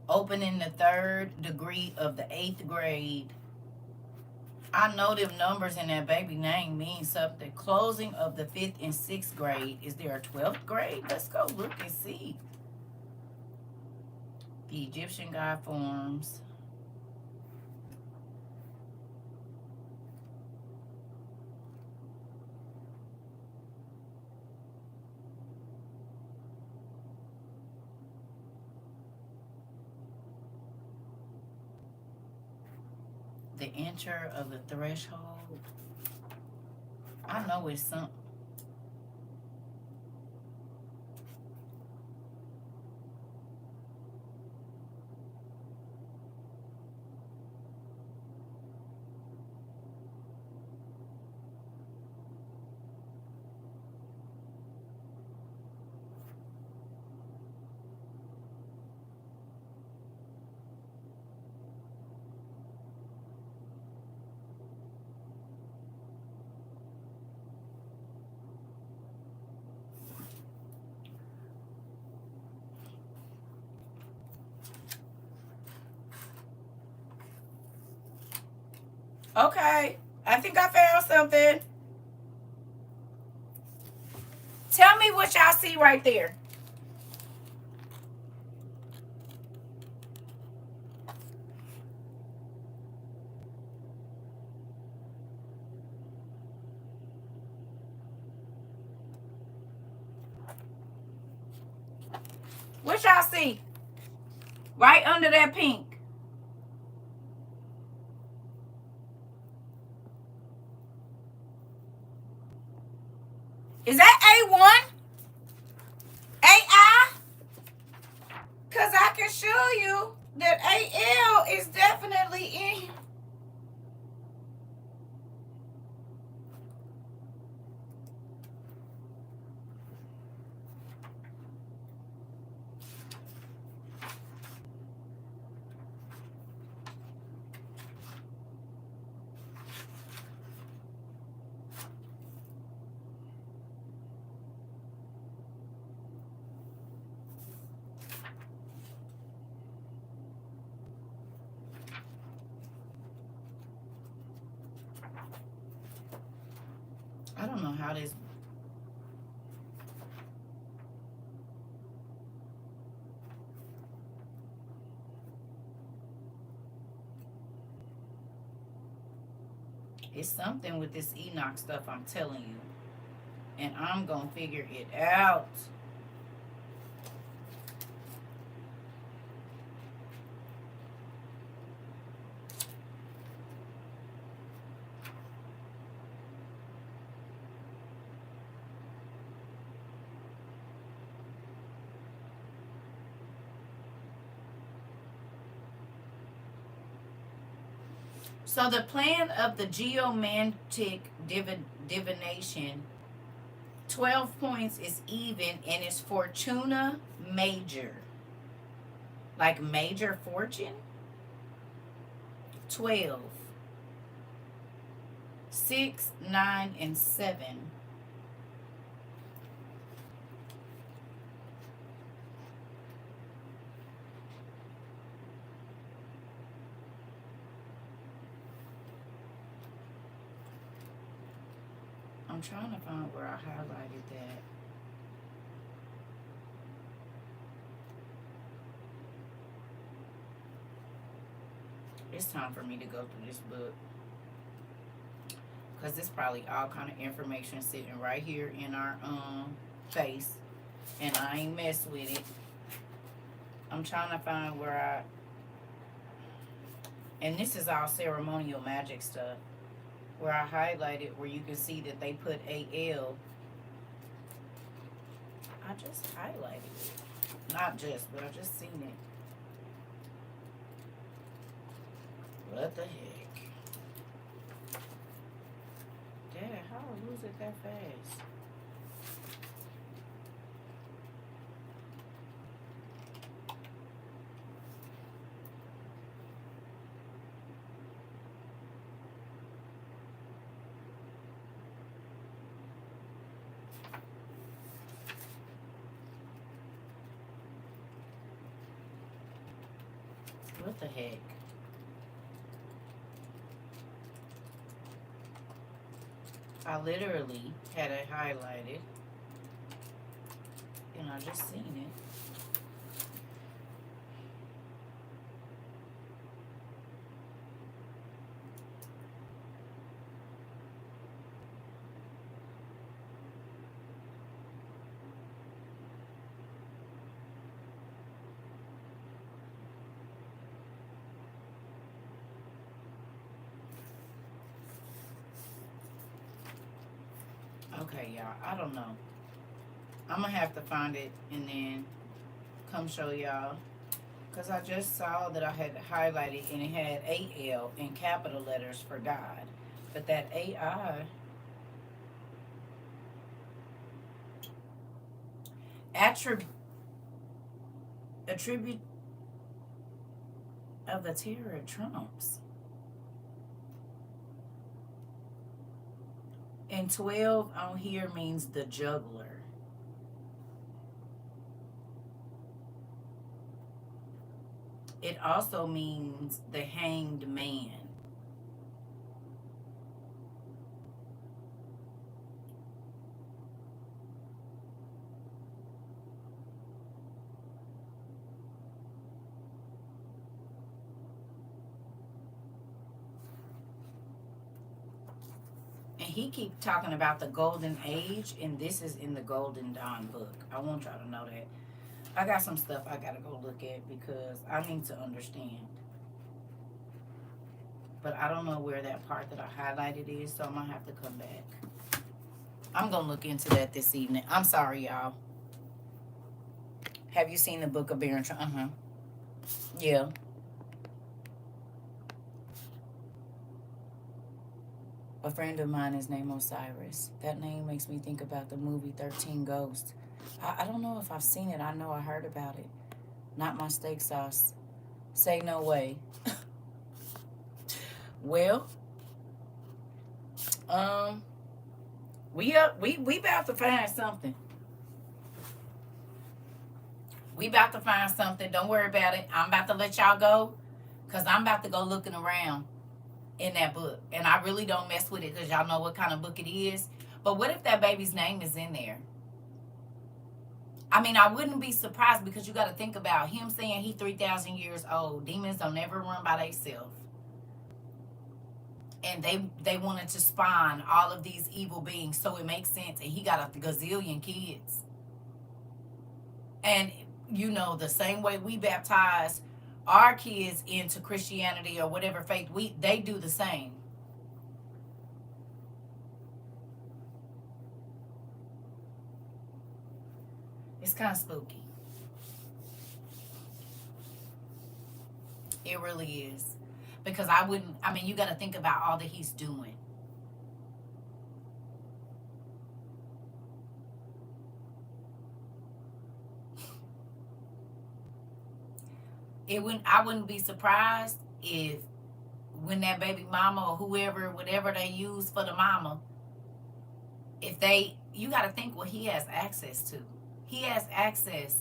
Opening the 3rd degree of the 8th grade. I know them numbers in that baby name mean something. Closing of the 5th and 6th grade. Is there a 12th grade? Let's go look and see. The Egyptian god forms. The enter of the threshold. I know it's something. Okay, I think I found something. Tell me what y'all see right there. What y'all see? Right under that pink. Is that A1? AI? Because I can show you that AL is definitely in. I don't know how this. It's something with this Enoch stuff, I'm telling you. And I'm going to figure it out. So the plan of the geomantic divination, 12 points is even, and it's Fortuna Major. Like major fortune. 12. 6, 9, and 7. I'm trying to find where I highlighted that. It's time for me to go through this book. Because it's probably all kind of information sitting right here in our face. And I ain't mess with it. I'm trying to find where I... And this is all ceremonial magic stuff. Where I highlighted where you can see that they put AL. I just highlighted it. Not just, but I just seen it. What the heck? Dad, how I lose it that fast? What the heck? I literally had it highlighted and I just seen it. Okay, y'all, I don't know. I'm gonna have to find it and then come show y'all. Because I just saw that I had highlighted and it had AL in capital letters for God. But that AI... attribute of the terror trumps. And 12 on here means the juggler. It also means the hanged man. And he keep talking about the golden age, and this is in the Golden Dawn book. I want y'all to know that. I got some stuff I gotta go look at because I need to understand. But I don't know where that part that I highlighted is, so I'm gonna have to come back. I'm gonna look into that this evening. I'm sorry, y'all. Have you seen the Book of Baron? Yeah. A friend of mine is named Osiris. That name makes me think about the movie 13 Ghosts. I don't know if I've seen it. I know I heard about it. Not my steak sauce. Say no way. Well, we about to find something. We about to find something. Don't worry about it. I'm about to let y'all go because I'm about to go looking around in that book. And I really don't mess with it because y'all know what kind of book it is. But what if that baby's name is in there? I mean, I wouldn't be surprised, because you got to think about him saying he 3,000 years old. Demons don't never run by themselves. And they wanted to spawn all of these evil beings, so it makes sense. And he got a gazillion kids. And, you know, the same way we baptize our kids into Christianity or whatever faith, they do the same. It's kind of spooky. It really is. Because you got to think about all that he's doing. I wouldn't be surprised if when that baby mama or whoever, whatever they use for the mama, you got to think what he has access to. He has access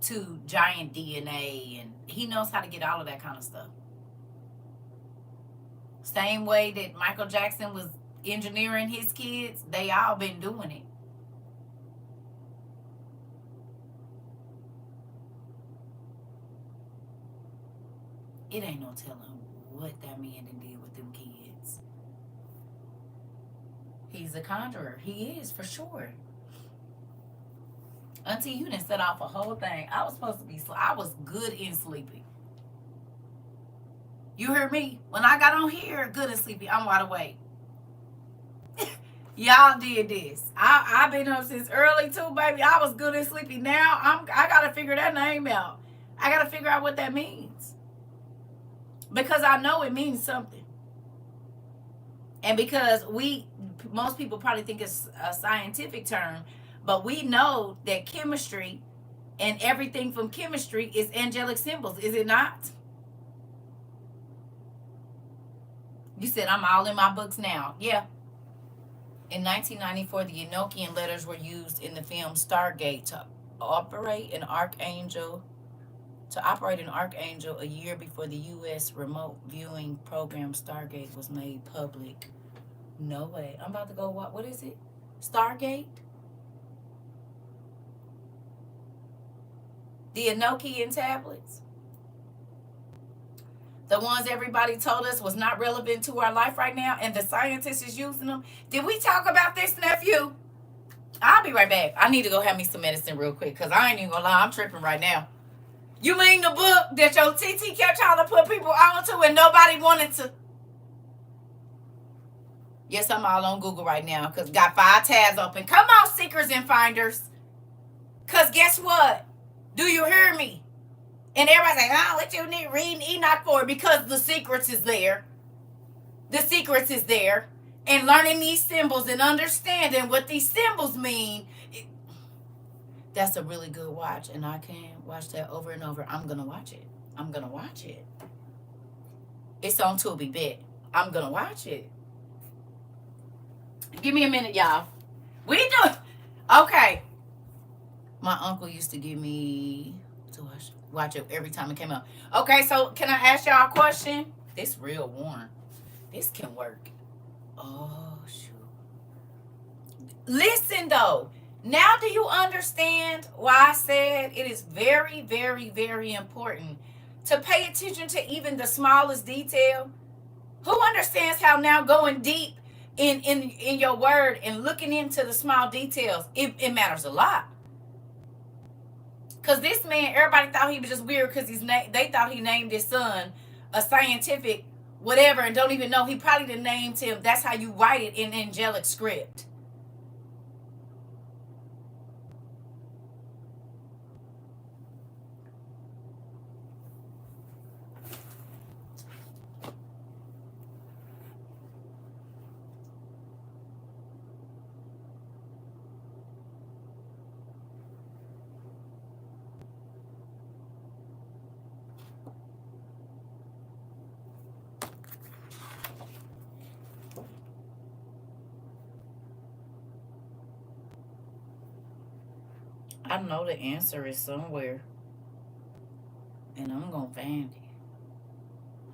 to giant DNA, and he knows how to get all of that kind of stuff. Same way that Michael Jackson was engineering his kids, they all been doing it. It ain't no telling what that man did with them kids. He's a conjurer. He is, for sure. Auntie, you done set off a whole thing. I was supposed to be I was good in sleeping. You heard me? When I got on here, good and sleepy. I'm wide awake. Y'all did this. I've been up since early too, baby. I was good and sleepy. Now I gotta figure that name out. I gotta figure out what that means. Because I know it means something. And because most people probably think it's a scientific term, but we know that chemistry and everything from chemistry is angelic symbols, is it not? You said I'm all in my books now. Yeah. In 1994, the Enochian letters were used in the film Stargate to operate an Archangel. A year before the U.S. remote viewing program Stargate was made public. No way. I'm about to go, what is it? Stargate? The Enochian tablets. The ones everybody told us was not relevant to our life right now, and the scientists is using them. Did we talk about this, nephew? I'll be right back. I need to go have me some medicine real quick, because I ain't even gonna lie, I'm tripping right now. You mean the book that your TT kept trying to put people onto and nobody wanted to? Yes, I'm all on Google right now, because got 5 tabs open. Come on, seekers and finders. Because guess what? Do you hear me? And everybody's like, what you need reading Enoch for? Because the secrets is there. The secrets is there. And learning these symbols and understanding what these symbols mean. That's a really good watch. And I can watch that over and over. I'm going to watch it. I'm going to watch it. It's on Tubi, bet. I'm going to watch it. Give me a minute, y'all. We do. Okay. My uncle used to give me to watch it every time it came out. Okay, so can I ask y'all a question? This real warm. This can work. Oh, shoot. Listen, though. Now do you understand why I said it is very, very, very important to pay attention to even the smallest detail? Who understands how now going deep in your word and looking into the small details, it matters a lot? Because this man, everybody thought he was just weird because they thought he named his son a scientific whatever and don't even know he probably didn't named him. That's how you write it in angelic script. I know the answer is somewhere. And I'm going to find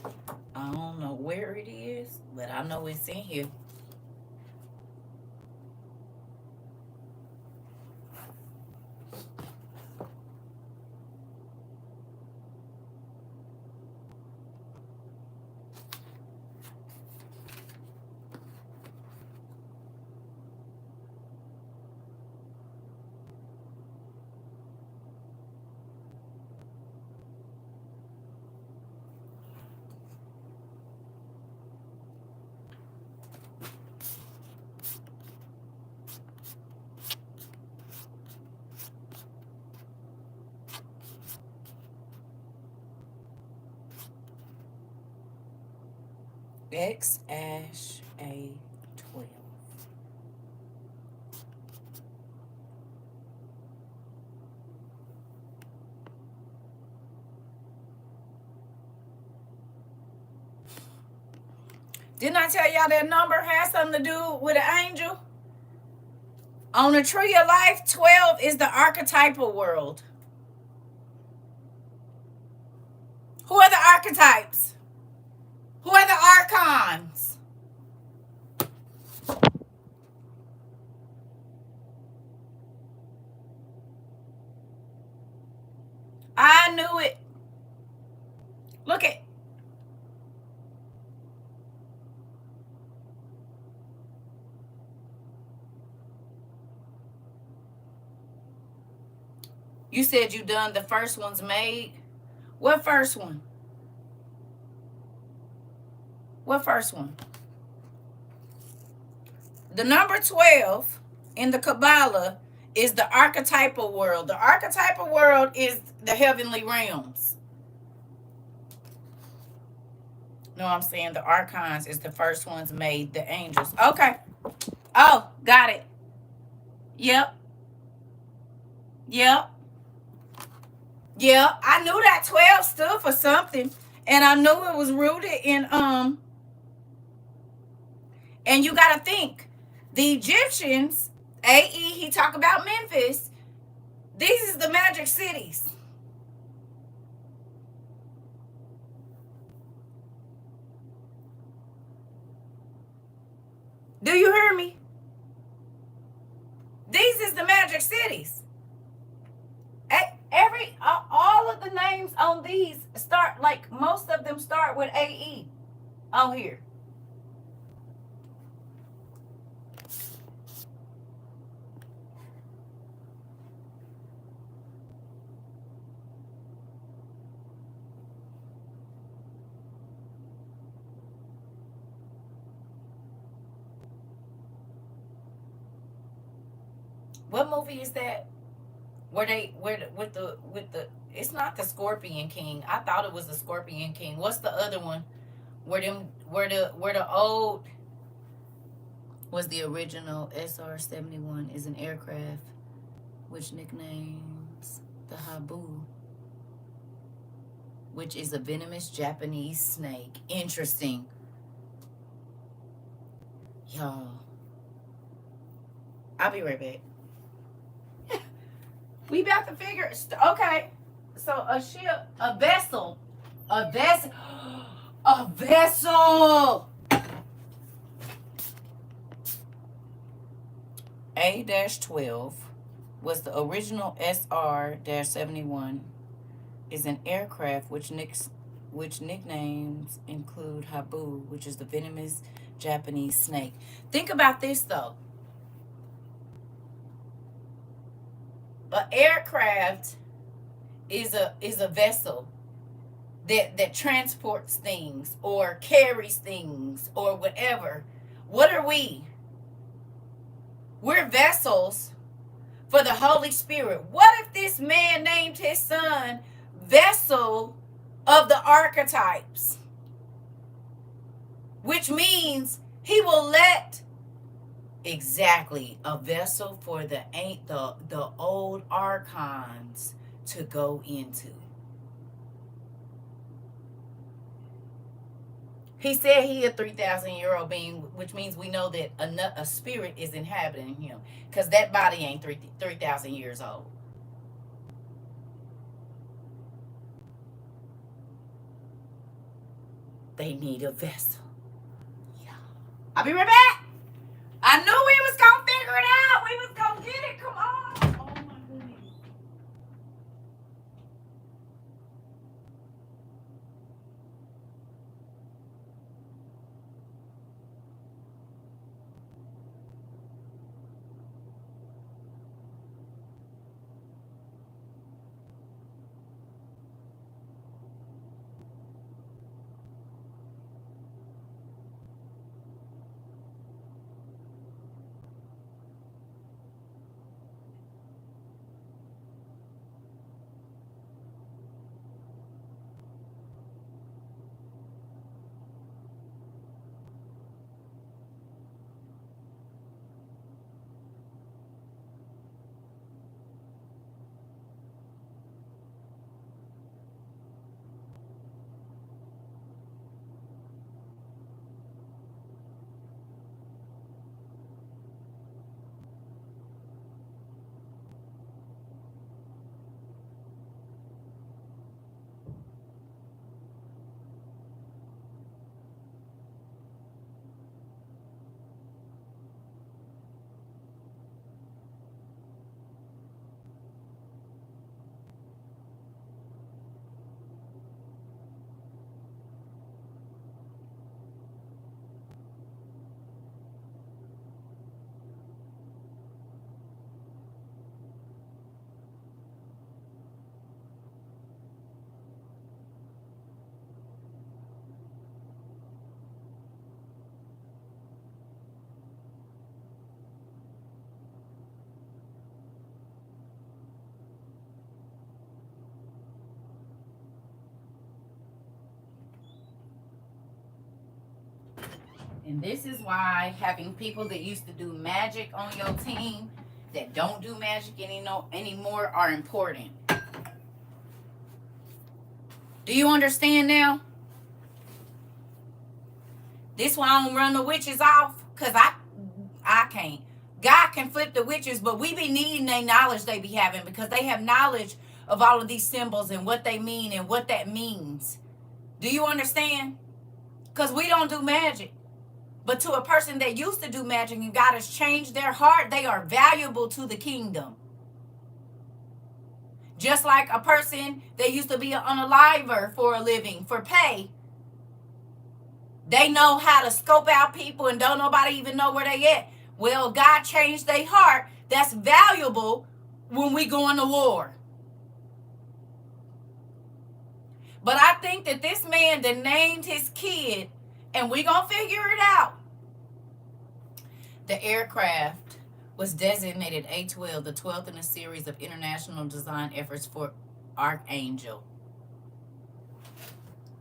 it. I don't know where it is, but I know it's in here. X-A12. Didn't I tell y'all that number has something to do with an angel? On the tree of life, 12 is the archetypal world. Who are the archetypes? Who are the archons? I knew it. Look at. You said you done the first one's made. What first one? What first one? The number 12 in the Kabbalah is the archetypal world. The archetypal world is the heavenly realms. No, I'm saying the archons is the first ones made, the angels. Okay. Oh, got it. Yep. Yep. Yeah, I knew that 12 stood for something. And I knew it was rooted in and you gotta think, the Egyptians, AE, he talk about Memphis. These is the magic cities. Do you hear me? These is the magic cities. All of the names on these start, like most of them start with AE on here. What movie is that? Where with the it's not the Scorpion King. I thought it was the Scorpion King. What's the other one? Where the old was the original SR-71 is an aircraft which nicknames the Habu, which is a venomous Japanese snake. Interesting. Y'all. I'll be right back. We about to figure. Okay. So a ship, a vessel. A vessel. A-12 was the original SR-71 is an aircraft which nicknames include Habu, which is the venomous Japanese snake. Think about this though. An aircraft is a vessel that transports things or carries things or whatever. What are we? We're vessels for the Holy Spirit. What if this man named his son vessel of the archetypes? Which means he will let exactly a vessel for the old archons to go into. He said he a 3,000-year-old being, which means we know that a spirit is inhabiting him, because that body ain't 3,000 years old. They need a vessel. Yeah. I'll be right back. I knew we was gonna figure it out. We was gonna get it. Come on. Oh my goodness. And this is why having people that used to do magic on your team that don't do magic anymore are important. Do you understand now? This why I don't run the witches off, because I can't. God can flip the witches, but we be needing their knowledge they be having, because they have knowledge of all of these symbols and what they mean and what that means. Do you understand? Because we don't do magic. But to a person that used to do magic and God has changed their heart, they are valuable to the kingdom. Just like a person that used to be an unaliver for a living, for pay. They know how to scope out people and don't nobody even know where they at. Well, God changed their heart. That's valuable when we go into war. But I think that this man that named his kid, and we gonna figure it out. The aircraft was designated A-12, the 12th in a series of international design efforts for Archangel.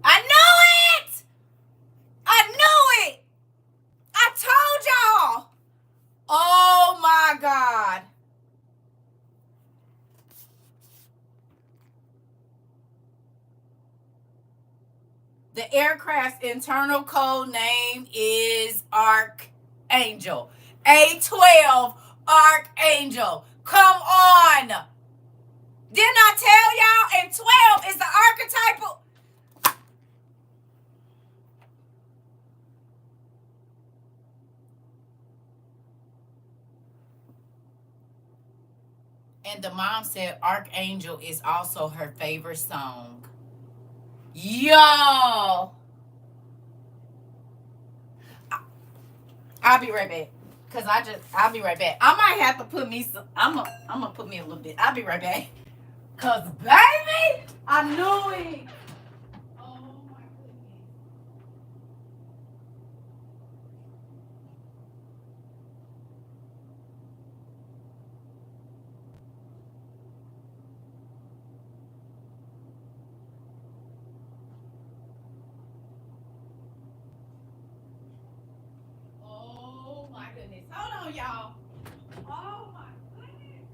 I knew it! I knew it! I told y'all! Oh my God. The aircraft's internal code name is Archangel. A-12 Archangel. Come on. Didn't I tell y'all? And 12 is the archetypal. And the mom said Archangel is also her favorite song. Y'all. I'll be right back. I'll be right back. I might have to put me some, I'm gonna put me a little bit. I'll be right back. Cause baby, I knew it. Oh my goodness. Oh my goodness. Hold on, y'all. Oh my goodness.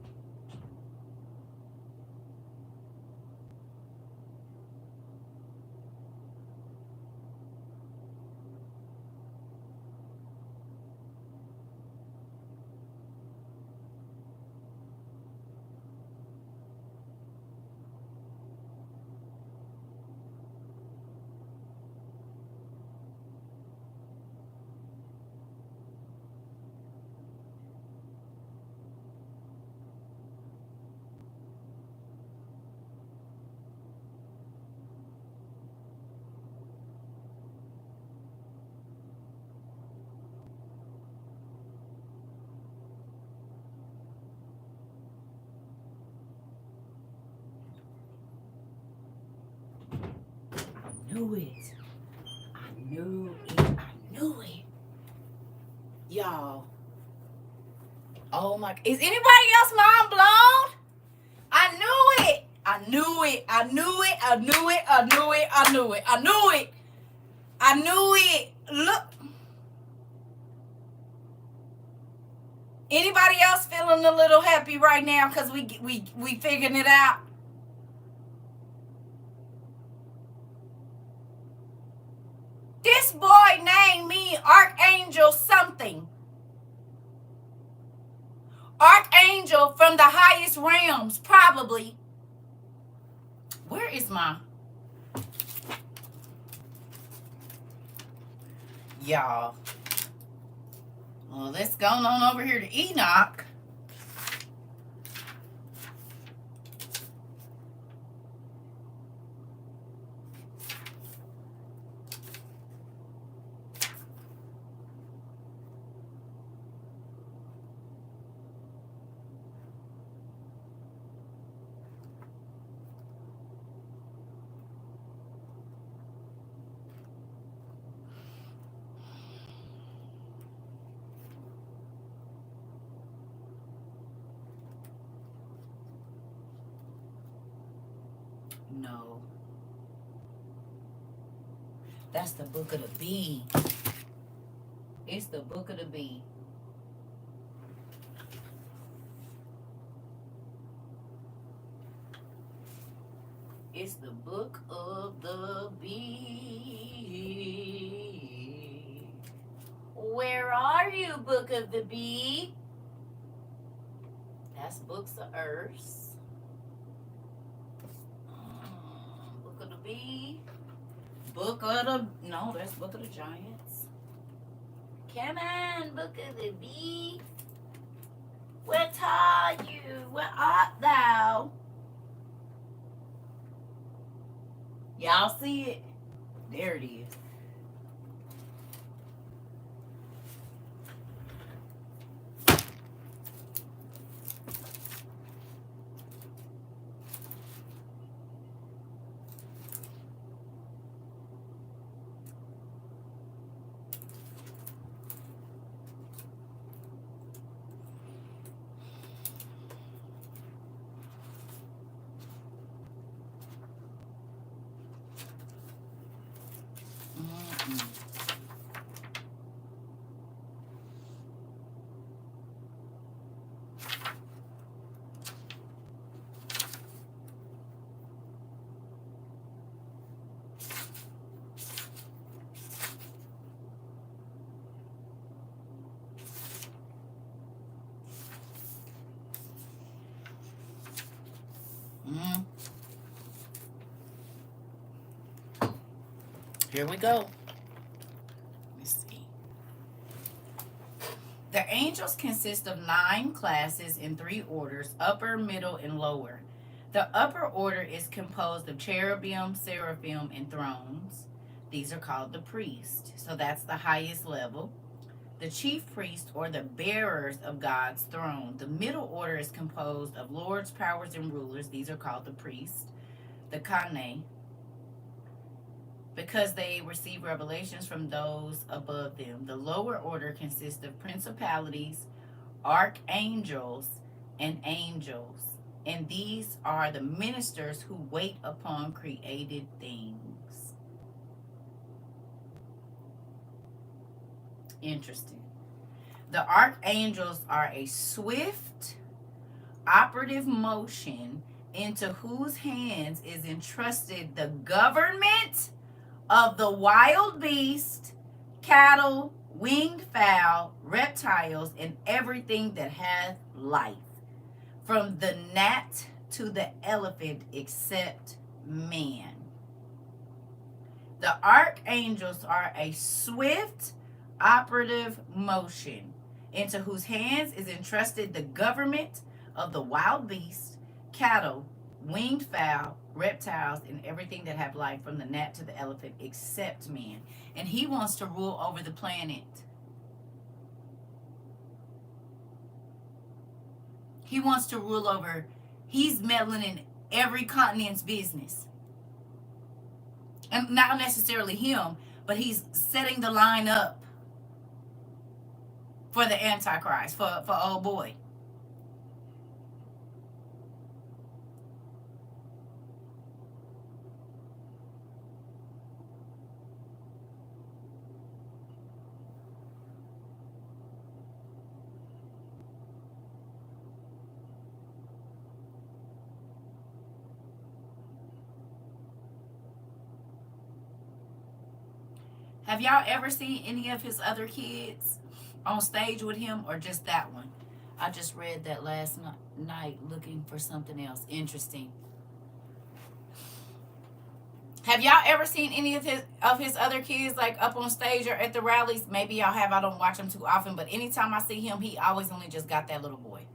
Knew it. I knew it. I knew it. Y'all. Oh my. Is anybody else mind blown? I knew it. I knew it. I knew it. I knew it. I knew it. I knew it. I knew it. I knew it. Look. Anybody else feeling a little happy right now because we figuring it out? This boy named me Archangel something. Archangel from the highest realms, probably. Where is my... Y'all. Well, let's go on over here to Enoch. No. That's the book of the bee. It's the book of the bee. It's the book of the bee. Where are you, book of the bee? That's books of earth. Book of the bee. Book of the... No, that's book of the giants. Come on, book of the bee. What are you? Where art thou? Y'all see it? There it is. Here we go. Let's see. The angels consist of 9 classes in 3 orders, upper, middle, and lower. The upper order is composed of cherubim, seraphim, and thrones. These are called the priests. So that's the highest level. The chief priest, or the bearers of God's throne. The middle order is composed of lords, powers, and rulers. These are called the priests. The kane, because they receive revelations from those above them. The lower order consists of principalities, archangels, and angels. And these are the ministers who wait upon created things. Interesting. The archangels are a swift, operative motion into whose hands is entrusted the government of the wild beast, cattle, winged fowl, reptiles, and everything that hath life, from the gnat to the elephant, except man. The archangels are a swift, operative motion into whose hands is entrusted the government of the wild beast, cattle, winged fowl, reptiles, and everything that have life, from the gnat to the elephant, except man. And he wants to rule over the planet. He wants to rule over, he's meddling in every continent's business. And not necessarily him, but he's setting the line up for the Antichrist, for old boy. Have y'all ever seen any of his other kids on stage with him, or just that one? I just read that last night looking for something else interesting. Have y'all ever seen any of his other kids like up on stage or at the rallies? Maybe y'all have. I don't watch him too often, but anytime I see him, he always only just got that little boy.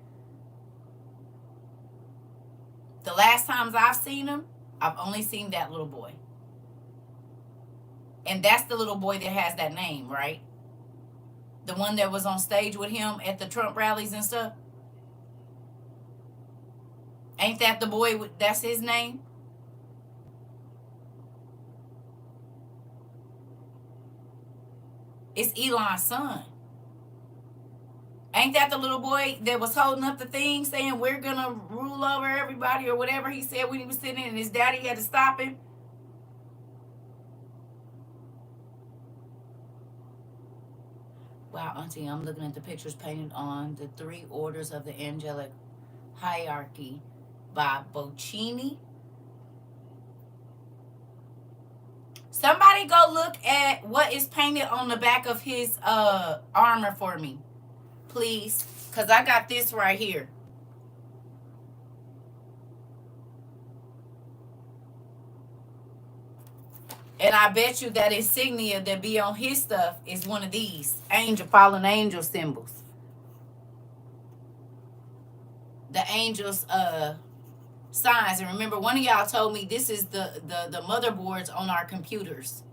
The last times I've seen him, I've only seen that little boy. And that's the little boy that has that name, right? The one that was on stage with him at the Trump rallies and stuff. Ain't that the boy, that's his name? It's Elon's son. Ain't that the little boy that was holding up the thing saying we're going to rule over everybody, or whatever he said when he was sitting, and his daddy had to stop him? Wow, Auntie, I'm looking at the pictures painted on the three orders of the angelic hierarchy by Bocchini. Somebody go look at what is painted on the back of his armor for me, please. Because I got this right here. And I bet you that insignia that be on his stuff is one of these fallen angel symbols. The angels signs. And remember, one of y'all told me this is the motherboards on our computers.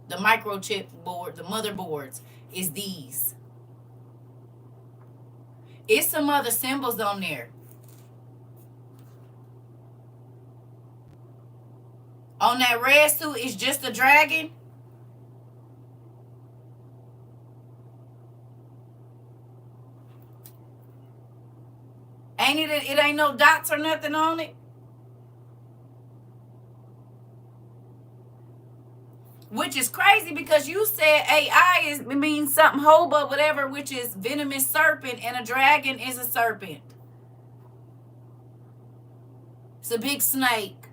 The microchip board, the motherboards is these. It's some other symbols on there. On that red suit is just a dragon. Ain't it? It ain't no dots or nothing on it. Which is crazy because you said AI means something hoba, whatever, which is venomous serpent, and a dragon is a serpent. It's a big snake,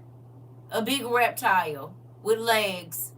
a big reptile with legs.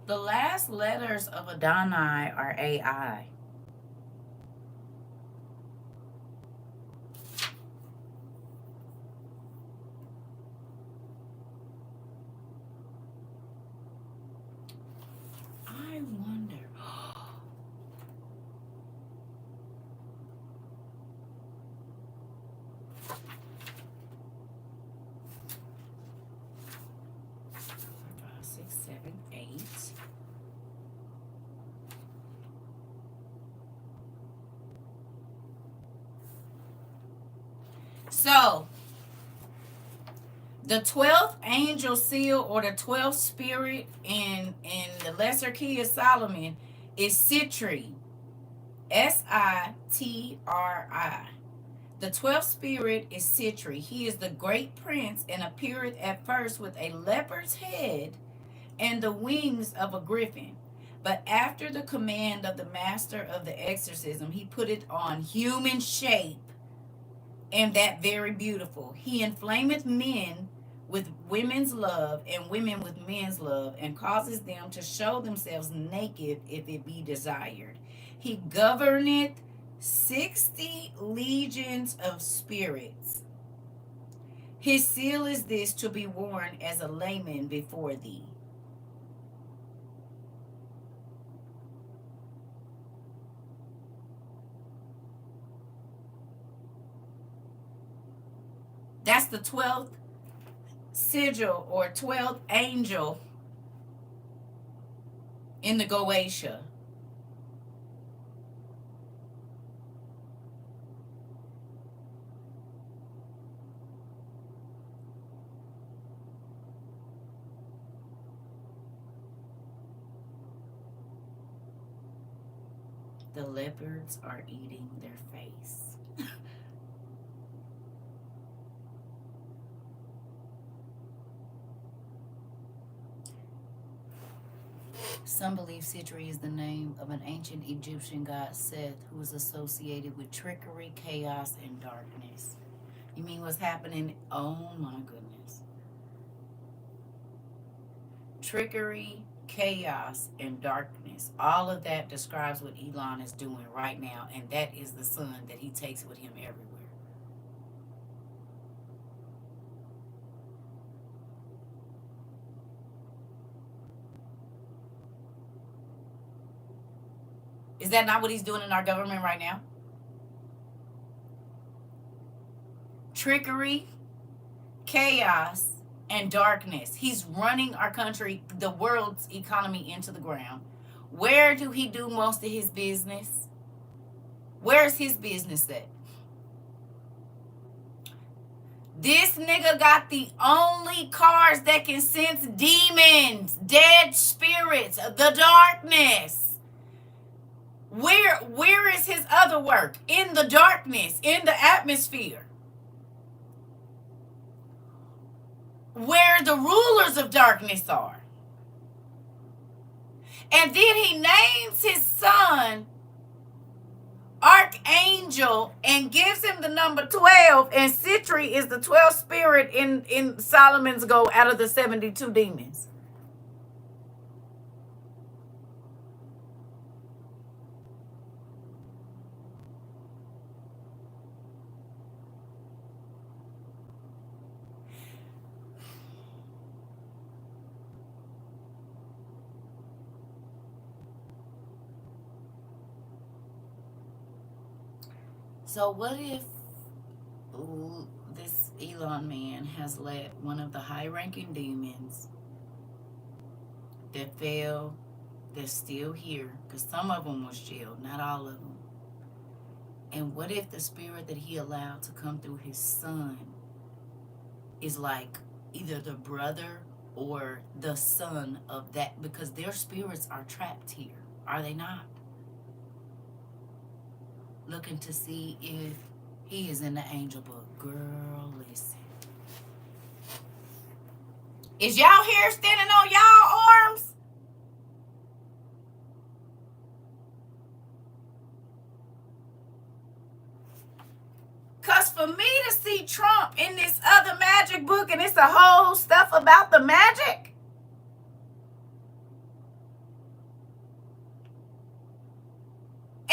The last letters of Adonai are AI. I wonder. 6, 7, 8. So, the 12th angel seal or the 12th spirit in the lesser key of Solomon is Sitri. Sitri. The 12th spirit is Sitri. He is the great prince and appeareth at first with a leopard's head and the wings of a griffin. But after the command of the master of the exorcism, he put it on human shape, and that very beautiful. He inflameth men with women's love and women with men's love, and causes them to show themselves naked if it be desired. He governeth 60 legions of spirits. His seal is this, to be worn as a layman before thee. That's the 12th sigil or 12th angel in the Goetia. The leopards are eating their face. Some believe Sidri is the name of an ancient Egyptian god Seth who is associated with trickery, chaos, and darkness. You mean what's happening? Oh my goodness. Trickery, chaos, and darkness. All of that describes what Elon is doing right now, and that is the sun that he takes with him everywhere. Is that not what he's doing in our government right now? Trickery, chaos, and darkness. He's running our country, the world's economy, into the ground. Where do he do most of his business? Where's his business at? This nigga got the only cars that can sense demons, dead spirits, the darkness. Where is his other work? In the darkness, in the atmosphere. Where the rulers of darkness are. And then he names his son Archangel and gives him the number 12, and Sitri is the 12th spirit in Solomon's Gold out of the 72 demons. So what if this Elon man has let one of the high-ranking demons that fell, that's still here, because some of them was jailed, not all of them. And what if the spirit that he allowed to come through his son is like either the brother or the son of that, because their spirits are trapped here, are they not? Looking to see if he is in the angel book. Girl, listen. Is y'all here standing on y'all arms? Because for me to see Trump in this other magic book, and it's a whole stuff about the magic.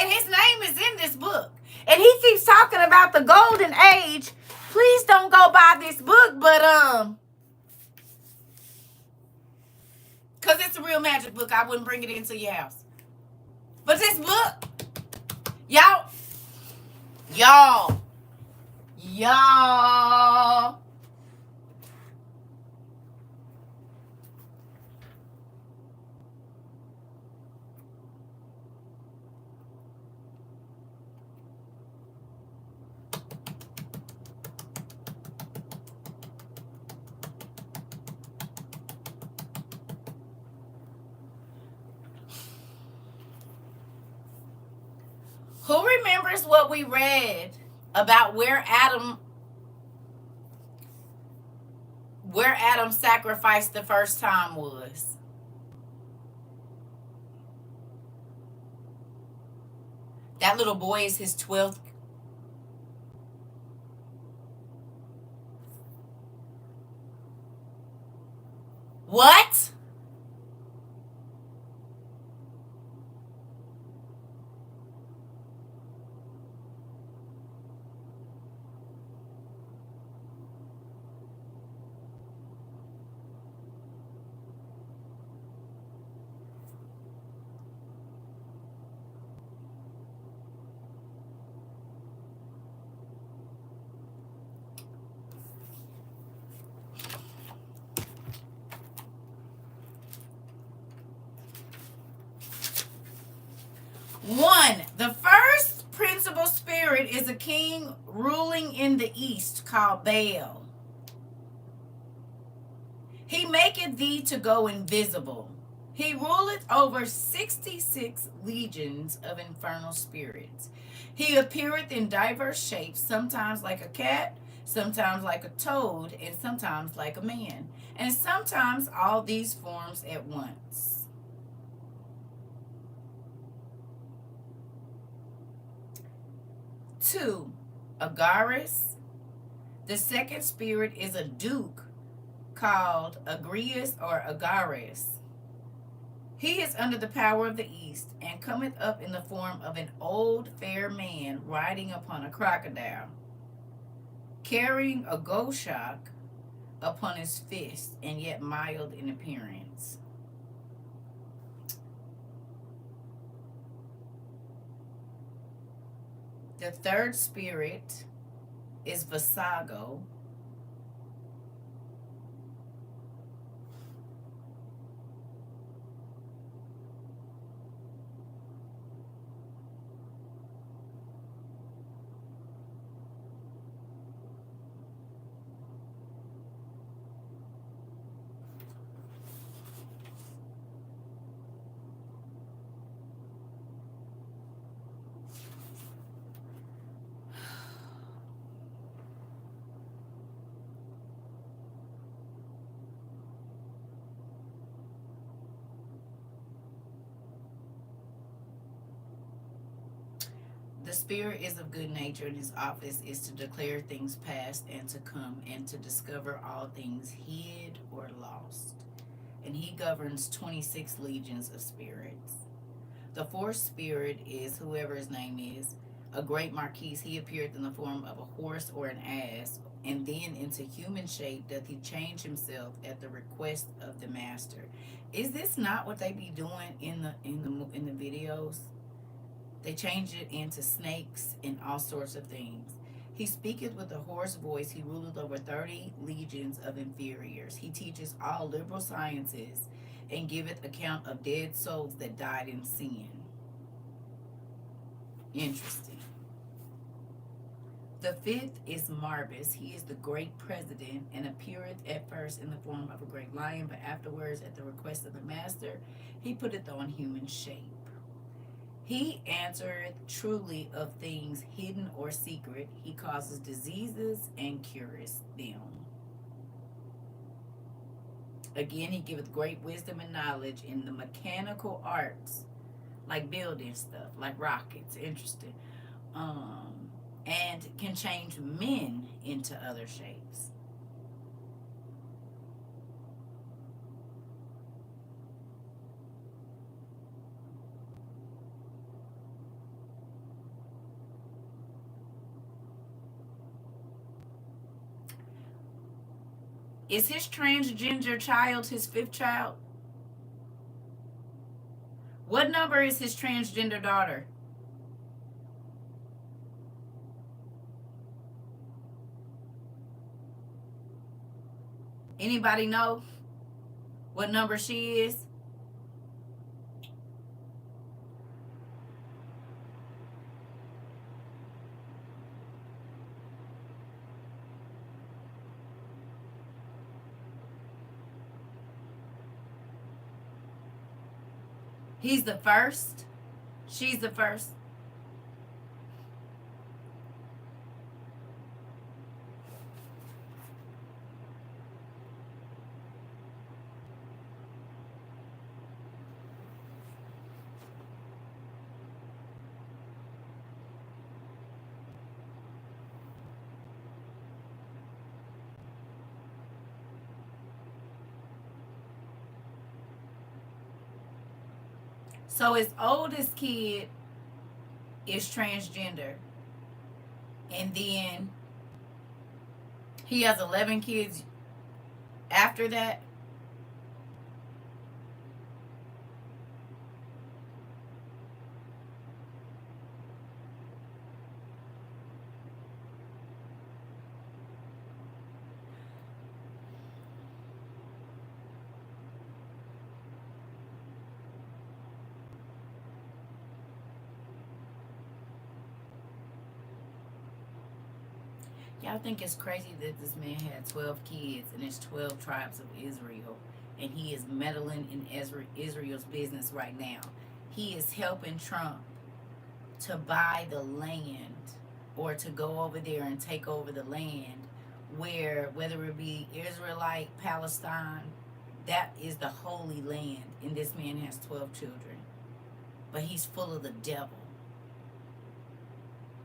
And his name is in this book. And he keeps talking about the golden age. Please don't go buy this book, but because it's a real magic book, I wouldn't bring it into your house. But this book, y'all. Who remembers what we read about where Adam sacrificed the first time was? That little boy is his 12th. What? 1. The first principal spirit is a king ruling in the east called Baal. He maketh thee to go invisible. He ruleth over 66 legions of infernal spirits. He appeareth in diverse shapes, sometimes like a cat, sometimes like a toad, and sometimes like a man, and sometimes all these forms at once. Two, Agaris. The second spirit is a duke called Agrius or Agaris. He is under the power of the east, and cometh up in the form of an old fair man riding upon a crocodile, carrying a goshawk upon his fist, and yet mild in appearance. The third spirit is Vasago. The spirit is of good nature, and his office is to declare things past and to come, and to discover all things hid or lost. And he governs 26 legions of spirits. The fourth spirit is, whoever his name is, a great marquis. He appeared in the form of a horse or an ass, and then into human shape doth he change himself at the request of the master. Is this not what they be doing in the videos? They change it into snakes and all sorts of things. He speaketh with a hoarse voice. He ruleth over 30 legions of inferiors. He teaches all liberal sciences, and giveth account of dead souls that died in sin. Interesting. The fifth is Marbus. He is the great president, and appeareth at first in the form of a great lion, but afterwards, at the request of the master, he putteth on human shape. He answereth truly of things hidden or secret. He causes diseases and cureth them. Again, he giveth great wisdom and knowledge in the mechanical arts, like building stuff, like rockets. Interesting. And can change men into other shapes. Is his transgender child his fifth child? What number is his transgender daughter? Anybody know what number she is? He's the first. She's the first. So his oldest kid is transgender. And then he has 11 kids after that. Y'all think it's crazy that this man had 12 kids and it's 12 tribes of Israel, and he is meddling in Israel's business right now. He is helping Trump to buy the land, or to go over there and take over the land, where, whether it be Israelite, Palestine, that is the holy land. And this man has 12 children. But he's full of the devil.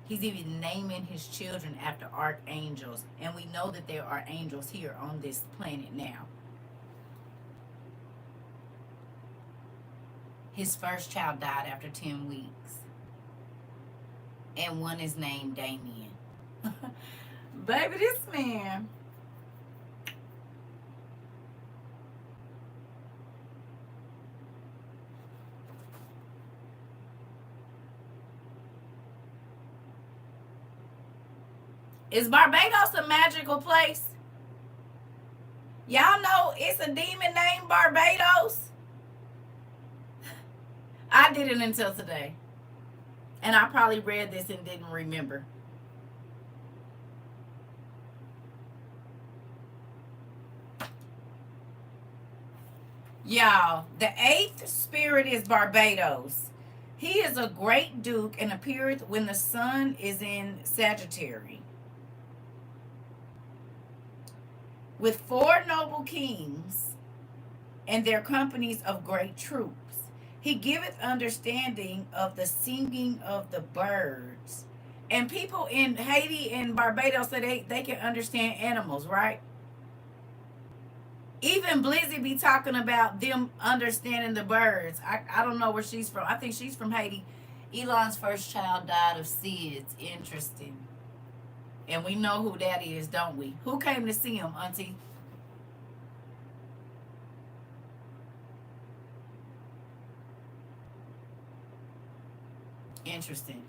He's even naming his children after archangels. And we know that there are angels here on this planet now. His first child died after 10 weeks. And one is named Damien. Baby, this man. Is Barbados a magical place? Y'all know it's a demon named Barbados? I didn't until today. And I probably read this and didn't remember. Y'all, the 8th spirit is Barbados. He is a great duke and appeareth when the sun is in Sagittarius, with 4 noble kings and their companies of great troops. He giveth understanding of the singing of the birds. And people in Haiti and Barbados say they can understand animals, right? Even Blizzy be talking about them understanding the birds. I don't know where she's from. I think she's from Haiti. Elon's first child died of SIDS. Interesting. And we know who that is, don't we? Who came to see him, Auntie? Interesting.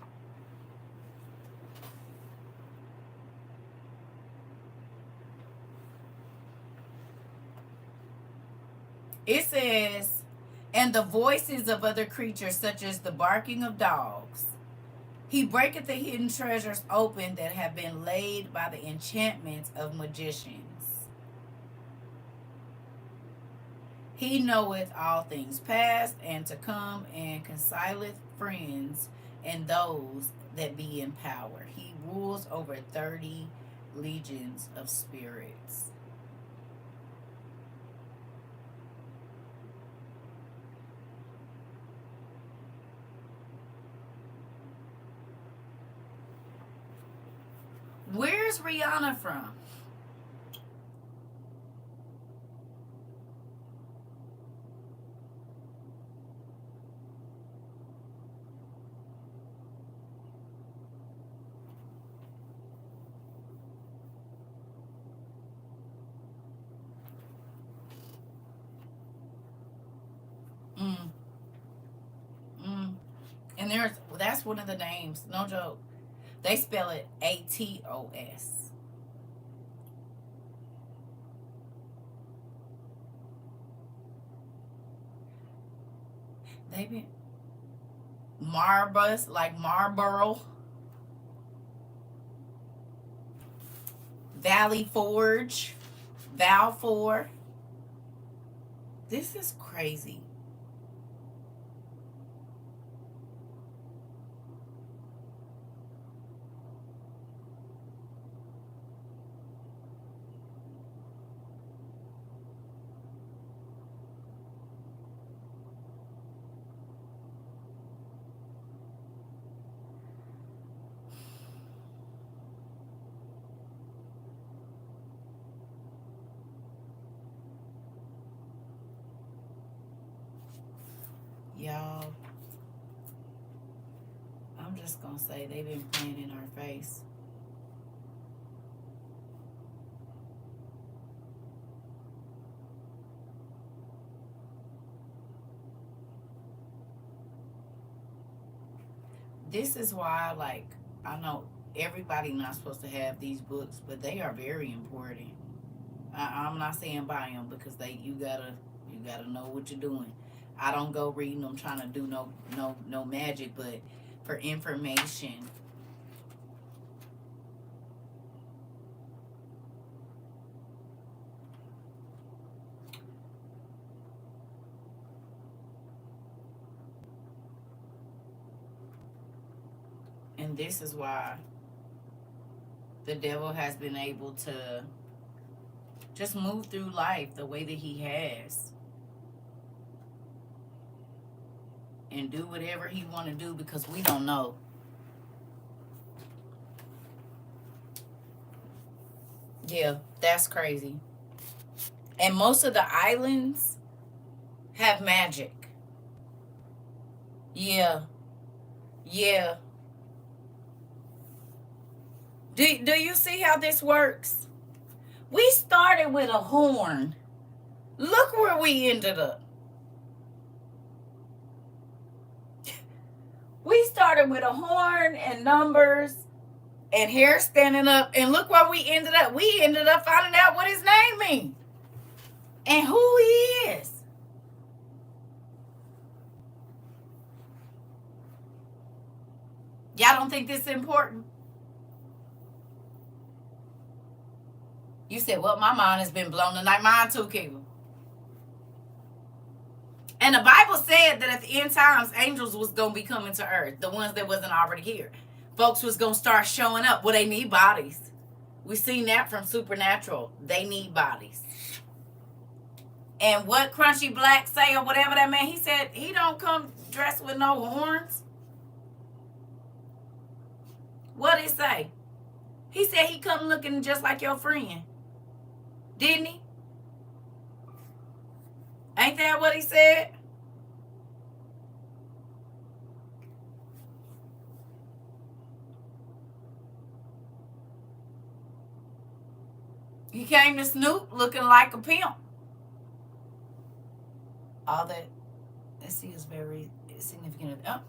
It says, and the voices of other creatures, such as the barking of dogs. He breaketh the hidden treasures open that have been laid by the enchantments of magicians. He knoweth all things past and to come, and concealeth friends and those that be in power. He rules over 30 legions of spirits. Where's Rihanna from? And that's one of the names, no joke. They spell it ATOS. They be Marbus, like Marlboro, Valley Forge, Valfor. This is crazy. Y'all, I'm just gonna say they've been playing in our face. This is why, like, I know everybody not supposed to have these books, but they are very important. I'm not saying buy them, because you gotta know what you're doing. I don't go reading them trying to do no magic, but for information. And this is why the devil has been able to just move through life the way that he has. And do whatever he want to do because we don't know. Yeah, that's crazy. And most of the islands have magic. Yeah. Yeah. Do you see how this works? We started with a horn. Look where we ended up. We started with a horn and numbers and hair standing up. And look where we ended up. We ended up finding out what his name means. And who he is. Y'all don't think this is important? You said, well, my mind has been blown tonight. Mine too, Kegel. And the Bible said that at the end times, angels was going to be coming to earth. The ones that wasn't already here. Folks was going to start showing up. Well, they need bodies. We seen that from Supernatural. They need bodies. And what Crunchy Black say or whatever that man, he said he don't come dressed with no horns. What did he say? He said he come looking just like your friend. Didn't he? Ain't that what he said? He came to Snoop looking like a pimp. All that, let's see, is very significant. Oh,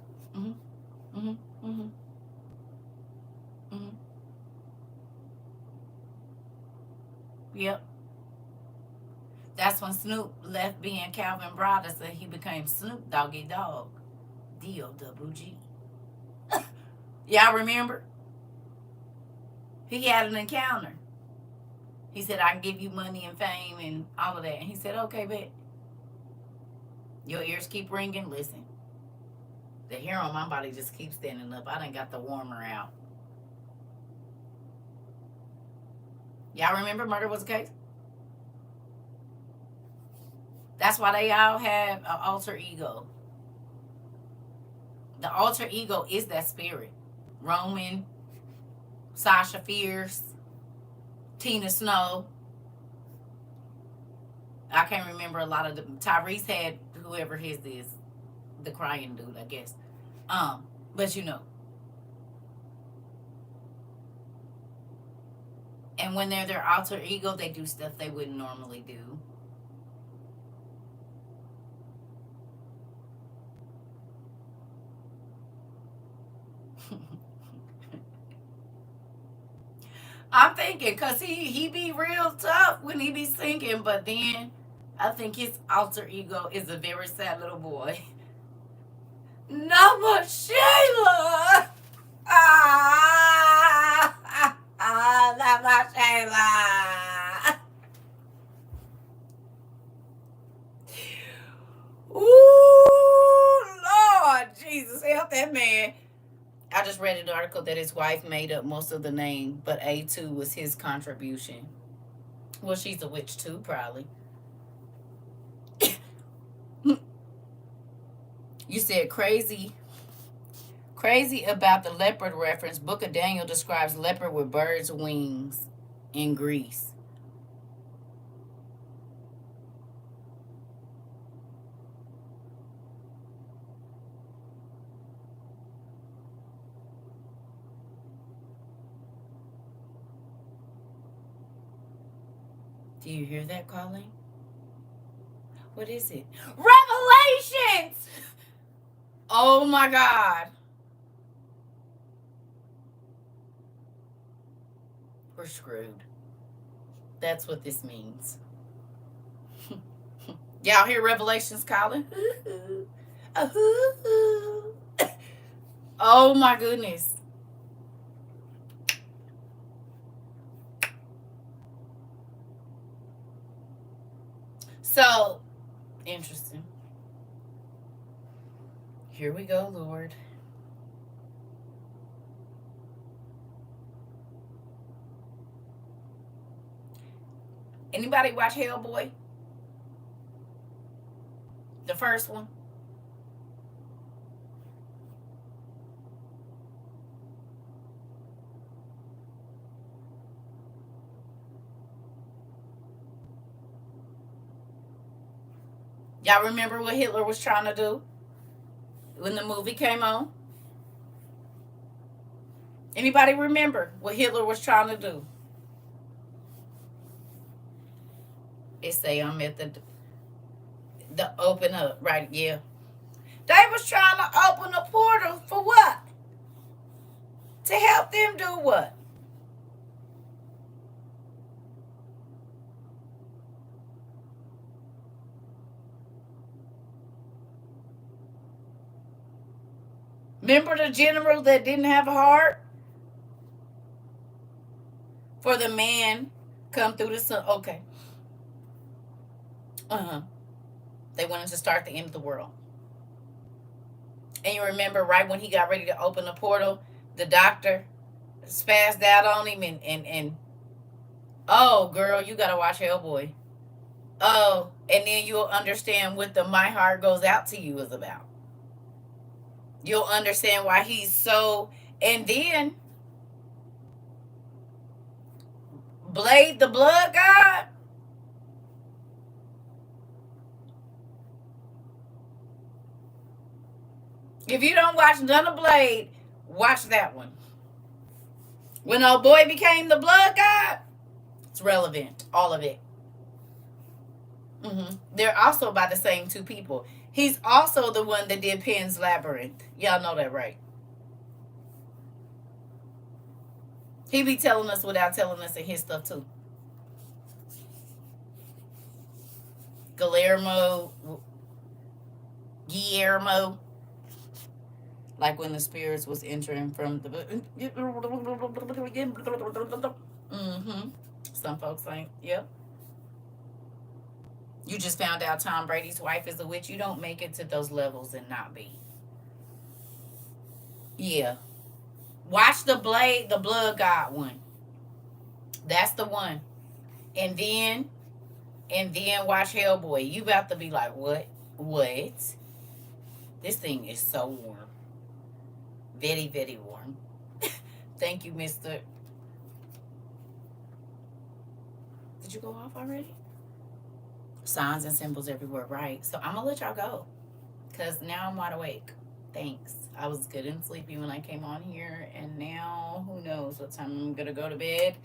Yep. That's when Snoop left being Calvin Brothers and he became Snoop Doggy Dogg. D-O-double-G. Y'all remember? He had an encounter. He said, I can give you money and fame and all of that. And he said, okay, bet. Your ears keep ringing. Listen. The hair on my body just keeps standing up. I done got the warmer out. Y'all remember Murder Was a Case? That's why they all have an alter ego. The alter ego is that spirit. Roman, Sasha Fierce, Tina Snow. I can't remember a lot of them. Tyrese had whoever his is. The crying dude, I guess. But you know. And when they're their alter ego, they do stuff they wouldn't normally do. I'm thinking, because he be real tough when he be singing, but then I think his alter ego is a very sad little boy. Number Shayla! Number Shayla! Ooh, Lord Jesus, help that man. I just read an article that his wife made up most of the name, but A2 was his contribution. Well, she's a witch too, probably. You said crazy about the leopard reference. Book of Daniel describes leopard with birds' wings in Greece. Do you hear that calling? What is it? Revelations! Oh my God. We're screwed. That's what this means. Y'all hear Revelations calling? Oh my goodness. So, interesting. Here we go, Lord. Anybody watch Hellboy? The first one? Y'all remember what Hitler was trying to do when the movie came on? Anybody remember what Hitler was trying to do? It say I'm at the open up, right? Yeah. They was trying to open a portal for what? To help them do what? Remember the general that didn't have a heart? For the man come through the sun. Okay. They wanted to start the end of the world. And you remember right when he got ready to open the portal, the doctor spazzed out on him and oh girl, you gotta watch Hellboy. Oh, and then you'll understand what the My Heart Goes Out to You is about. You'll understand why he's so. And then Blade the Blood God. If you don't watch none of Blade, watch that one. When old boy became the Blood God, it's relevant, all of it. They're also by the same two people. He's also the one that did Pan's Labyrinth. Y'all know that, right? He be telling us without telling us in his stuff too. Guillermo, like when the spirits was entering from the. Some folks think, yep. You just found out Tom Brady's wife is a witch. You don't make it to those levels and not be. Yeah. Watch the Blood God one. That's the one. And then watch Hellboy. You about to be like, what? This thing is so warm. Very, very warm. Thank you, Mr. Did you go off already? Signs and symbols everywhere, right? So I'm gonna let y'all go because now I'm wide awake. Thanks. I was good and sleepy when I came on here, and now who knows what time I'm gonna go to bed.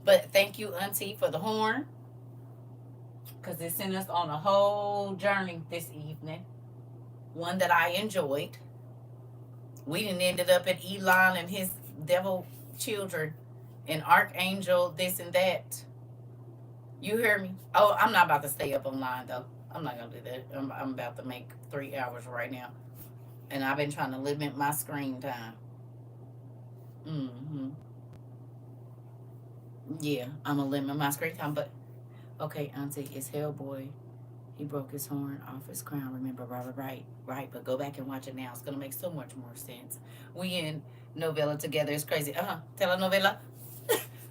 But thank you, Auntie, for the horn, because it sent us on a whole journey this evening, one that I enjoyed. We didn't ended up at Elon and his devil children and Archangel, this and that. You hear me? Oh, I'm not about to stay up online, though. I'm not going to do that. I'm about to make 3 hours right now. And I've been trying to limit my screen time. Yeah, I'm going to limit my screen time. But, okay, Auntie, it's Hellboy. He broke his horn off his crown. Remember, Robert, right? But go back and watch it now. It's going to make so much more sense. We in novella together. It's crazy. Telenovela.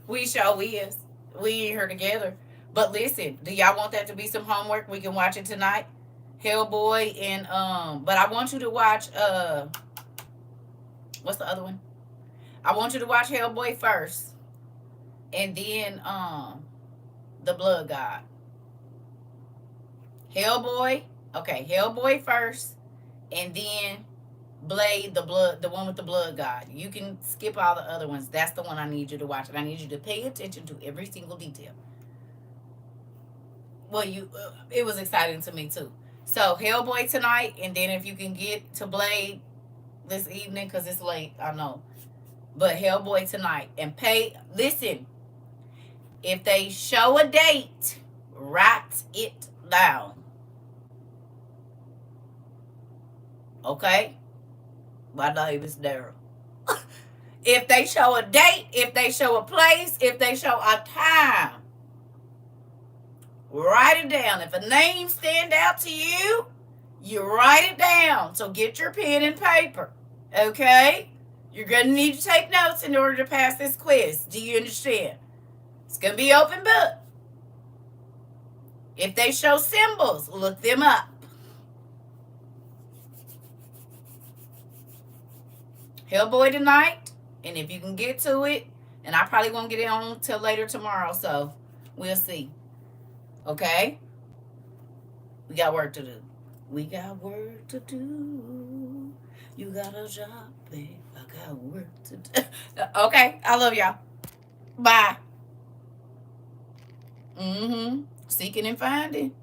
We sure is. We in here together. But listen, do y'all want that to be some homework? We can watch it tonight. Hellboy and but I want you to watch what's the other one? I want you to watch Hellboy first. And then the Blood God. Hellboy. Okay, Hellboy first. And then Blade, the one with the Blood God. You can skip all the other ones. That's the one I need you to watch. And I need you to pay attention to every single detail. Well, it was exciting to me too. So Hellboy tonight, and then if you can get to Blade this evening, because it's late, I know. But Hellboy tonight. And listen, if they show a date, write it down. Okay? My name is Daryl. If they show a date, if they show a place, if they show a time, write it down. If a name stand out to you, you write it down. So get your pen and paper. Okay? You're going to need to take notes in order to pass this quiz. Do you understand? It's going to be open book. If they show symbols, look them up. Hellboy tonight, and if you can get to it, and I probably won't get it on till later tomorrow, so we'll see. Okay? We got work to do. We got work to do. You got a job, babe. I got work to do. Okay, I love y'all. Bye. Seeking and finding.